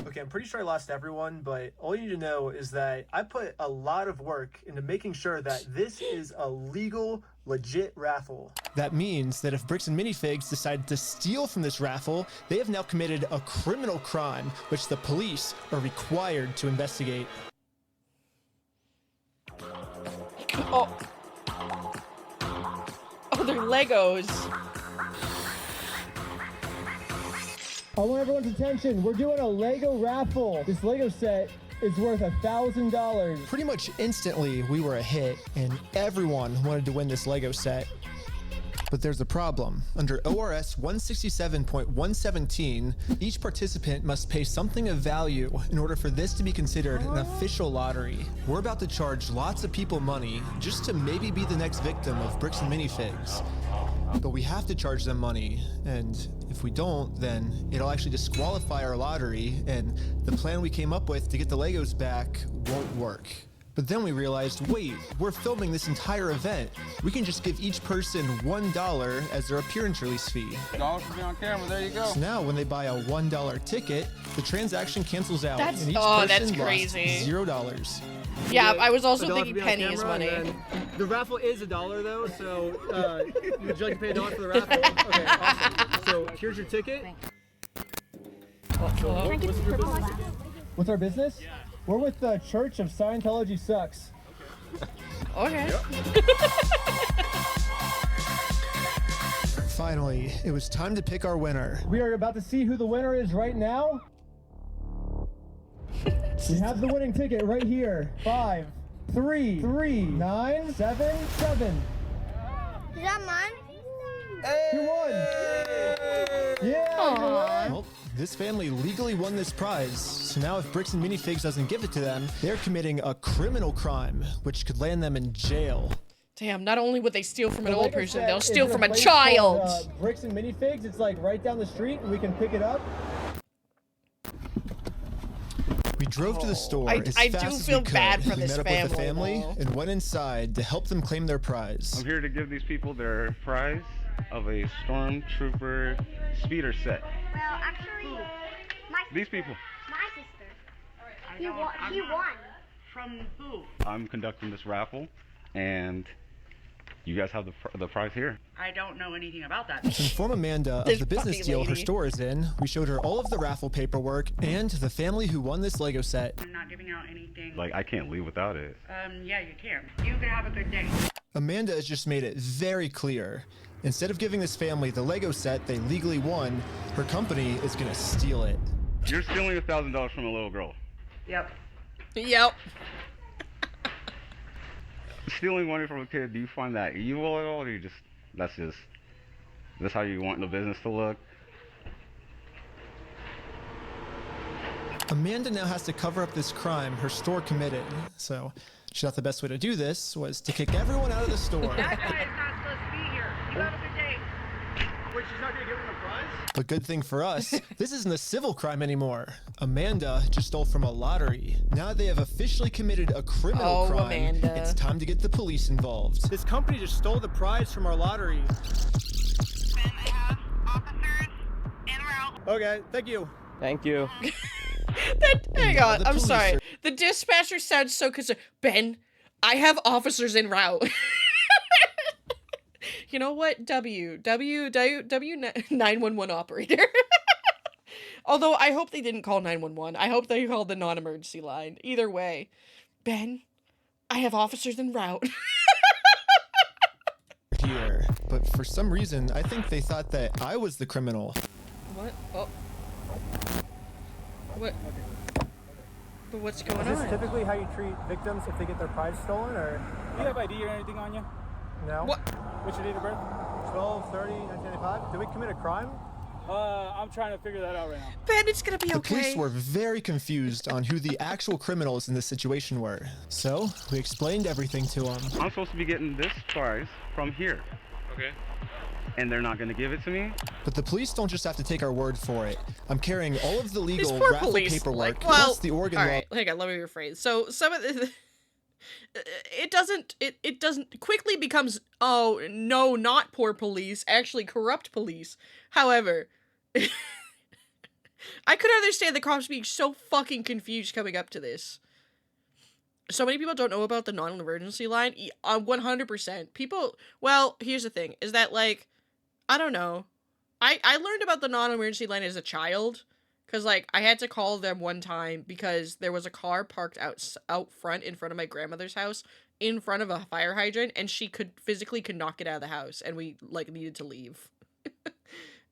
Okay, I'm pretty sure I lost everyone, but all you need to know is that I put a lot of work into making sure that this is a legal, legit raffle. That means that if Bricks and Minifigs decide to steal from this raffle, they have now committed a criminal crime, which the police are required to investigate. Oh, they're Legos. I want everyone's attention. We're doing a Lego raffle. This Lego set is worth $1,000. Pretty much instantly, we were a hit, and everyone wanted to win this Lego set. But there's a problem. Under ORS 167.117, each participant must pay something of value in order for this to be considered an official lottery. We're about to charge lots of people money just to maybe be the next victim of Bricks and Minifigs. But we have to charge them money, and if we don't, then it'll actually disqualify our lottery, and the plan we came up with to get the Legos back won't work. But then we realized, wait, we're filming this entire event. We can just give each person $1 as their appearance release fee. $1 for being on camera, there you go. So now when they buy a $1 ticket, the transaction cancels out, and each that's person crazy. lost $0. Yeah, I was also $1 thinking to be on penny is camera, money. and then the raffle is $1 though, so would you like to pay $1 for the raffle? Okay, awesome. So here's your ticket. What's our business? We're with the Church of Scientology Sucks. Okay. Finally, it was time to pick our winner. We are about to see who the winner is right now. We have the winning ticket right here. 5, 3, 9, 7, 7. Is that mine? You won! Yeah! You won. Well, this family legally won this prize, so now if Bricks and Minifigs doesn't give it to them, they're committing a criminal crime, which could land them in jail. Damn, not only would they steal from an The old Lego person, set they'll is steal in from a a place child. called, Bricks and Minifigs. It's like right down the street, and we can pick it up. We drove to the store I as do fast as feel we could. bad for We this met up with the family, family though. and went inside to help them claim their prize. I'm here to give these people their prize of a Stormtrooper speeder set. Well, actually, These people. my sister. He won. From who? I'm conducting this raffle, and you guys have the prize here. I don't know anything about that. To inform Amanda of This the business fucking deal her lady. store is in, we showed her all of the raffle paperwork and the family who won this Lego set. I'm not giving out anything. Like, I can't leave without it. Yeah, you can. You can have a good day. Amanda has just made it very clear. Instead of giving this family the Lego set they legally won, her company is gonna steal it. You're stealing $1,000 from a little girl. Yep. Yep. Stealing money from a kid, do you find that evil at all? Or that's how you want the business to look? Amanda now has to cover up this crime her store committed. So she thought the best way to do this was to kick everyone out of the store. That guy is not supposed to be here. You have a good day. Wait, she's not gonna give him a prize? But good thing for us, this isn't a civil crime anymore. Amanda just stole from a lottery. Now that they have officially committed a criminal crime, Amanda. it's time to get the police involved. This company just stole the prize from our lottery. Okay, thank you. Thank you. Hang on, the I'm police sorry. are- The dispatcher sounds so concerned. Ben, I have officers en route. You know what? W 911 operator. Although I hope they didn't call 911. I hope they called the non-emergency line. Either way. Ben, I have officers en route. Here. But for some reason, I think they thought that I was the criminal. What? Oh. What? But what's going Is this on? typically how you treat victims if they get their prize stolen, or? Do you have ID or anything on you? No. What? What's your date of birth? 12/30/1995. Did we commit a crime? I'm trying to figure that out right now. Ben, it's gonna be The okay. police were very confused on who the actual criminals in this situation were. So, we explained everything to them. I'm supposed to be getting this prize from here. Okay. And they're not going to give it to me? But the police don't just have to take our word for it. I'm carrying all of the These legal poor raffle police, paperwork, like, well, plus the Oregon all law. right, hang on, let me rephrase. So some of the, it doesn't quickly becomes, oh no, not poor police, actually corrupt police. However, I could understand the cops being so fucking confused coming up to this. So many people don't know about the non-emergency line. 100%. People, well, here's the thing, is that, like, I don't know. I learned about the non-emergency line as a child, because, like, I had to call them one time because there was a car parked out front in front of my grandmother's house, in front of a fire hydrant, and she could not get out of the house, and we, like, needed to leave.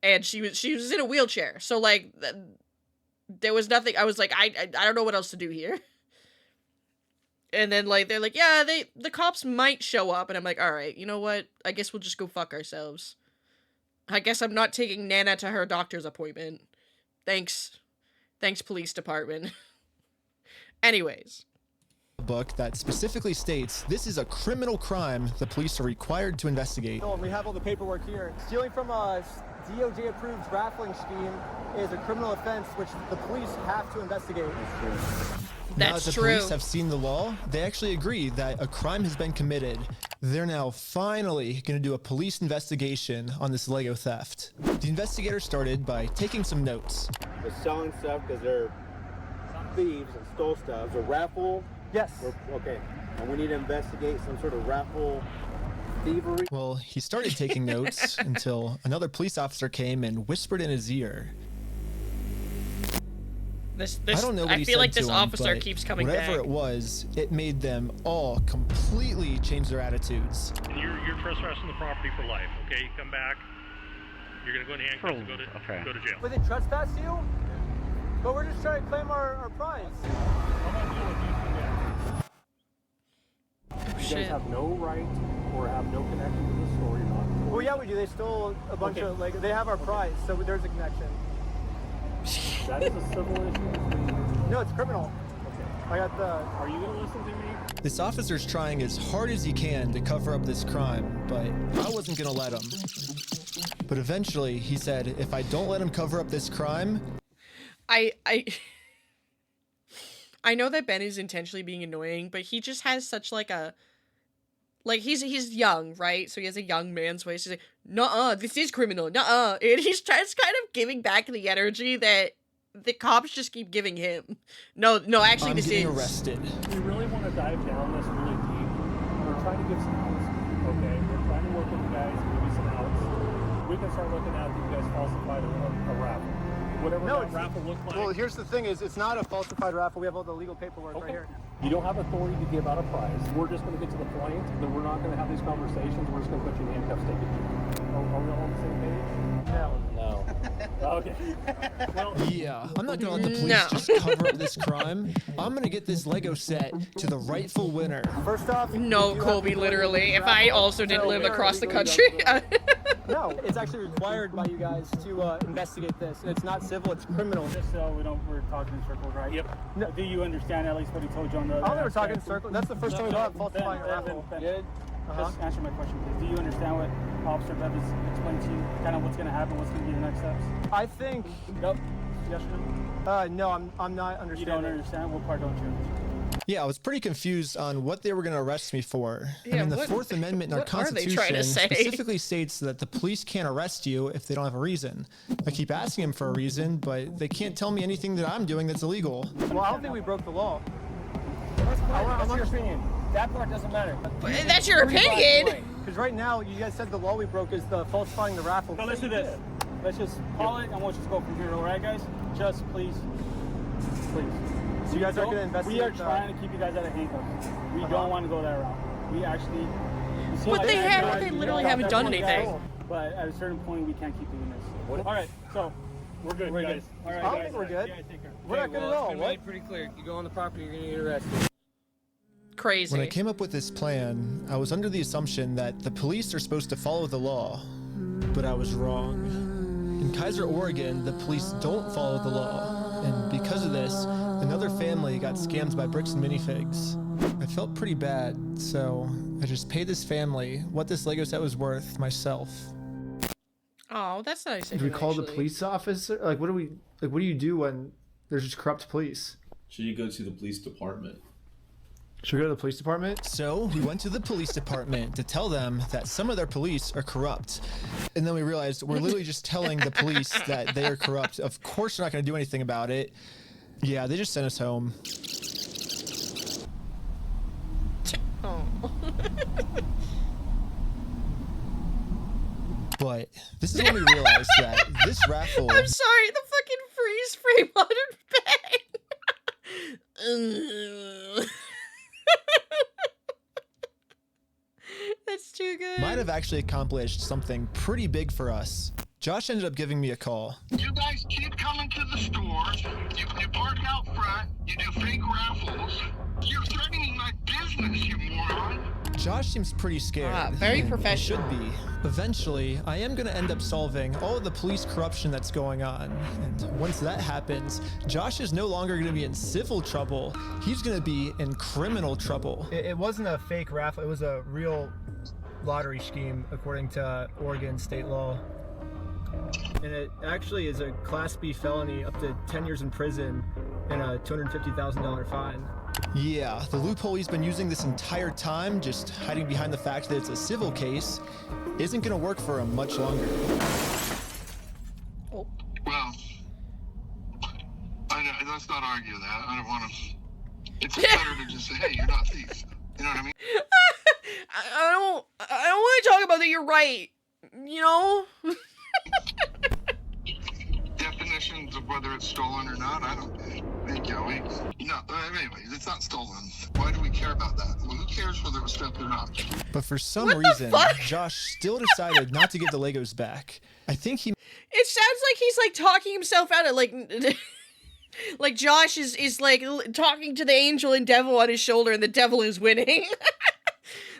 And she was in a wheelchair, so, like, there was nothing. I was like, I don't know what else to do here. And then, like, they're like, yeah, the cops might show up, and I'm like, all right, you know what? I guess we'll just go fuck ourselves. I guess I'm not taking Nana to her doctor's appointment. Thanks, police department. Anyways. Book that specifically states this is a criminal crime the police are required to investigate. No, we have all the paperwork here. Stealing from a DOJ-approved raffling scheme is a criminal offense which the police have to investigate. Now that the police have seen the law, they actually agree that a crime has been committed. They're now finally going to do a police investigation on this Lego theft. The investigators started by taking some notes. They're selling stuff because they're thieves and stole stuff. It's a raffle. Yes. Okay. And we need to investigate some sort of raffle thievery. Well, he started taking notes until another police officer came and whispered in his ear. I don't know what he feel said like this to him, officer but keeps coming whatever back. it was, it made them all completely change their attitudes. And you're trespassing the property for life, okay? You come back, You're gonna go in handcuffs and go to jail. But they trespassed you? But we're just trying to claim our prize. You guys have no right or have no connection to the store. You're not. Well, yeah, we do. They stole a bunch of, like, they have our prize, so there's a connection. That is a civil issue. No, it's criminal. I got the... Are you going to listen to me? This officer's trying as hard as he can to cover up this crime, but I wasn't gonna let him. But eventually, he said, if I don't let him cover up this crime... I know that Ben is intentionally being annoying, but he just has such like a... Like, he's young, right? So he has a young man's voice. He's like, nuh-uh, this is criminal, nuh-uh. And he's just kind of giving back the energy that the cops just keep giving him. No, actually, this is... I'm getting arrested. We really want to dive down this really deep. We're trying to get some outs, okay? We're trying to work with you guys, give you some outs. We can start looking at that you guys falsified a raffle. Whatever that raffle looked like. Well, here's the thing is, it's not a falsified raffle. We have all the legal paperwork right here. You don't have authority to give out a prize. We're just going to get to the point that we're not going to have these conversations. We're just going to put you in handcuffs, take it to you. Are we all on the same page? No. Okay. Well, yeah, I'm not gonna let the police just cover up this crime. I'm gonna get this Lego set to the rightful winner. First off, no, Colby, literally. If I also didn't live across the country. No, it's actually required by you guys to investigate this. And it's not civil, it's criminal. Just so we're talking in circles, right? Yep. No. Do you understand at least what he told you on the... I don't think we're talking in circles. That's the first time we got falsifying a raffle. Just answer my question, please. Do you understand what Officer Bev has explained to you? Kind of what's going to happen, what's going to be the next steps? I think... Nope. Yes or no? No, I'm not understanding. You don't understand? What part don't you understand? Yeah, I was pretty confused on what they were going to arrest me for. Yeah, I mean, the Fourth Amendment in our Constitution specifically states that the police can't arrest you if they don't have a reason. I keep asking them for a reason, but they can't tell me anything that I'm doing that's illegal. Well, I don't think we broke the law. That's your opinion. That part doesn't matter. That's your opinion? Because right now, you guys said the law we broke is the falsifying the raffle. So let's do this. Let's just call it, and we'll just go from here, all right, guys? Just please. So you guys are going to investigate? We are trying to keep you guys out of handcuffs. We don't want to go that route. We actually... But they literally haven't done anything. But at a certain point, we can't keep doing this. All right, so we're good, guys. All right, I don't think we're good. We're not good at all. It's made pretty clear. You go on the property, you're going to get arrested. Crazy. When I came up with this plan, I was under the assumption that the police are supposed to follow the law, but I was wrong. In Kaiser, Oregon, the police don't follow the law, and because of this, another family got scammed by Bricks and Minifigs. I felt pretty bad, so I just paid this family what this Lego set was worth myself. Oh, that's nice. Do we call the police officer? Like, what do you do when there's just corrupt police? Should you go to the police department? Should we go to the police department? So we went to the police department to tell them that some of their police are corrupt. And then we realized we're literally just telling the police that they are corrupt. Of course they're not going to do anything about it. Yeah, they just sent us home. Oh. But this is when we realized that this raffle... I'm sorry, the fucking freeze frame on Ben. That's too good. Might have actually accomplished something pretty big for us. Josh ended up giving me a call. You guys keep coming to the store. You park out front. You do fake raffles. You're threatening my business, you moron. Josh seems pretty scared. Very professional. Should be. Eventually, I am going to end up solving all of the police corruption that's going on. And once that happens, Josh is no longer going to be in civil trouble. He's going to be in criminal trouble. It wasn't a fake raffle. It was a real lottery scheme, according to Oregon state law. And it actually is a Class B felony, up to 10 years in prison and a $250,000 fine. Yeah, the loophole he's been using this entire time, just hiding behind the fact that it's a civil case, isn't going to work for him much longer. Well, let's not argue that. I don't want to... It's better to just say, hey, you're not thieves. You know what I mean? I don't want to talk about that. You're right. You know? Definition definitions of whether it's stolen or not. I don't. Anyways, it's not stolen. Why do we care about that? Well, who cares whether it was theft or not? But for some reason, Josh still decided not to give the Legos back. I think he... It sounds like he's like talking himself out of like like Josh is like talking to the angel and devil on his shoulder and the devil is winning.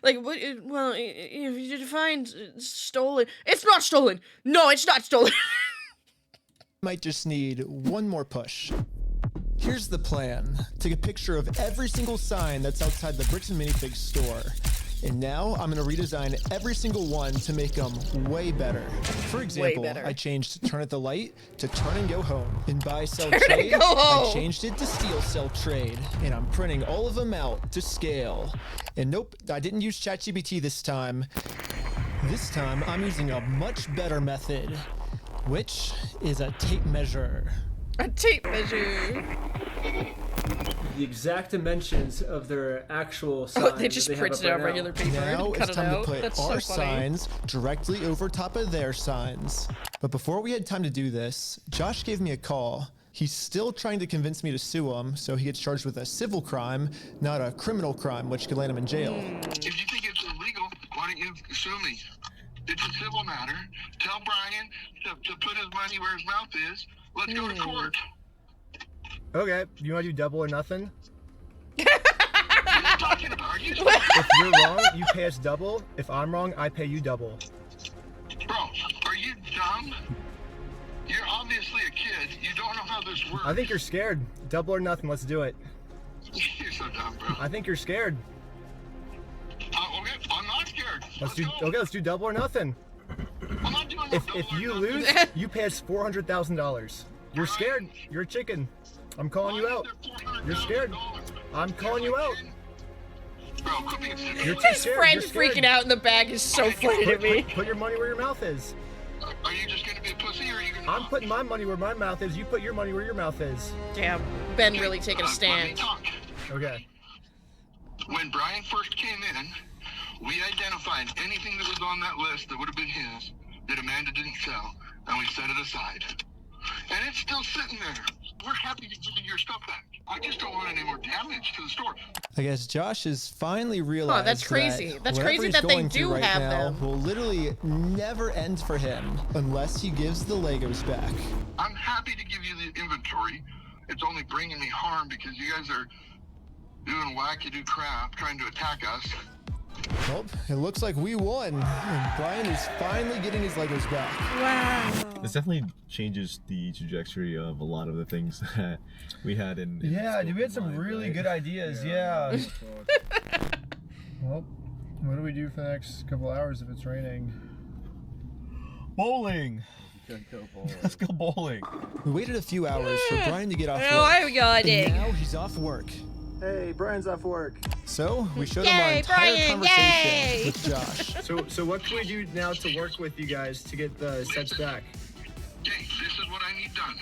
Like, well, if you define stolen, it's not stolen. No, it's not stolen. might just need one more push. Here's the plan. Take a picture of every single sign that's outside the Bricks and Minifigs store. And now I'm going to redesign every single one to make them way better. For example, I changed turn at the light to turn and go home. In buy, sell, trade, I changed it to steal, sell, trade. And I'm printing all of them out to scale. And nope, I didn't use ChatGPT this time. This time I'm using a much better method, which is a tape measure. A tape measure. The exact dimensions of their actual signs. Oh, they just printed out regular paper now and cut it's it time out. to put That's our so funny. signs directly over top of their signs. But before we had time to do this, Josh gave me a call. He's still trying to convince me to sue him, so he gets charged with a civil crime, not a criminal crime, which could land him in jail. If you think it's illegal, why don't you sue me? It's a civil matter. Tell Brian to put his money where his mouth is. Let's go to court. Okay, you want to do double or nothing? What are you talking about? Are you If you're wrong, you pay us double. If I'm wrong, I pay you double. Bro, are you dumb? You're obviously a kid. You don't know how this works. I think you're scared. Double or nothing, let's do it. You're so dumb, bro. I think you're scared. Okay, I'm not scared. Let's do double or nothing. I'm not doing If you lose, you pay us $400,000. You're scared. You're a chicken. I'm calling you out. You're scared. I'm calling you out. You're too His scared. friend You're scared. freaking out in the back is so funny to me. Put your money where your mouth is. Are you just gonna be a pussy or are you gonna I'm putting my money where my mouth is. You put your money where your mouth is. Damn, Ben really taking a stand. Okay. When Brian first came in, we identified anything that was on that list that would have been his that Amanda didn't sell, and we set it aside. And it's still sitting there. We're happy to give you your stuff back. I just don't want any more damage to the store. I guess Josh has finally realized that's crazy. that That's whatever crazy he's that they going through do right have now them. will literally never end for him unless he gives the Legos back. I'm happy to give you the inventory. It's only bringing me harm because you guys are doing wackadoo crap trying to attack us. Well, it looks like we won. And Brian is finally getting his Legos back. Wow. This definitely changes the trajectory of a lot of the things that we had in Yeah, dude, we had some really good ideas. Yeah. Well, what do we do for the next couple hours if it's raining? Bowling. Let's go bowling. We waited a few hours for Brian to get off work. Oh, I got and it. now he's off work. Hey, Brian's off work. So we showed him our Yay, entire Brian, conversation yay. with Josh. So what can we do now to work with you guys to get the sets back? Okay, this is what I need done.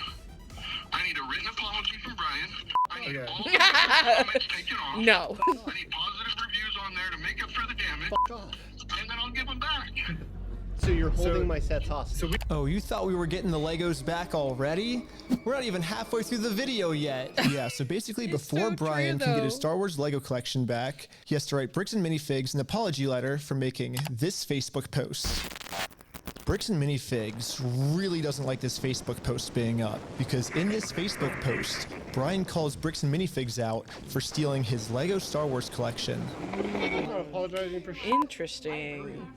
I need a written apology from Brian. I need all the comments taken off. No. I need positive reviews on there to make up for the damage. And then I'll give them back. So you're holding my sets hostage. Oh, you thought we were getting the Legos back already? We're not even halfway through the video yet. Yeah, so basically before Brian can get his Star Wars Lego collection back, he has to write Bricks and Minifigs an apology letter for making this Facebook post. Bricks and Minifigs really doesn't like this Facebook post being up because in this Facebook post, Brian calls Bricks and Minifigs out for stealing his Lego Star Wars collection. Apologizing for Interesting.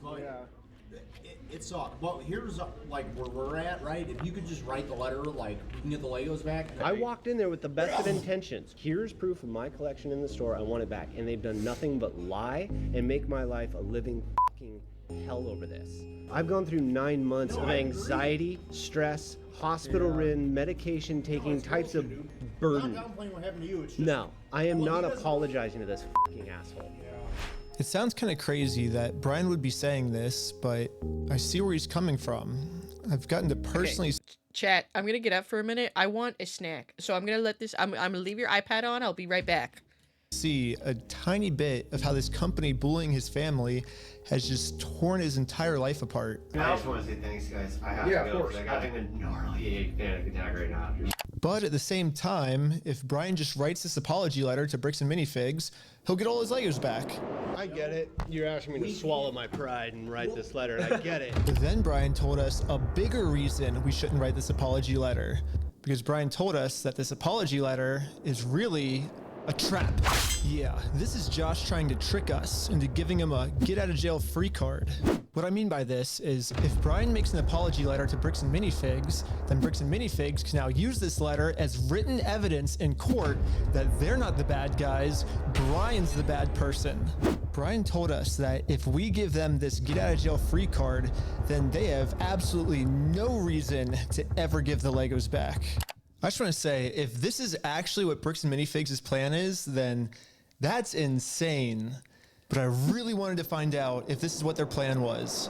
It's well, here's like where we're at, right? If you could just write the letter, like we can get the Legos back. I walked in there with the best of intentions. Here's proof of my collection in the store. I want it back, and they've done nothing but lie and make my life a living fucking hell over this. I've gone through 9 months of anxiety, stress, hospital-ridden, medication-taking types of burden. No, I am not apologizing to this fucking asshole. It sounds kind of crazy that Brian would be saying this, but I see where he's coming from. I've gotten to personally... Okay. Chat, I'm gonna get up for a minute. I want a snack. So I'm gonna let this... I'm gonna leave your iPad on. I'll be right back. see a tiny bit of how this company bullying his family has just torn his entire life apart. I just want to say thanks, guys. I have to go because I got a gnarly panic attack right now. But at the same time, if Brian just writes this apology letter to Bricks and Minifigs, he'll get all his Legos back. I get it. You're asking me to swallow my pride and write this letter, and I get it. But then Brian told us a bigger reason we shouldn't write this apology letter. Because Brian told us that this apology letter is really a trap. Yeah, this is Josh trying to trick us into giving him a get-out-of-jail-free card. What I mean by this is, if Brian makes an apology letter to Bricks and Minifigs, then Bricks and Minifigs can now use this letter as written evidence in court that they're not the bad guys, Brian's the bad person. Brian told us that if we give them this get-out-of-jail-free card, then they have absolutely no reason to ever give the Legos back. I just want to say, if this is actually what Bricks and Minifigs' plan is, then that's insane. But I really wanted to find out if this is what their plan was.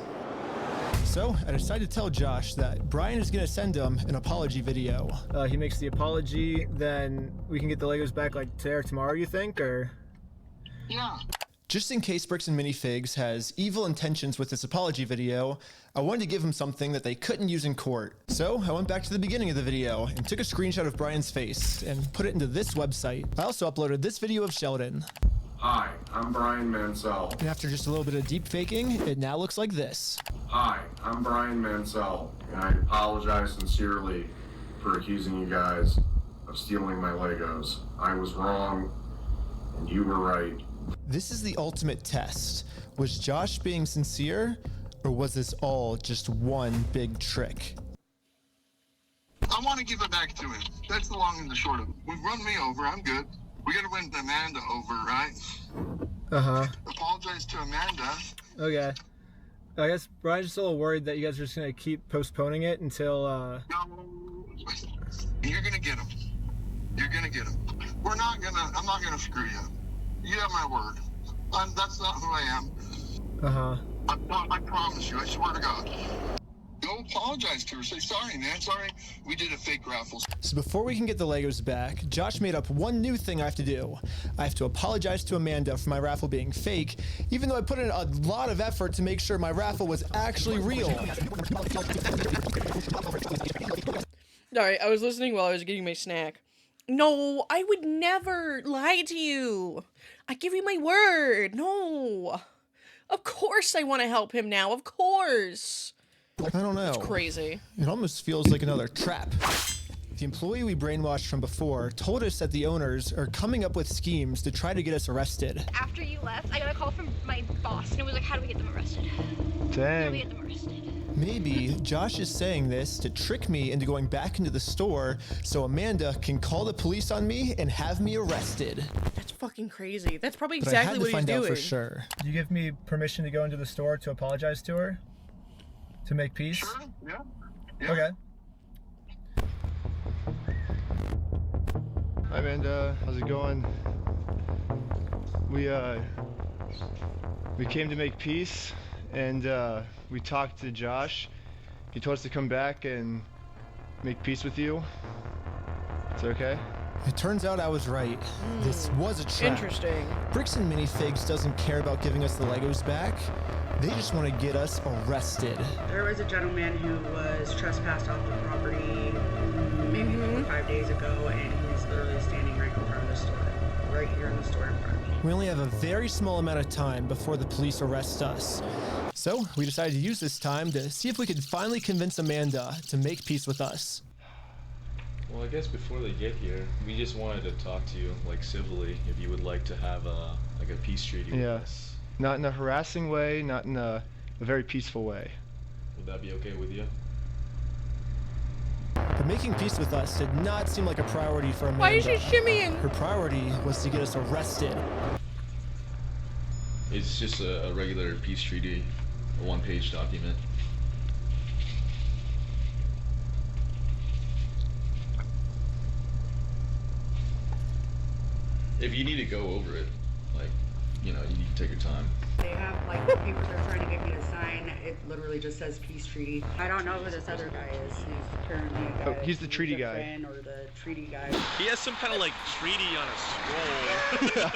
So I decided to tell Josh that Brian is going to send him an apology video. He makes the apology, then we can get the Legos back like today or tomorrow, you think, or? Yeah. Just in case Bricks and Minifigs has evil intentions with this apology video, I wanted to give him something that they couldn't use in court. So I went back to the beginning of the video and took a screenshot of Brian's face and put it into this website. I also uploaded this video of Sheldon. Hi, I'm Brian Mansell. And after just a little bit of deep faking, it now looks like this. Hi, I'm Brian Mansell, and I apologize sincerely for accusing you guys of stealing my Legos. I was wrong, and you were right. This is the ultimate test. Was Josh being sincere, or was this all just one big trick? I want to give it back to him. That's the long and the short of it. We've run me over. I'm good. We gotta win Amanda over, right? Uh-huh. Apologize to Amanda. Okay. I guess Brian's just a little worried that you guys are just gonna keep postponing it until, No. You're gonna get him. You're gonna get him. I'm not gonna screw you. You have my word. That's not who I am. Uh-huh. I promise you. I swear to God. Go apologize to her. Say, sorry, man. Sorry. We did a fake raffle. So before we can get the Legos back, Josh made up one new thing I have to do. I have to apologize to Amanda for my raffle being fake, even though I put in a lot of effort to make sure my raffle was actually real. Alright, I was listening while I was getting my snack. No, I would never lie to you. I give you my word. No. Of course I want to help him now. Of course. I don't know. It's crazy. It almost feels like another trap. The employee we brainwashed from before told us that the owners are coming up with schemes to try to get us arrested. After you left, I got a call from my boss, and it was like, how do we get them arrested? Dang. How do we get them arrested? Maybe Josh is saying this to trick me into going back into the store so Amanda can call the police on me and have me arrested. That's fucking crazy. That's probably But exactly I what had he's to find out doing. for sure. Do you give me permission to go into the store to apologize to her? To make peace? Sure. Yeah. Okay. Hi Amanda, how's it going? We came to make peace, and we talked to Josh. He told us to come back and make peace with you. Is that okay? It turns out I was right. This was a trap. Interesting. Bricks and Minifigs doesn't care about giving us the Legos back. They just want to get us arrested. There was a gentleman who was trespassed off the property maybe 4 or 5 days ago, and he's literally standing right in front of the store. Right here in the store in front of me. We only have a very small amount of time before the police arrest us. So we decided to use this time to see if we could finally convince Amanda to make peace with us. Well, I guess before they get here, we just wanted to talk to you, like civilly, if you would like to have a peace treaty with us. Not in a harassing way, not in a very peaceful way. Would that be okay with you? But making peace with us did not seem like a priority for Amanda. Why is she shimmying? Her priority was to get us arrested. It's just a regular peace treaty, a one-page document. If you need to go over it, like, you know, you need to take your time. They have like the papers they're trying to get me to sign, it literally just says peace treaty. I don't know who this other guy is. He's apparently a guy. Oh, he's the treaty a guy. friend or the treaty guy. He has some kind of like treaty on a scroll.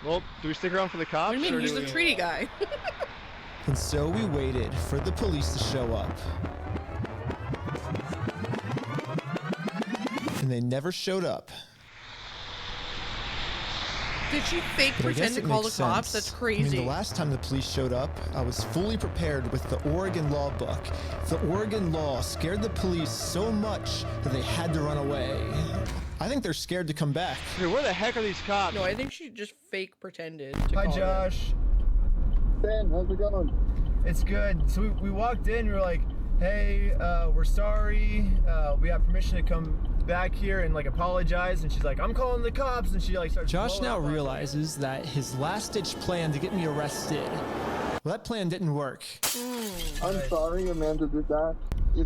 Well, do we stick around for the cops? What do you mean? or He's do the we- treaty guy. And so we waited for the police to show up. And they never showed up. Did she fake But I pretend guess to it call the makes cops? sense. That's I mean, crazy. the last time the police showed up, I was fully prepared with the Oregon law book. The Oregon law scared the police so much that they had to run away. I think they're scared to come back. Hey, where the heck are these cops? No, I think she just fake pretended to Hi, call them. Josh. Ben, how's it going? It's good. So we walked in, we were like, hey, we're sorry. We have permission to come back here and like apologize. And she's like, I'm calling the cops. And she like starts Josh blowing now up on realizes that his last-ditch plan to get me arrested, well, that plan didn't work. I'm sorry Amanda did that.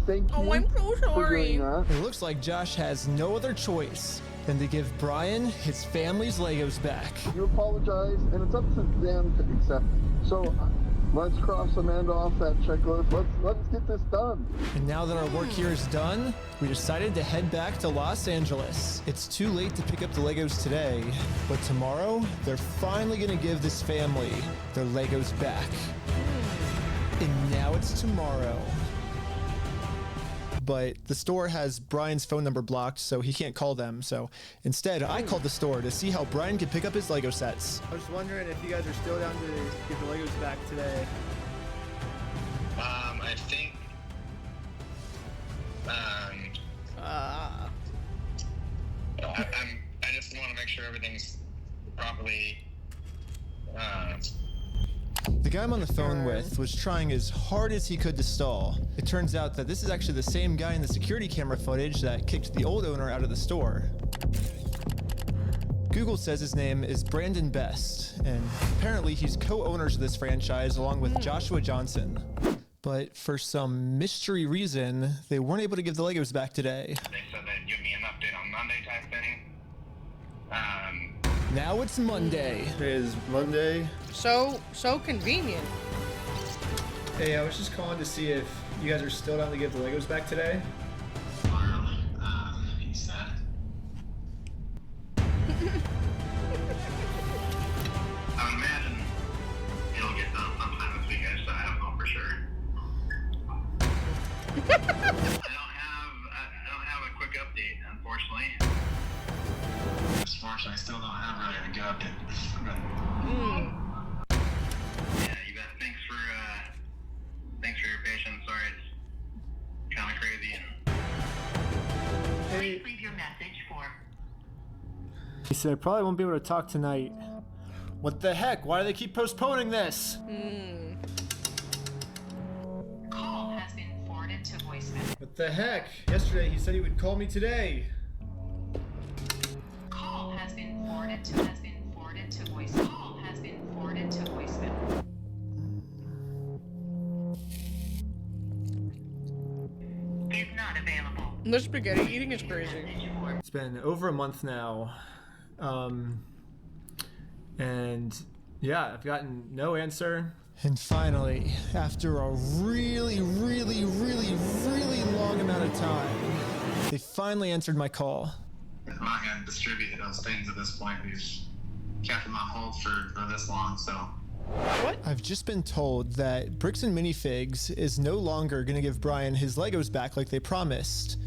Thank you Oh, I'm so for doing that. It looks like Josh has no other choice than to give Brian his family's Legos back. You apologize, and it's up to them to accept it. So let's cross Amanda off that checklist. Let's get this done. And now that our work here is done, we decided to head back to Los Angeles. It's too late to pick up the Legos today, but tomorrow, they're finally gonna give this family their Legos back. And now it's tomorrow. But the store has Brian's phone number blocked, so he can't call them. So instead, I called the store to see how Brian could pick up his Lego sets. I was just wondering if you guys are still down to get the Legos back today. I think. I just want to make sure everything's properly. The guy I'm on the phone with was trying as hard as he could to stall. It turns out that this is actually the same guy in the security camera footage that kicked the old owner out of the store. Google says his name is Brandon Best, and apparently he's co-owners of this franchise along with Joshua Johnson. But for some mystery reason, they weren't able to give the Legos back today. They said they'd give me an update on Monday type thing. Now it's Monday. It is Monday. So convenient. Hey, I was just calling to see if you guys are still down to give the Legos back today. He said. I imagine it'll get done sometime this weekend, so I don't know for sure. I don't have a quick update, unfortunately. Unfortunately, I still don't have really a good update. Yeah, you bet. Thanks for your patience. Sorry, it's kind of crazy. Hey, Leave your message for. he said I probably won't be able to talk tonight. What the heck? Why do they keep postponing this? Call has been forwarded to voicemail. What the heck? Yesterday he said he would call me today. Call has been forwarded to voicemail. Call has been forwarded to voicemail. Is not available. The spaghetti eating is crazy. It's been over a month now. And yeah, I've gotten no answer. And finally, after a really long amount of time, they finally answered my call. I'm not going to distribute those things at this point. We've kept them on hold for this long, so. I've just been told that Bricks and Minifigs is no longer going to give Brian his Legos back like they promised.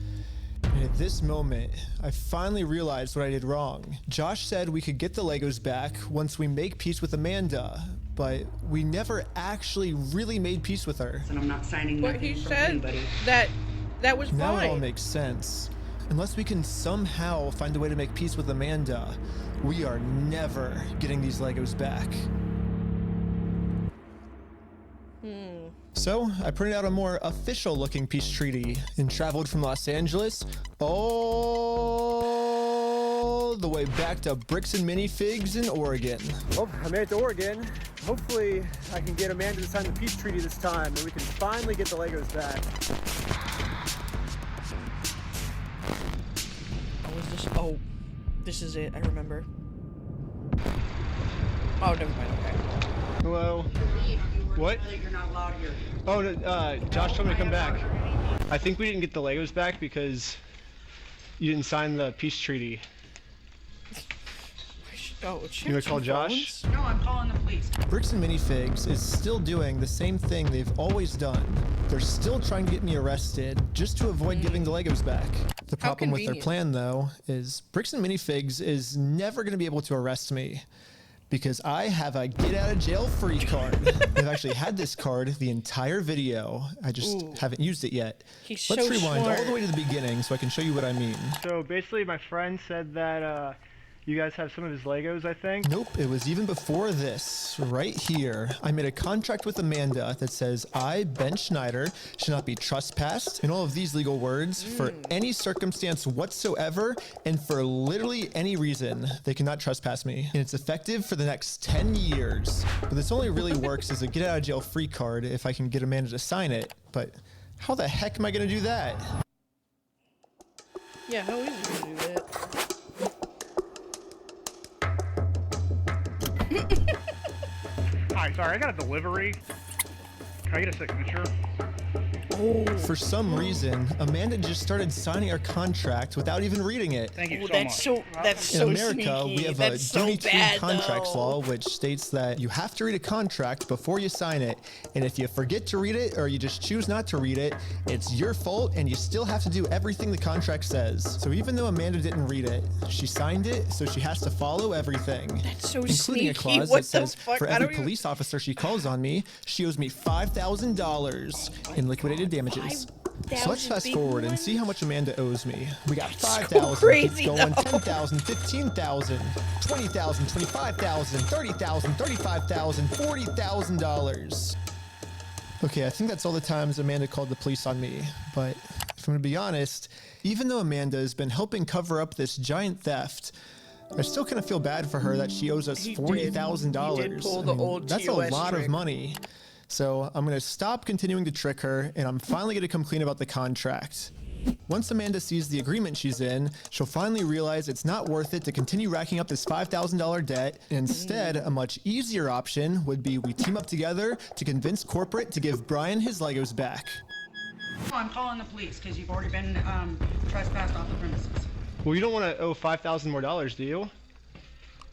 And at this moment, I finally realized what I did wrong. Josh said we could get the Legos back once we make peace with Amanda, but we never actually really made peace with her. And I'm not signing But nothing he from said anybody. that was Now it all fine. makes sense. Unless we can somehow find a way to make peace with Amanda, we are never getting these Legos back. So, I printed out a more official-looking peace treaty and traveled from Los Angeles all the way back to Bricks and Minifigs in Oregon. Well, I made it to Oregon. Hopefully, I can get Amanda to sign the peace treaty this time, and we can finally get the Legos back. Oh, is this? Oh, this is it. I remember. Oh, never mind. Okay. Hello. What? You're not allowed here. Oh, no, Josh told me to come back. I think we didn't get the Legos back because you didn't sign the peace treaty. Oh, You want to call Josh? No, I'm calling the police. Bricks and Minifigs is still doing the same thing they've always done. They're still trying to get me arrested just to avoid giving the Legos back. The problem with their plan, though, is Bricks and Minifigs is never going to be able to arrest me because I have a get out of jail free card. I've actually had this card the entire video. I just haven't used it yet. He's Let's so rewind all smart. the way to the beginning so I can show you what I mean. So basically, my friend said that you guys have some of his Legos, I think. Nope, it was even before this, right here. I made a contract with Amanda that says I, Ben Schneider, should not be trespassed, and all of these legal words, for any circumstance whatsoever, and for literally any reason, they cannot trespass me. And it's effective for the next 10 years. But this only really works as a get out of jail free card if I can get Amanda to sign it. But how the heck am I gonna do that? Yeah, how easy to do that? Hi, sorry, I got a delivery. Can I get a signature? For some reason, Amanda just started signing our contract without even reading it. Thank you Oh, so that's much. that's In so America, sneaky. we have That's a so duty-free bad, contracts though. law, which states that you have to read a contract before you sign it. And if you forget to read it or you just choose not to read it, it's your fault and you still have to do everything the contract says. So even though Amanda didn't read it, she signed it, so she has to follow everything. That's so including sneaky. a clause What that says the fuck? for I every don't even- police officer she calls on me, she owes me $5,000 in liquidated damages. So let's fast forward and see how much Amanda owes me. We got 5,000, crazy, keeps going, though. 10,000, 15,000, 20,000, 25,000, 30,000, 35,000, $40,000. Okay, I think that's all the times Amanda called the police on me. But if I'm gonna be honest, even though Amanda has been helping cover up this giant theft, I still kind of feel bad for her that she owes us $40,000. He did pull the old That's a TOS lot of trick. money. So I'm going to stop continuing to trick her, and I'm finally going to come clean about the contract. Once Amanda sees the agreement she's in, she'll finally realize it's not worth it to continue racking up this $5,000 debt. Instead, a much easier option would be we team up together to convince corporate to give Brian his Legos back. I'm calling the police because you've already been trespassed off the premises. Well, you don't want to owe $5,000 more, do you?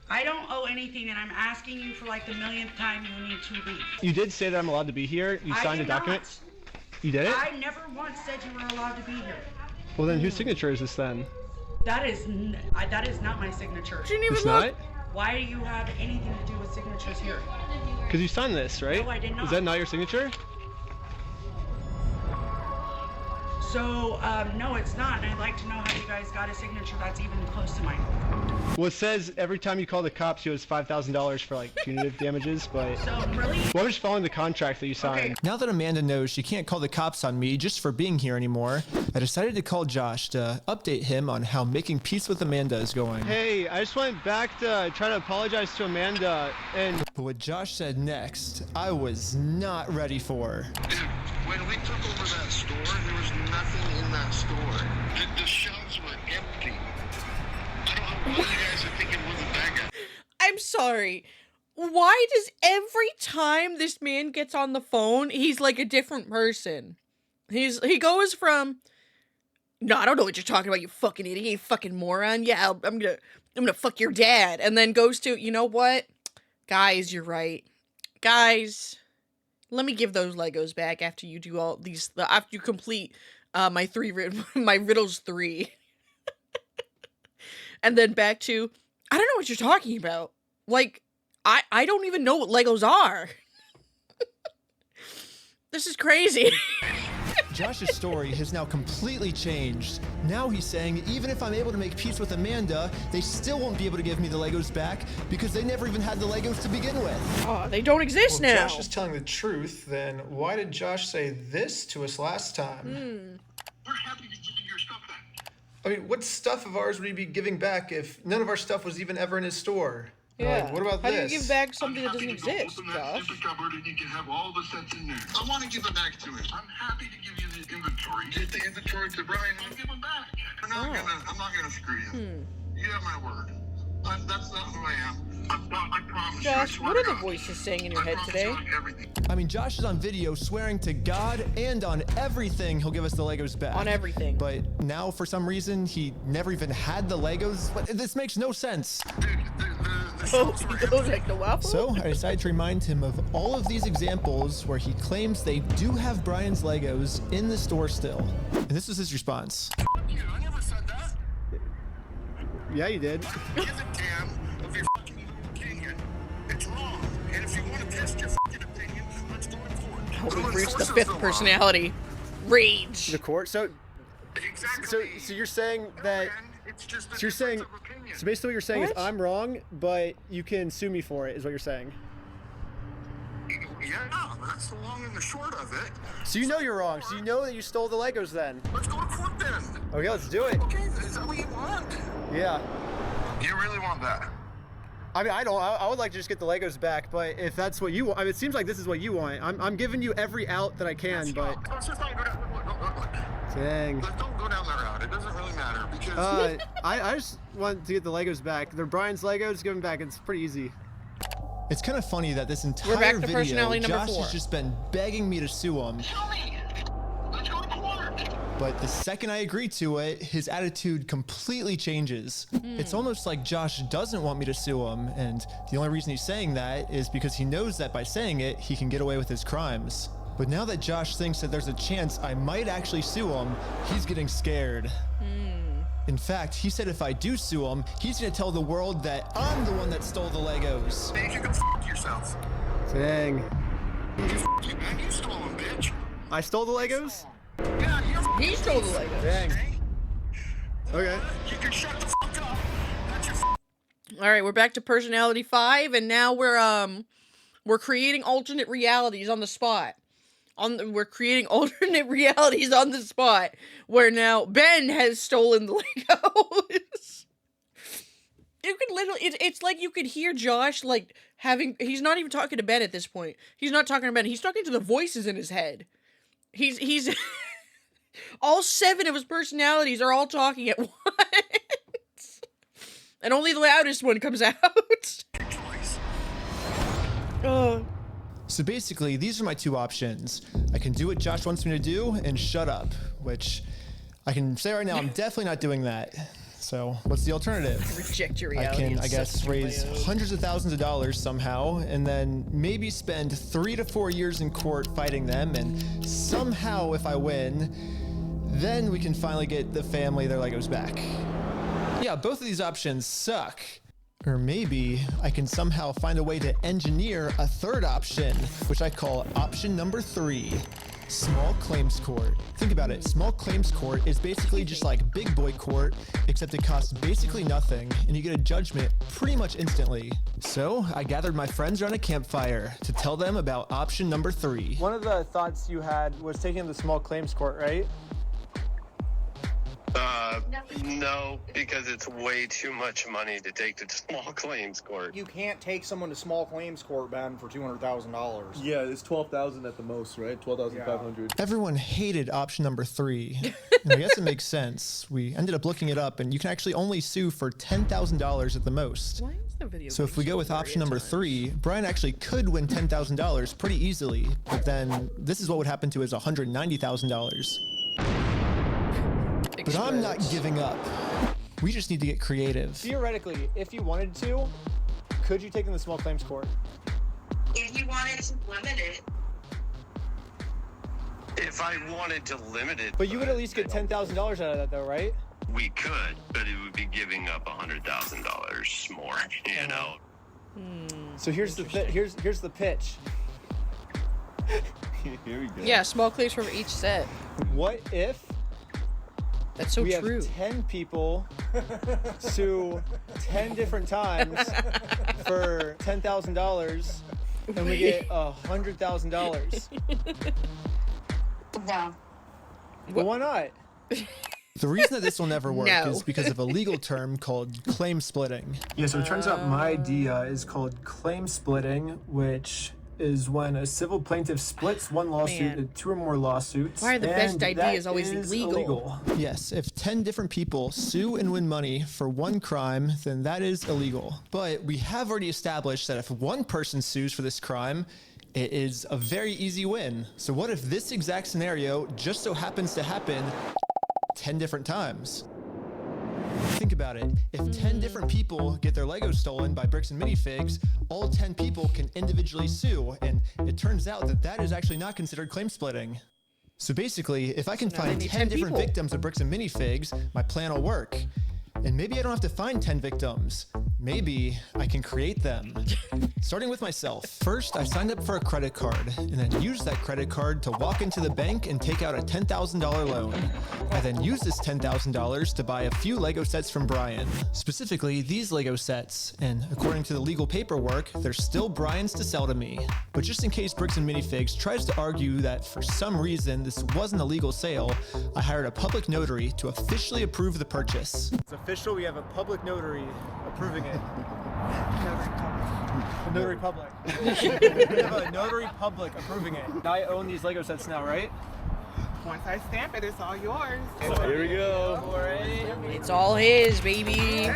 I don't owe anything, and I'm asking you for like the millionth time you need to leave. You did say that I'm allowed to be here. You I signed a did document. not. You did it? I never once said you were allowed to be here. Well, then whose signature is this then? That is not my signature. It's not? Why do you have anything to do with signatures here? Because you signed this, right? No, I did not. Is that not your signature? So, no, it's not, and I'd like to know how you guys got a signature that's even close to mine. Well, it says every time you call the cops, you owe us $5,000 for like punitive damages, but. So, really? Well, I'm just following the contract that you signed. Now that Amanda knows she can't call the cops on me just for being here anymore, I decided to call Josh to update him on how making peace with Amanda is going. Hey, I just went back to try to apologize to Amanda, and. But what Josh said next, I was not ready for. When we took over that store, there was nothing in that store. The shelves were empty. I don't know why you guys are thinking we're the bad guy. I'm sorry. Why does every time this man gets on the phone, he's like a different person? He goes from, no, I don't know what you're talking about, you fucking idiot, you fucking moron. Yeah, I'm gonna fuck your dad. And then goes to, you know what? Guys, you're right. Guys, let me give those Legos back after you do all these, after you complete my riddles 3. And then back to, I don't know what you're talking about. Like, I don't even know what Legos are. This is crazy. Josh's story has now completely changed. Now he's saying even if I'm able to make peace with Amanda, they still won't be able to give me the Legos back because they never even had the Legos to begin with. Oh, they don't exist Well, now. Josh is telling the truth, then why did Josh say this to us last time? We're happy to give you your stuff back. I mean, what stuff of ours would he be giving back if none of our stuff was even ever in his store? Yeah. Like, what about How this? do you give back something that doesn't exist, Open that stupid cupboard and you can have all the sets in there. I want to give it back to him. I'm happy to give you the inventory. Get the inventory to Brian and I'll give him back. I'm not gonna screw you. You have my word. That's not who I am. I promise Josh, what are the voices saying in your head today? I mean, Josh is on video swearing to God and on everything he'll give us the Legos back. On everything. But now, for some reason, he never even had the Legos. But this makes no sense. Oh, he goes like the waffle? So I decided to remind him of all of these examples where he claims they do have Brian's Legos in the store still. And this was his response. I never said that. Yeah, you did. Give a damn of your fucking opinion. It's wrong. And if you want to test your fucking opinion, let's go in court. We've reached the fifth personality. Rage. The court. So you're saying that. So you're saying. So basically, what you're saying is I'm wrong, but you can sue me for it. Is what you're saying. Yeah, that's the long and the short of it. So you know you're wrong. So you know that you stole the Legos then. Let's go to court then. Okay, let's do it. Okay, is that what you want? Yeah. You really want that? I mean, I don't. I would like to just get the Legos back, but if that's what you want, I mean, it seems like this is what you want. I'm giving you every out that I can, but. Let's just not go down. Look. Dang. Don't go down that route. It doesn't really matter because. I just want to get the Legos back. They're Brian's Legos. Give them back. It's pretty easy. It's kind of funny that this entire We're back to video, personality number Josh 4. has just been begging me to sue him. Let's go to court. But the second I agree to it, his attitude completely changes. It's almost like Josh doesn't want me to sue him, and the only reason he's saying that is because he knows that by saying it, he can get away with his crimes. But now that Josh thinks that there's a chance I might actually sue him, he's getting scared. In fact, he said if I do sue him, he's gonna tell the world that I'm the one that stole the Legos. Think you can f*** yourself. Dang. You stole them, bitch. I stole the Legos? Yeah, he stole the Legos. Dang. Okay. You can shut the fuck up. That's your All right, we're back to personality 5, and now we're creating alternate realities on the spot. We're creating alternate realities on the spot where now Ben has stolen the Legos. You can literally, it's like you could hear Josh like he's not even talking to Ben at this point. He's not talking to Ben. He's talking to the voices in his head. He's all 7 of his personalities are all talking at once. And only the loudest one comes out. So basically, these are my 2 options. I can do what Josh wants me to do and shut up, which I can say right now, I'm definitely not doing that. So what's the alternative? Reject your I reality. can, I guess, raise hundreds of thousands of dollars somehow, and then maybe spend 3 to 4 years in court fighting them, and somehow if I win, then we can finally get the family their Legos back. Yeah, both of these options suck. Or maybe I can somehow find a way to engineer a third option, which I call option number 3, small claims court. Think about it, small claims court is basically just like big boy court, except it costs basically nothing, and you get a judgment pretty much instantly. So I gathered my friends around a campfire to tell them about option number 3. One of the thoughts you had was taking the small claims court, right? No, because it's way too much money to take to small claims court. You can't take someone to small claims court, Ben, for $200,000. Yeah, it's 12,000 at the most, right? 12,500. Everyone hated option number 3. And I guess it makes sense. We ended up looking it up, and you can actually only sue for $10,000 at the most. Why is the video So if we go with option number 3, Brian actually could win $10,000 pretty easily, but then this is what would happen to his $190,000. But I'm not giving up. We just need to get creative. Theoretically, if you wanted to, could you take them to small claims court? If you wanted to limit it. If I wanted to limit it. But you would at least get $10,000 out of that, though, right? We could, but it would be giving up $100,000 more, you know? So here's the here's the pitch. Here we go. Yeah, small claims from each set. What if that's so we true? Have 10 people sue 10 different times for $10,000, and we get $100,000. No. Well, why not? The reason that this will never work No. is because of a legal term called claim splitting. Yeah, so it turns out my idea is called claim splitting, which is when a civil plaintiff splits one lawsuit Man. into 2 or more lawsuits. Why are the best and ideas that always is illegal? Yes, if 10 different people sue and win money for one crime, then that is illegal. But we have already established that if one person sues for this crime, it is a very easy win. So what if this exact scenario just so happens to happen 10 different times? Think about it. If 10 different people get their Legos stolen by Bricks and Minifigs, all 10 people can individually sue, and it turns out that that is actually not considered claim splitting. So basically, if I can So now they find need 10 10 different people. victims of Bricks and Minifigs, my plan will work. And maybe I don't have to find 10 victims. Maybe I can create them. Starting with myself. First, I signed up for a credit card and then used that credit card to walk into the bank and take out a $10,000 loan. I then used this $10,000 to buy a few Lego sets from Brian. Specifically, these Lego sets. And according to the legal paperwork, they're still Brian's to sell to me. But just in case Bricks and Minifigs tries to argue that for some reason this wasn't a legal sale, I hired a public notary to officially approve the purchase. It's official. We have a public notary approving it. A notary public. We have a notary public approving it. I own these Lego sets now, right? Once I stamp it, it's all yours. Here we go. It's all his, baby.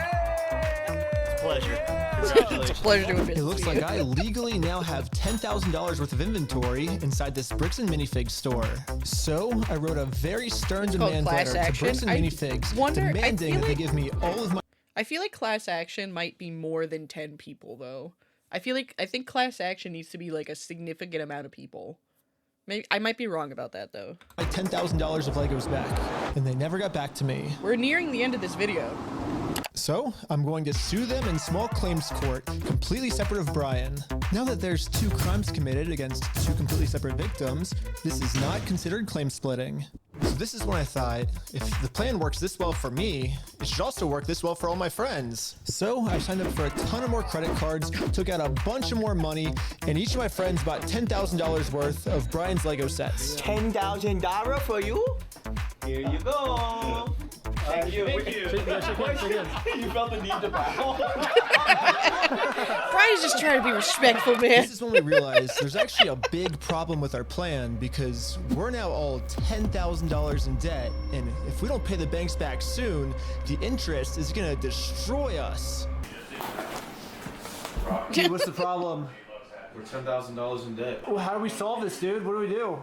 Pleasure. It's a pleasure doing business. It looks with like you. I legally now have $10,000 worth of inventory inside this Bricks and Minifigs store. So I wrote a very stern It's called demand class letter to action. Bricks and I Minifigs wonder- I demanding feel that they like- give me all of my. I feel like class action might be more than 10 people, though. I think class action needs to be like a significant amount of people. Maybe I might be wrong about that, though. My $10,000 of Legos back, and they never got back to me. We're nearing the end of this video. So I'm going to sue them in small claims court, completely separate of Brian. Now that there's 2 crimes committed against 2 completely separate victims, this is not considered claim splitting. So this is when I thought, if the plan works this well for me, it should also work this well for all my friends. So I signed up for a ton of more credit cards, took out a bunch of more money, and each of my friends bought $10,000 worth of Brian's Lego sets. $10,000 for you? Here you go. Thank you. Thank you. You felt the need to bow. Brian's just trying to be respectful, man. This is when we realized there's actually a big problem with our plan because we're now all $10,000 in debt, and if we don't pay the banks back soon, the interest is gonna destroy us. Dude, what's the problem? We're $10,000 in debt. Well, how do we solve this, dude? What do we do?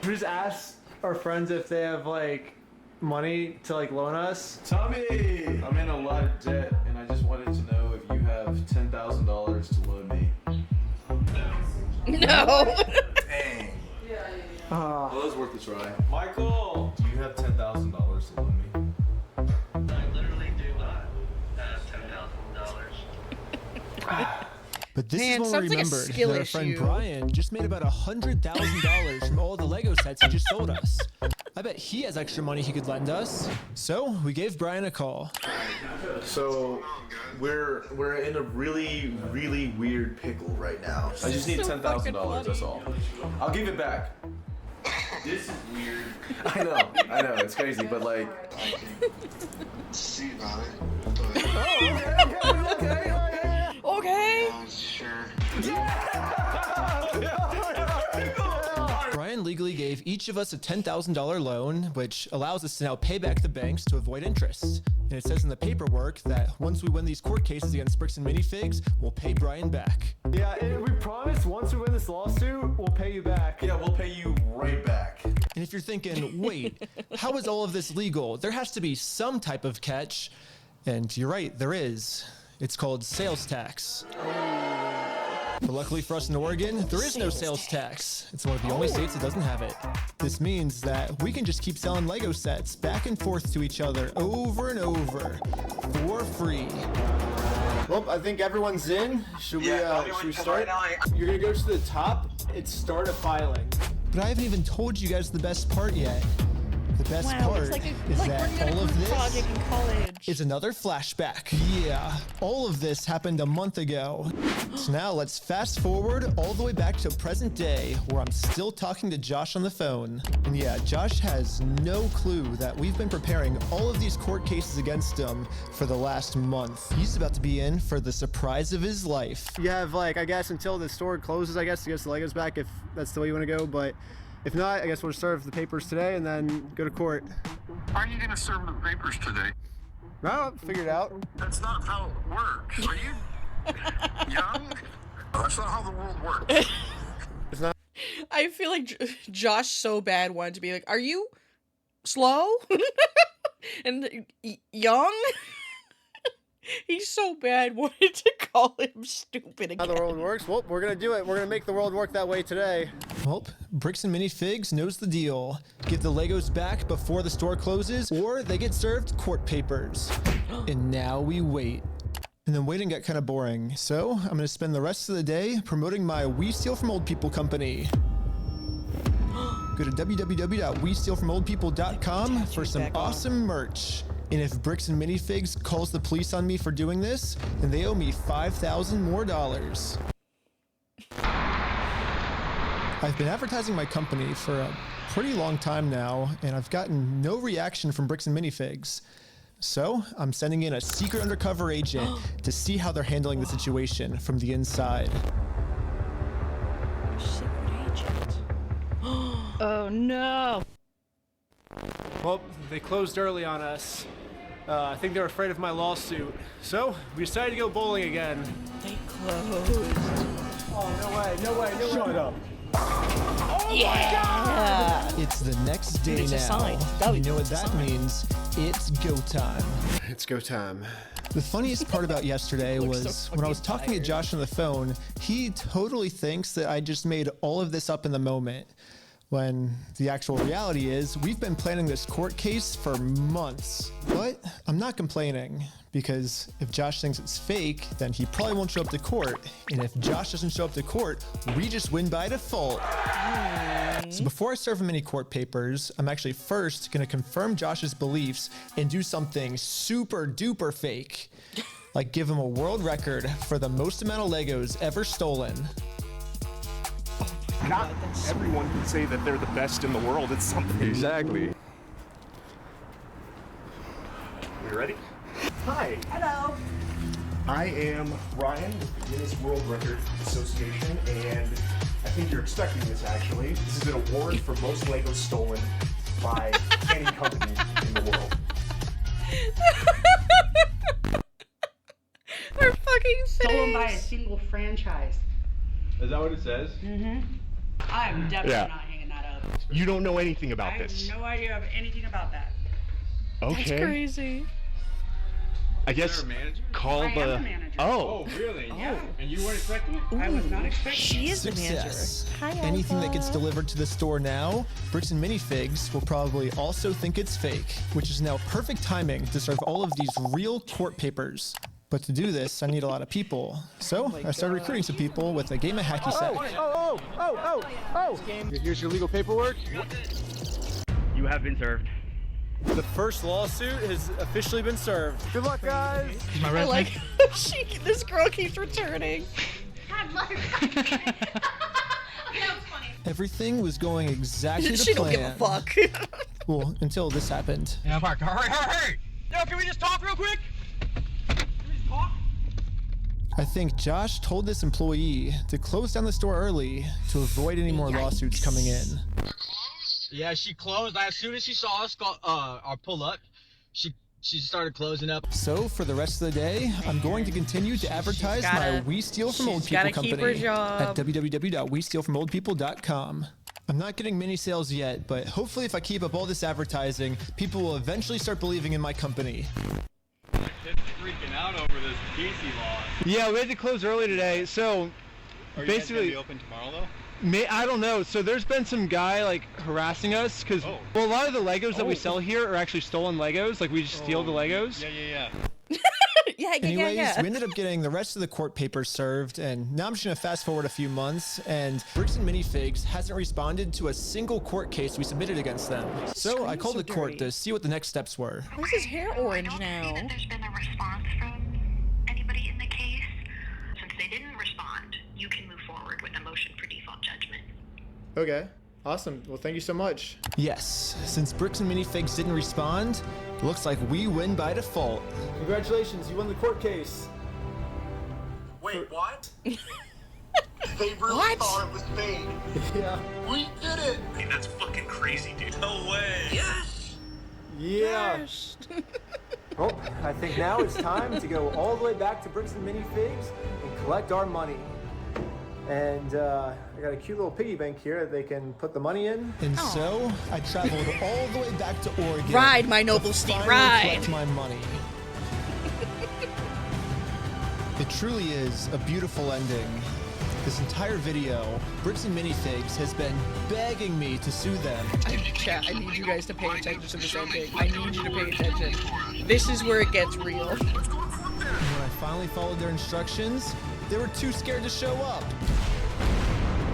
We just ask our friends if they have like money to like loan us. Tommy, I'm in a lot of debt, and I just wanted to know if you have $10,000 to loan me. No. Dang. Uh, Well, it was worth a try. Michael, do you have $10,000 to loan me? I literally do not have $10,000. But this Man, is when sounds we like a remembered skill that our friend issue. Brian just made about $100,000 from all the Lego sets he just sold us. I bet he has extra money he could lend us. So we gave Brian a call. So we're in a really weird pickle right now. I just need So fucking $10,000. That's all. I'll give it back. This is weird. I know, it's crazy, but like. See about it. Okay. Sure. Brian legally gave each of us a $10,000 loan, which allows us to now pay back the banks to avoid interest. And it says in the paperwork that once we win these court cases against Bricks and Minifigs, we'll pay Brian back. yeah, and we promise once we win this lawsuit, we'll pay you back. Yeah, we'll pay you right back. And if you're thinking, wait, how is all of this legal? There has to be some type of catch. And you're right, there is. It's called sales tax. But luckily for us in Oregon, there is no sales tax. It's one of the only states that doesn't have it. This means that we can just keep selling Lego sets back and forth to each other over and over for free. Well, I think everyone's in. Should we start? You're gonna go to the top. It's start a filing. But I haven't even told you guys the best part yet. The best Wow, part it's like is like that working on a all group of this project in college. is another flashback. Yeah, all of this happened a month ago. So now let's fast forward all the way back to present day, where I'm still talking to Josh on the phone. And yeah, Josh has no clue that we've been preparing all of these court cases against him for the last month. He's about to be in for the surprise of his life. You have, like, I guess until the store closes, I guess, to get the Legos back, if that's the way you want to go. But if not, I guess we'll serve the papers today and then go to court. Are you gonna serve the papers today? Well, figure it out. That's not how it works. Are you young? That's not how the world works. It's not. I feel like Josh so bad wanted to be like, are you slow? And young? He's so bad wanted to call him stupid again. How the world works? Well, we're gonna do it. We're gonna make the world work that way today. Well, Bricks and Minifigs knows the deal. Get the Legos back before the store closes, or they get served court papers. And now we wait. And then waiting got kind of boring, so I'm gonna spend the rest of the day promoting my We Steal From Old People company. Go to www.westealfromoldpeople.com for some awesome merch. And if Bricks and Minifigs calls the police on me for doing this, then they owe me $5,000 more. I've been advertising my company for a pretty long time now, and I've gotten no reaction from Bricks and Minifigs. So I'm sending in a secret undercover agent to see how they're handling the situation from the inside. Secret agent. Oh no. Well, they closed early on us. I think they're afraid of my lawsuit. So, we decided to go bowling again. They closed. Oh, no way, no way, no way. Shut up. Oh Yeah. my God! It's the next day It's a now. sign. You know what that means? It's go time. It's go time. The funniest part about yesterday was when I was talking to Josh on the phone, he totally thinks that I just made all of this up in the moment. When the actual reality is, we've been planning this court case for months. But I'm not complaining, because if Josh thinks it's fake, then he probably won't show up to court. And if Josh doesn't show up to court, we just win by default. So before I serve him any court papers, I'm actually first gonna confirm Josh's beliefs and do something super duper fake. Like give him a world record for the most amount of Legos ever stolen. Not everyone can say that they're the best in the world. It's something. Exactly. You ready? Hi. Hello. I am Ryan with the Guinness World Record Association, and I think you're expecting this actually. This is an award for most Legos stolen by any company in the world. They're fucking stolen by a single franchise. Is that what it says? Mm-hmm. I'm definitely not hanging that up. You don't know anything about I this. have no idea of anything about that. Okay. That's crazy. I guess call I am the. the manager. Oh. Really? Yeah. And you weren't expecting it? I was not expecting She is the Success. manager. Hi, Anything that gets Alpha. delivered to the store now, Bricks and Minifigs will probably also think it's fake, which is now perfect timing to serve all of these real court papers. But to do this, I need a lot of people. So I started recruiting some people with a game of hacky sack. Here's your legal paperwork. You have been served. The first lawsuit has officially been served. Good luck, guys. My I resume. like this girl keeps returning. Everything was going exactly to She plan. don't give a fuck. Well, until this happened. Yeah, Park. Hurry! Yo, can we just talk real quick? I think Josh told this employee to close down the store early to avoid any more lawsuits coming in. Yeah, she closed. As soon as she saw us pull up, she started closing up. So for the rest of the day, I'm going to continue to advertise my We Steal From Old People gotta keep her company job. at www.westealfromoldpeople.com. I'm not getting many sales yet, but hopefully if I keep up all this advertising, people will eventually start believing in my company. Kids freaking out over this PC law. Yeah, we had to close early today, so Are you basically guys gonna be open tomorrow though? I don't know. So there's been some guy like harassing us because well, a lot of the Legos that we sell here are actually stolen Legos. Like we just steal the Legos. Yeah. Anyways, we ended up getting the rest of the court papers served, and now I'm just gonna fast forward a few months, and Bricks and Minifigs hasn't responded to a single court case we submitted against them. So I called the court to see what the next steps were. Why is his hair orange now? There's been a response from anybody in the case. Since they didn't respond, you can move forward with a motion for default judgment. Okay. Awesome. Well, thank you so much. Yes, since Bricks and Minifigs didn't respond, it looks like we win by default. Congratulations, you won the court case. Wait, what? They really thought it was fake. Yeah. We did it. Hey, that's fucking crazy, dude. No way. Yes. Yeah. Yes. Well, I think now it's time to go all the way back to Bricks and Minifigs and collect our money. And I got a cute little piggy bank here that they can put the money in. And so I traveled all the way back to Oregon. Ride, my noble steed, ride. Collect my money. It truly is a beautiful ending. This entire video, Bricks and Minifigs has been begging me to sue them. Chat, I need you guys to pay attention to this ending. I need you to pay attention. This is where it gets real. And when I finally followed their instructions, they were too scared to show up.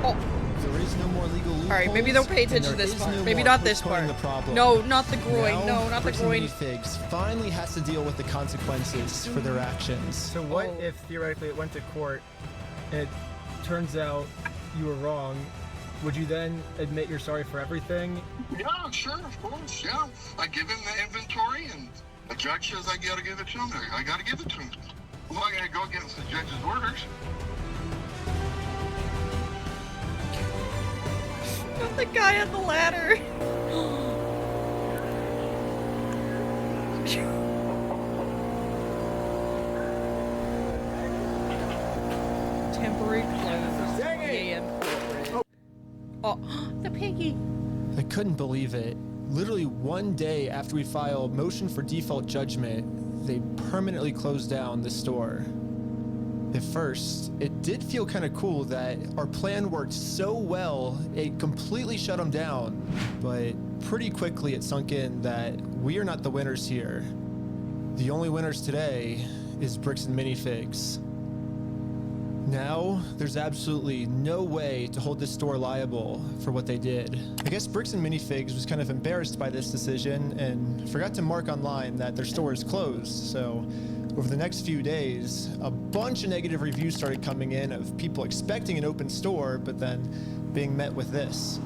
Oh. There is no more legal loopholes. Alright, maybe don't pay attention to this part. Maybe not this part. No, not the groin. No, not the groin. Minifigs finally has to deal with the consequences for their actions. So what if theoretically it went to court, it turns out you were wrong? Would you then admit you're sorry for everything? Yeah, sure, of course. Yeah, I give him the inventory, and the judge says I gotta give it to him. I gotta give it to him. I'm not gonna go against the judge's orders. Not the guy on the ladder. Temporary clothes. Dang it! Oh, the piggy. I couldn't believe it. Literally one day after we filed motion for default judgment, they permanently closed down the store. At first, it did feel kind of cool that our plan worked so well, it completely shut them down. But pretty quickly it sunk in that we are not the winners here. The only winners today is Bricks and Minifigs. Now, there's absolutely no way to hold this store liable for what they did. I guess Bricks and Minifigs was kind of embarrassed by this decision and forgot to mark online that their store is closed, so over the next few days, a bunch of negative reviews started coming in of people expecting an open store, but then being met with this.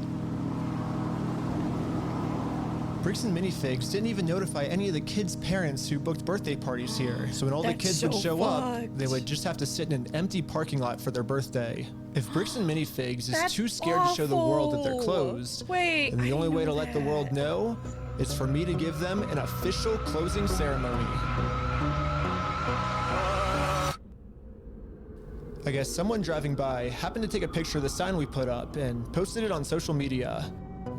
Bricks and Minifigs didn't even notify any of the kids' parents who booked birthday parties here. So when all the kids would show up, they would just have to sit in an empty parking lot for their birthday. If Bricks and Minifigs is too scared to show the world that they're closed, then the only way to let the world know is for me to give them an official closing ceremony. I guess someone driving by happened to take a picture of the sign we put up and posted it on social media.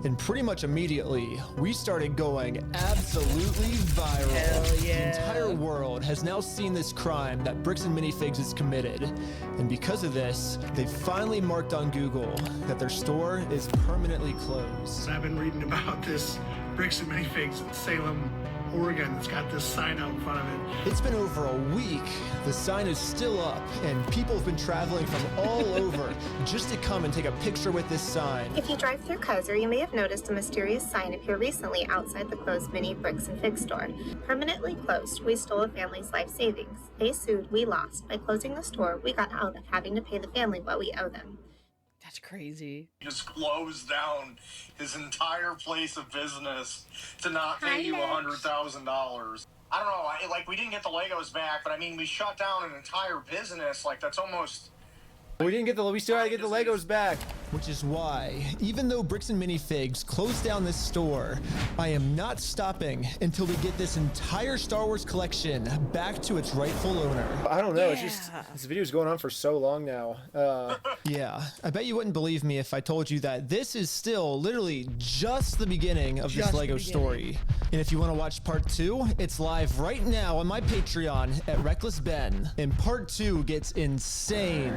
And pretty much immediately, we started going absolutely viral. Hell yeah. The entire world has now seen this crime that Bricks and Minifigs has committed. And because of this, they finally marked on Google that their store is permanently closed. I've been reading about this Bricks and Minifigs in Salem, Oregon that's got this sign out in front of it. It's been over a week. The sign is still up, and people have been traveling from all over just to come and take a picture with this sign. If you drive through Kaiser, you may have noticed a mysterious sign appear recently outside the closed Mini Bricks and Fig store. Permanently closed, we stole a family's life savings. They sued, we lost. By closing the store, we got out of having to pay the family what we owe them. That's crazy. Just closed down his entire place of business to not pay you $100,000. I don't know, like we didn't get the Legos back, but I mean, we shut down an entire business. Like that's almost... We still gotta get the Legos back. Which is why, even though Bricks and Minifigs closed down this store, I am not stopping until we get this entire Star Wars collection back to its rightful owner. I don't know, it's just, this video's going on for so long now. Yeah, I bet you wouldn't believe me if I told you that this is still literally just the beginning of this Lego story. And if you want to watch part 2, it's live right now on my Patreon at Reckless Ben. And part 2 gets insane.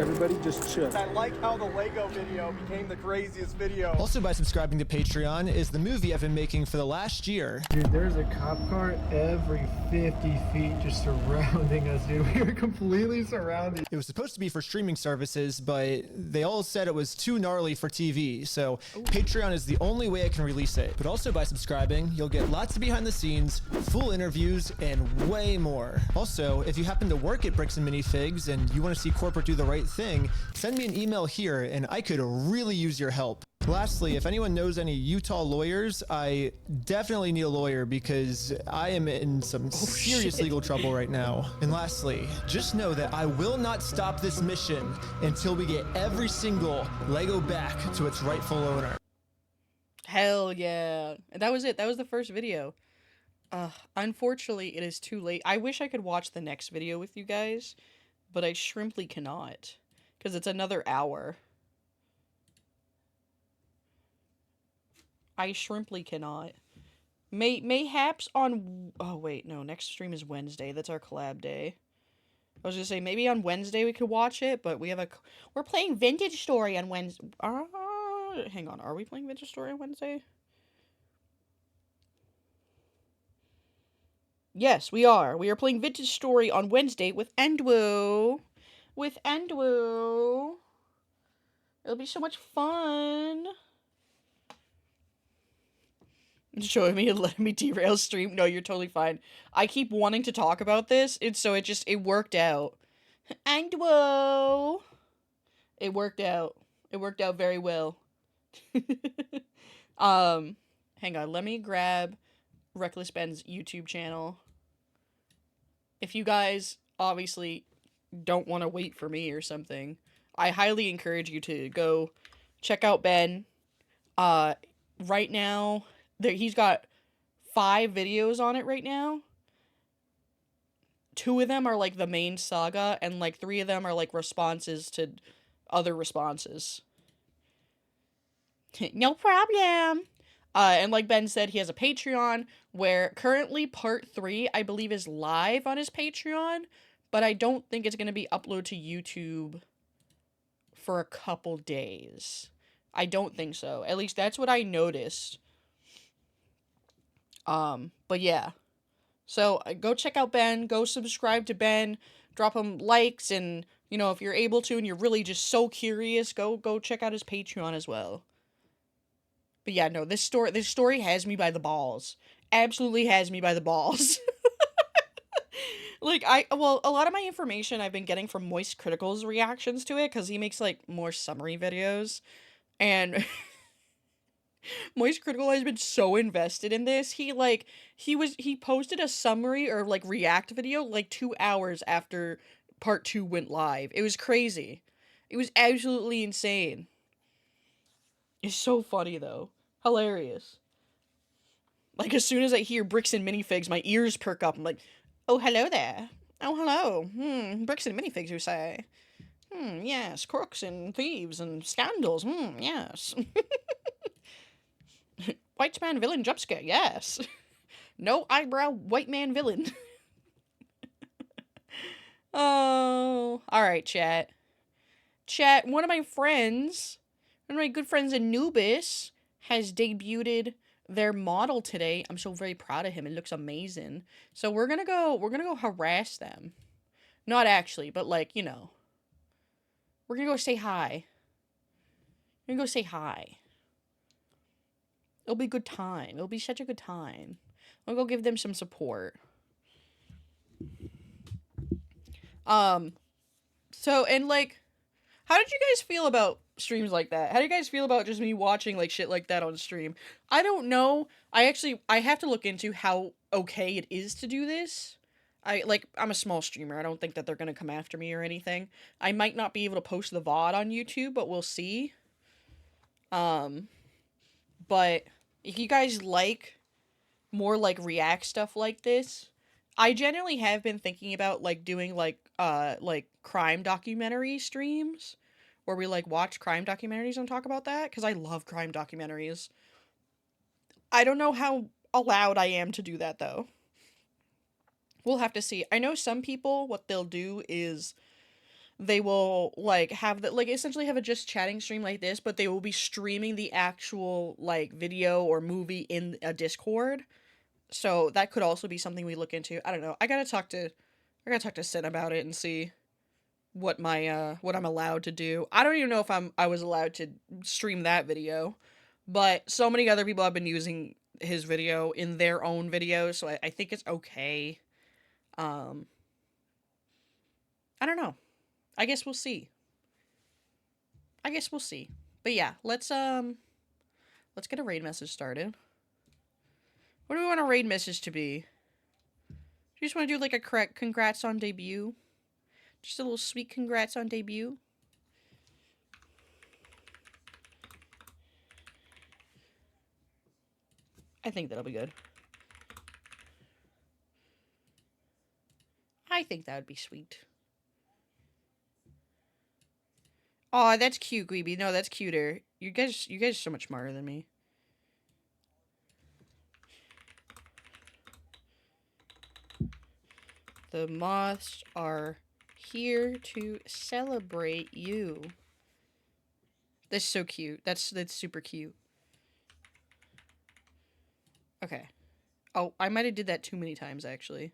Everybody just chill. I like how the Lego video became the craziest video. Also, by subscribing to Patreon is the movie I've been making for the last year. Dude, there's a cop car every 50 feet just surrounding us, dude. We were completely surrounded. It was supposed to be for streaming services, but they all said it was too gnarly for TV, so Patreon is the only way I can release it. But also by subscribing, you'll get lots of behind the scenes, full interviews, and way more. Also, if you happen to work at Bricks and Minifigs and you want to see corporate do the right thing, send me an email here and I could really use your help. Lastly, if anyone knows any Utah lawyers, I definitely need a lawyer because I am in some serious legal trouble right now. And lastly, just know that I will not stop this mission until we get every single Lego back to its rightful owner. Hell yeah. And that was it. That was the first video. Unfortunately, it is too late. I wish I could watch the next video with you guys, but I shrimply cannot because it's another hour. I shrimply cannot. Mayhaps on... Oh, wait, no. Next stream is Wednesday. That's our collab day. I was gonna say, maybe on Wednesday we could watch it, but we have a... We're playing Vintage Story on Wednesday. Hang on. Are we playing Vintage Story on Wednesday? Yes, we are. We are playing Vintage Story on Wednesday with Endwo. It'll be so much fun. Showing me and letting me derail stream. No, you're totally fine. I keep wanting to talk about this, and so it worked out. Endwo! It worked out. It worked out very well. Hang on, let me grab Reckless Ben's YouTube channel. If you guys obviously don't want to wait for me or something, I highly encourage you to go check out Ben. Right now, he's got 5 videos on it right now. 2 of them are like the main saga, and like 3 of them are like responses to other responses. No problem. And like Ben said, he has a Patreon where currently part 3, I believe, is live on his Patreon, but I don't think it's going to be uploaded to YouTube for a couple days. I don't think so. At least that's what I noticed. But yeah. So go check out Ben, go subscribe to Ben, drop him likes, and, you know, if you're able to and you're really just so curious, go check out his Patreon as well. But yeah, no, this story has me by the balls. Absolutely has me by the balls. Like, a lot of my information I've been getting from Moist Critical's reactions to it, because he makes, like, more summary videos, and Moist Critical has been so invested in this. He posted a summary or, like, react video, like, 2 hours after part 2 went live. It was crazy. It was absolutely insane. It's so funny, though. Hilarious. Like, as soon as I hear Bricks and Minifigs, my ears perk up. I'm like, oh, hello there. Oh, hello. Bricks and Minifigs, you say? Yes. Crooks and thieves and scandals. Yes. White man villain jump scare. Yes. No eyebrow white man villain. Oh. Alright, chat. Chat, one of my good friends, Anubis, has debuted their model today. I'm so very proud of him. It looks amazing. So we're gonna go harass them. Not actually, but like, you know. We're gonna go say hi. We're gonna go say hi. It'll be a good time. It'll be such a good time. I'll go give them some support. So, and like, how did you guys feel about streams like that? How do you guys feel about just me watching like shit like that on stream? I don't know. I have to look into how okay it is to do this. I'm a small streamer. I don't think that they're gonna come after me or anything. I might not be able to post the VOD on YouTube, but we'll see. But if you guys like more like react stuff like this, I generally have been thinking about like doing like crime documentary streams where we like watch crime documentaries and talk about that, because I love crime documentaries. I don't know how allowed I am to do that though. We'll have to see. I know some people, what they'll do is they will like have the like essentially have a just chatting stream like this, but they will be streaming the actual like video or movie in a Discord. So that could also be something we look into. I don't know. I gotta talk to Sin about it and see what what I'm allowed to do. I don't even know if I was allowed to stream that video, but so many other people have been using his video in their own videos, so I think it's okay. I don't know. I guess we'll see. But yeah, let's get a raid message started. What do we want a raid message to be? Do you just want to do like a correct congrats on debut? Just a little sweet congrats on debut? I think that'll be good. I think that would be sweet. Aw, that's cute, Gweeby. No, that's cuter. You guys are so much smarter than me. The moths are here to celebrate you. That's so cute. That's super cute. Okay. Oh, I might have did that too many times, actually.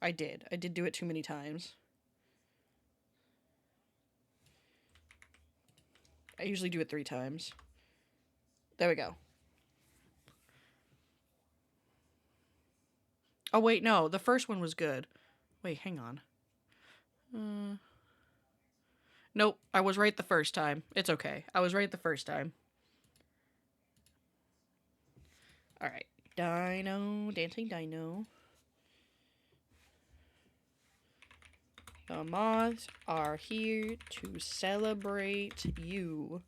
I did do it too many times. I usually do it 3 times. There we go. Oh, wait, no. The first one was good. Wait, hang on. Nope, I was right the first time. It's okay. I was right the first time. Alright. Dino. Dancing Dino. The moths are here to celebrate you.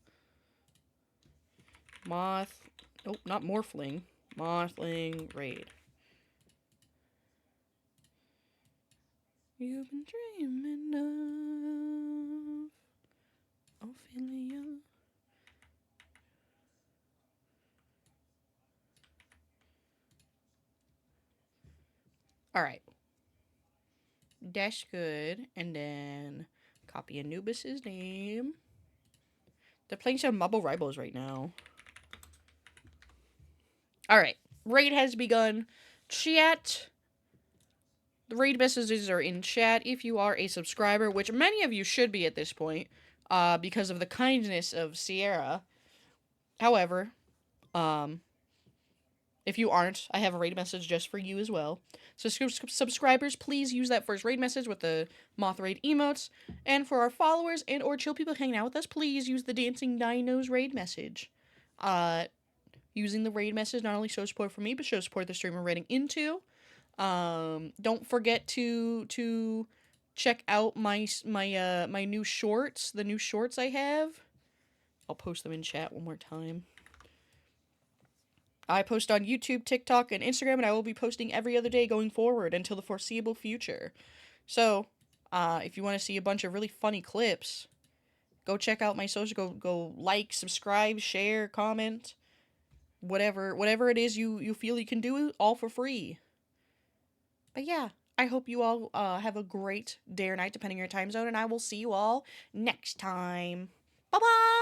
Moth... Nope, not Morphling. Mothling raid. You've been dreaming of Ophelia. Alright. That's good. And then copy Anubis's name. They're playing some Mubble Ribos right now. Alright. Raid has begun. Chat. The raid messages are in chat if you are a subscriber, which many of you should be at this point, because of the kindness of Sierra. However, if you aren't, I have a raid message just for you as well. So subscribers, please use that first raid message with the moth raid emotes. And for our followers and or chill people hanging out with us, please use the Dancing Dinos raid message. Using the raid message not only shows support for me, but shows support the streamer raiding into. Don't forget to check out my new shorts, the new shorts I have. I'll post them in chat one more time. I post on YouTube, TikTok, and Instagram, and I will be posting every other day going forward until the foreseeable future. So, if you want to see a bunch of really funny clips, go check out my social. Go like, subscribe, share, comment, whatever it is you feel you can do, all for free. But yeah, I hope you all have a great day or night, depending on your time zone, and I will see you all next time. Bye-bye!